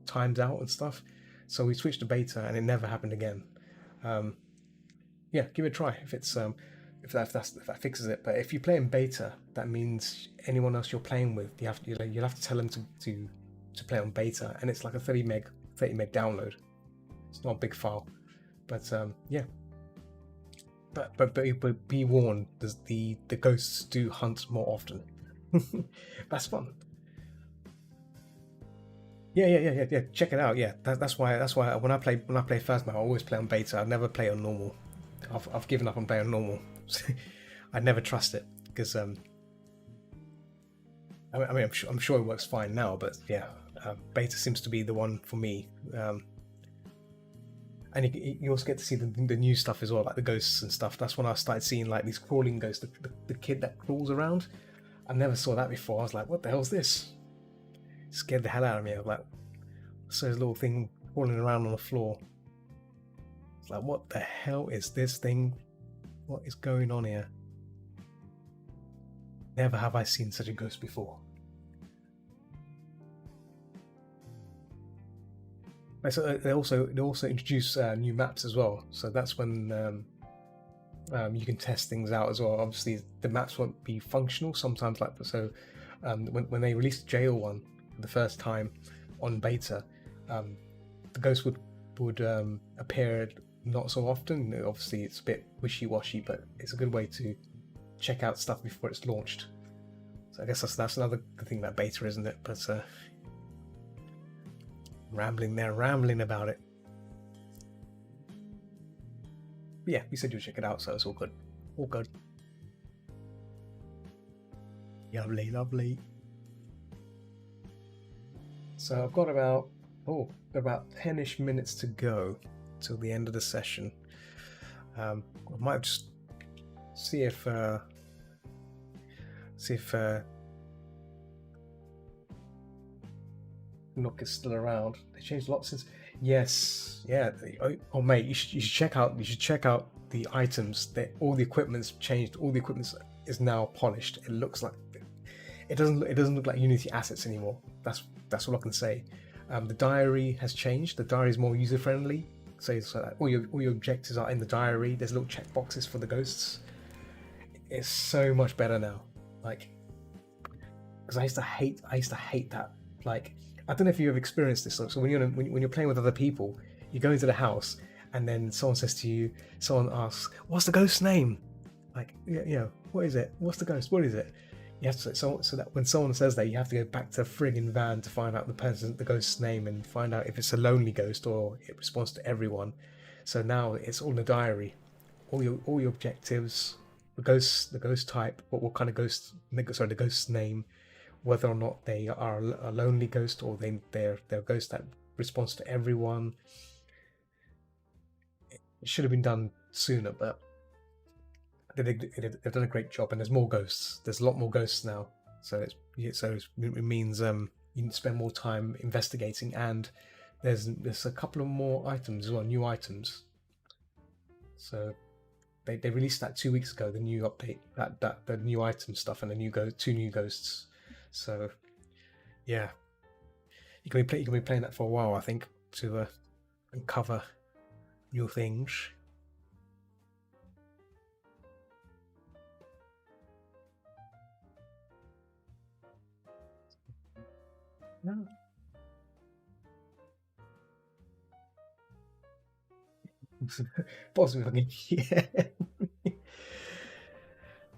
times out and stuff. So we switched to beta and it never happened again. Um, yeah, give it a try if that fixes it. But if you play in beta, that means anyone else you're playing with, you'll have to tell them to play on beta, and it's like a 30 meg download. It's not a big file, but yeah. But be warned, the ghosts do hunt more often. That's fun. Yeah. Check it out. Yeah, that's why when I play Phasma, I always play on beta. I never play on normal. I've given up on playing on normal. I never trust it because I mean I'm sure it works fine now, but yeah, beta seems to be the one for me. And you also get to see the new stuff as well, like the ghosts and stuff. That's when I started seeing like these crawling ghosts, the kid that crawls around. I never saw that before. I was like, what the hell's this? It scared the hell out of me. I was like, so this little thing crawling around on the floor. It's like, what the hell is this thing? What is going on here? Never have I seen such a ghost before. So they also introduce new maps as well. So that's when you can test things out as well. Obviously, the maps won't be functional sometimes. Like so, when they released the jail one for the first time on beta, um, the ghost would appear not so often. Obviously, it's a bit wishy-washy, but it's a good way to check out stuff before it's launched. So I guess that's another good thing about beta, isn't it? But rambling about it. But yeah, you said you'll check it out, so it's all good. All good. Lovely, lovely. So I've got about 10ish minutes to go. till the end of the session. I might just see if Nook is still around. They changed a lot since. Yes, yeah. Oh, mate, you should check out the items. That all the equipment's changed. All the equipment is now polished. It looks like it doesn't look like Unity assets anymore. That's all I can say. The diary has changed. The diary is more user friendly. So that all your objectives are in the diary. There's little check boxes for the ghosts. It's so much better now. Like, because I used to hate that. Like, I don't know if you've experienced this. So when you're playing with other people, you go into the house and then someone asks, "What's the ghost's name?" Like, what is it? What's the ghost? What is it? You have to so that when someone says that, you have to go back to a friggin' van to find out the ghost's name and find out if it's a lonely ghost or it responds to everyone. So now it's all in the diary, all your objectives, the ghost type, what kind of ghost, the ghost's name, whether or not they are a lonely ghost or they're a ghost that responds to everyone. It should have been done sooner, but they've done a great job, and there's more ghosts. There's a lot more ghosts now, so it means you need to spend more time investigating, and there's a couple of more items as well, new items. So they released that 2 weeks ago, the new update, that the new item stuff and the two new ghosts. So yeah, you can be playing that for a while, I think, to uncover new things. No. Possibly, yeah.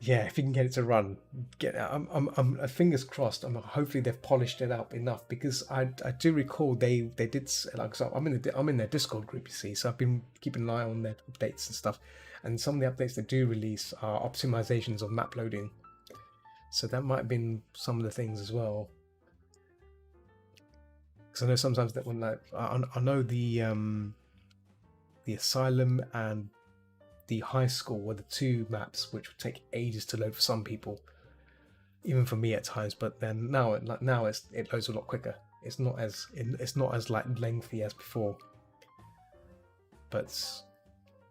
Yeah, if you can get it to run, I'm fingers crossed. Hopefully they've polished it up enough, because I do recall they did, like, so I'm in their Discord group, you see, so I've been keeping an eye on their updates and stuff, and some of the updates they do release are optimizations of map loading, so that might have been some of the things as well. Because I know sometimes that when I know the asylum and the high school were the two maps which would take ages to load for some people, even for me at times. But then now it loads a lot quicker. It's not as like lengthy as before. But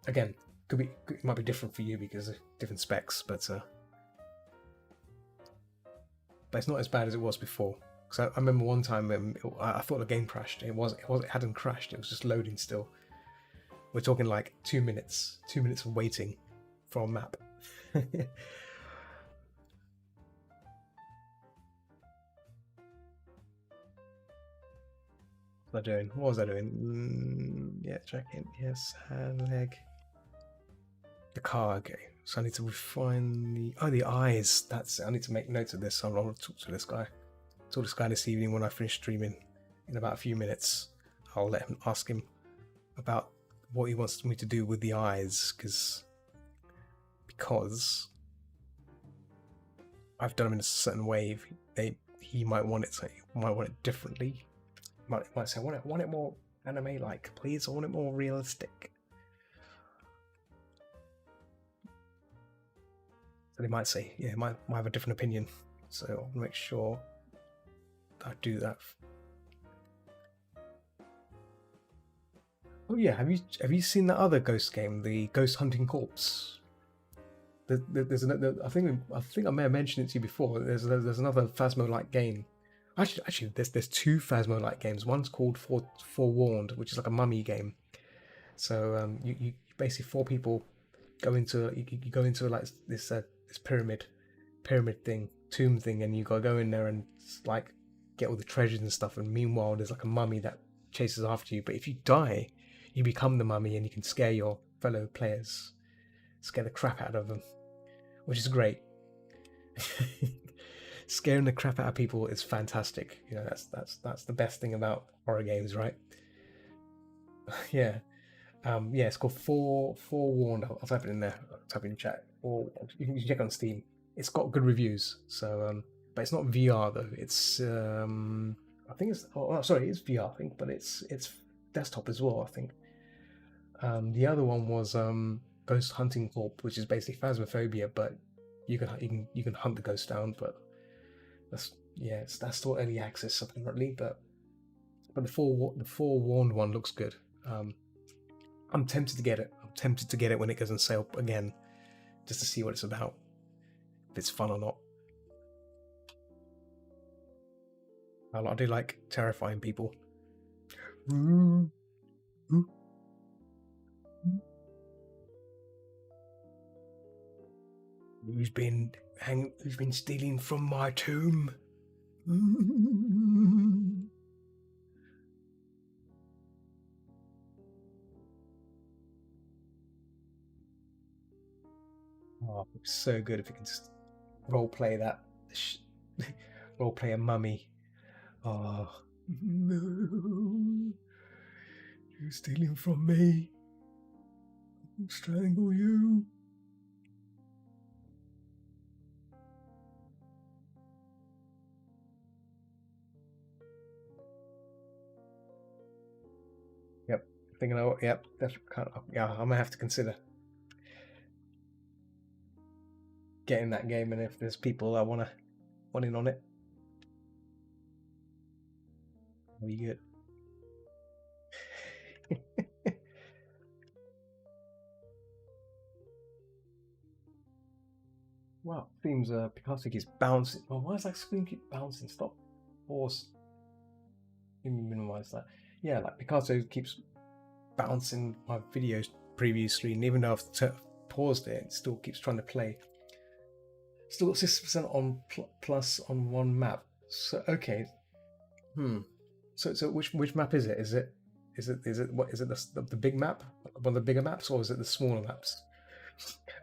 again, it might be different for you because of different specs. But it's not as bad as it was before. Because I remember one time I thought the game crashed. It hadn't crashed. It was just loading still. We're talking like 2 minutes of waiting for a map. What was I doing? Yeah, checking. Yes, hand, leg. The car, okay. So I need to refine the eyes. That's it. I need to make notes of this. I'm going to talk to this guy. Talk to this guy this evening when I finish streaming. In about a few minutes, I'll ask him about what he wants me to do with the eyes, because I've done them in a certain way. He might want it differently. Might say, I want it more anime-like, please. I want it more realistic. So they might say, yeah, might have a different opinion. So I'll make sure I do that. Oh yeah, have you seen that other ghost game, the Ghost Hunting Corpse? There's another. I think I may have mentioned it to you before. There's another Phasmo-like game. Actually, there's two Phasmo-like games. One's called Forewarned, which is like a mummy game. So you basically, four people go into like this pyramid thing, tomb thing, and you gotta go in there and like get all the treasures and stuff. And meanwhile, there's like a mummy that chases after you. But if you die, you become the mummy and you can scare your fellow players, scare the crap out of them, which is great. Scaring the crap out of people is fantastic. You know, that's the best thing about horror games, right? Yeah. Yeah, it's called Forewarned. I'll type it in there. I'll type it in chat. Or you can check on Steam. It's got good reviews. So, but it's not VR though. It's I think it's. Oh, sorry, it's VR. I think, but it's desktop as well. I think. The other one was Ghost Hunting Corp, which is basically phasmophobia, but you can hunt the ghost down. But that's still early access apparently. But the forewarned one looks good. Um, I'm tempted to get it. I'm tempted to get it when it goes on sale again, just to see what it's about, if it's fun or not. I do like terrifying people. Who's been stealing from my tomb? Oh, it's so good if you can just role play that. Role play a mummy. Oh, no. You're stealing from me. I'll strangle you. Yep. Thinking, oh, yep. That's kind of, yeah. I'm gonna have to consider getting that game, and if there's people that want in on it, it'll be good. Wow, seems Picasso keeps bouncing. Well, why does that screen keep bouncing? Stop. Pause. Let me minimize that. Yeah, like Picasso keeps bouncing my videos previously, and even though I've paused it still keeps trying to play. Still got 60% on plus on one map. So okay. So which map is it? Is it the big map, one of the bigger maps, or is it the smaller maps?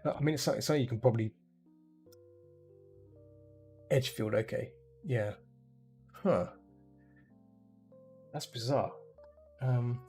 I mean, it's something you can probably Edgefield. Okay, yeah. Huh. That's bizarre. Um.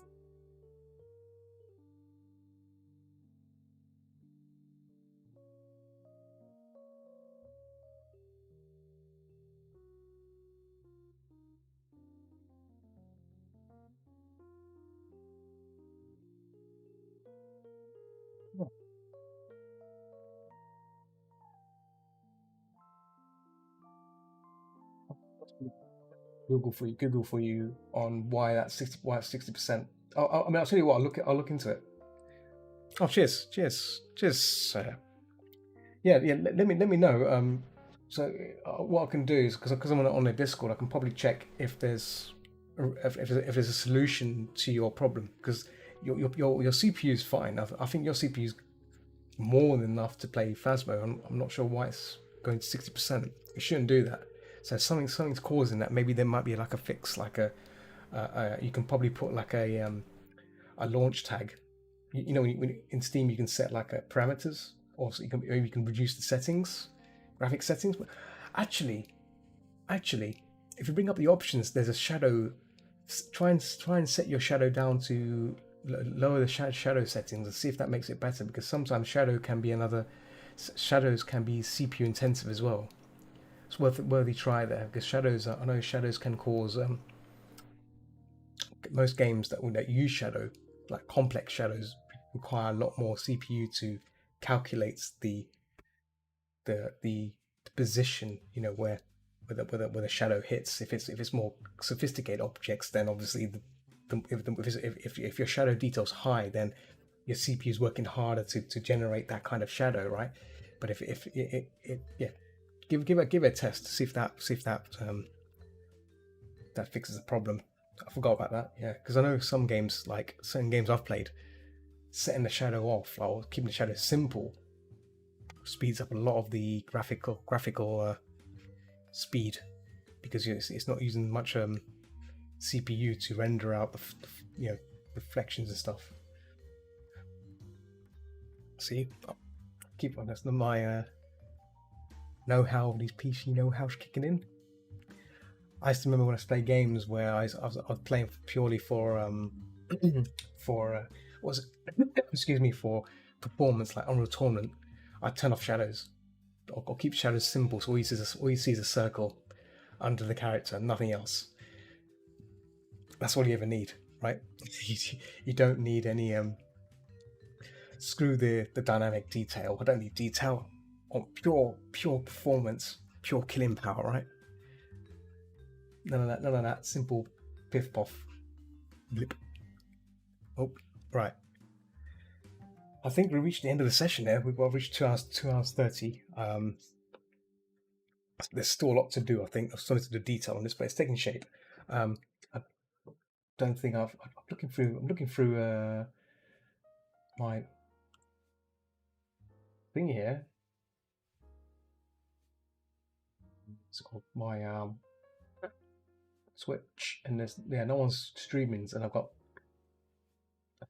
Google for you on why that's 60%. I mean, I'll tell you what. I'll look into it. Oh, cheers. Yeah. Let me know. So what I can do is because I'm on the Discord, I can probably check if there's a solution to your problem, because your CPU is fine. I think your CPU is more than enough to play Phasmo. I'm not sure why it's going to 60%. It shouldn't do that. So something's causing that. Maybe there might be like a fix, like you can probably put like a launch tag. You know, when in Steam you can set like parameters, or so you can reduce the settings, graphic settings. But actually, if you bring up the options, there's a shadow. Try and set your shadow down to lower the shadow settings and see if that makes it better. Because sometimes shadows can be CPU intensive as well. It's worthy try there, because I know shadows can cause most games that use shadow, like complex shadows, require a lot more CPU to calculate the position, where the shadow hits. If it's more sophisticated objects, then obviously if your shadow detail's high, then your CPU is working harder to generate that kind of shadow, right? But if yeah, give it a test to see if that fixes the problem. I forgot about that. Yeah, because I know some games, like certain games I've played, setting the shadow off or keeping the shadow simple speeds up a lot of the graphical speed, because it's not using much CPU to render out the reflections and stuff. See, keep on. That's my know-how. These PC know-how's kicking in. I used to remember when I used to play games where I was playing purely for for was excuse me, for performance, like Unreal Tournament. I turn off shadows, or keep shadows simple, so all you see is a circle under the character, nothing else. That's all you ever need, right? You don't need any Screw the dynamic detail. I don't need detail. On pure performance, pure killing power, right? None of that simple piff poff blip. Oh, right. I think we reached the end of the session there. We've reached 2 hours 30. There's still a lot to do. I think I've started to do detail on this, but it's taking shape. I don't think I'm looking through. I'm looking through my thing here. It's called my Switch, and there's no one's streaming, and I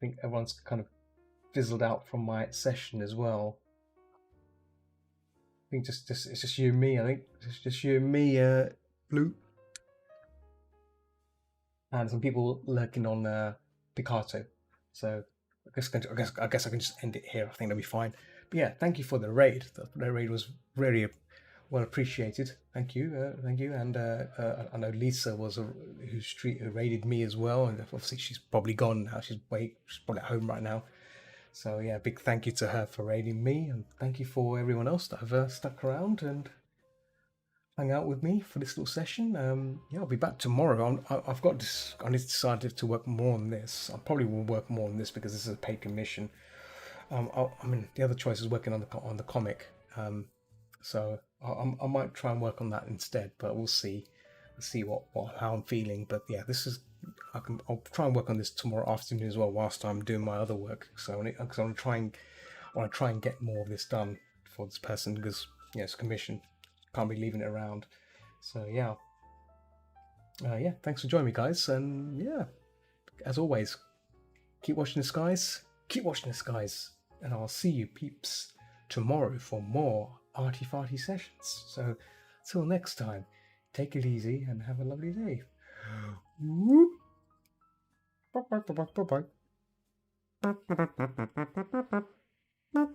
think everyone's kind of fizzled out from my session as well. I think it's just you and me. I think it's just you and me, Blue, and some people lurking on Picasso. So I guess I can just end it here. I think that'll be fine. But yeah, thank you for the raid. The raid was very well appreciated. Thank you, And I know Lisa who raided me as well, and obviously she's probably gone now. She's probably at home right now. So yeah, big thank you to her for raiding me, and thank you for everyone else that have stuck around and hang out with me for this little session. Yeah, I'll be back tomorrow. I've got this. I need to decide to work more on this. I probably will work more on this because this is a paid commission. I mean, the other choice is working on the comic. So I might try and work on that instead, but we'll see. How I'm feeling. But yeah, I'll try and work on this tomorrow afternoon as well, whilst I'm doing my other work. So because I want to try and get more of this done for this person, because it's a commission. Can't be leaving it around. So yeah. Thanks for joining me, guys. And yeah, as always, keep watching the skies. Keep watching the skies. And I'll see you peeps tomorrow for more arty farty sessions. So till next time, take it easy and have a lovely day. Whoop. Bye bye.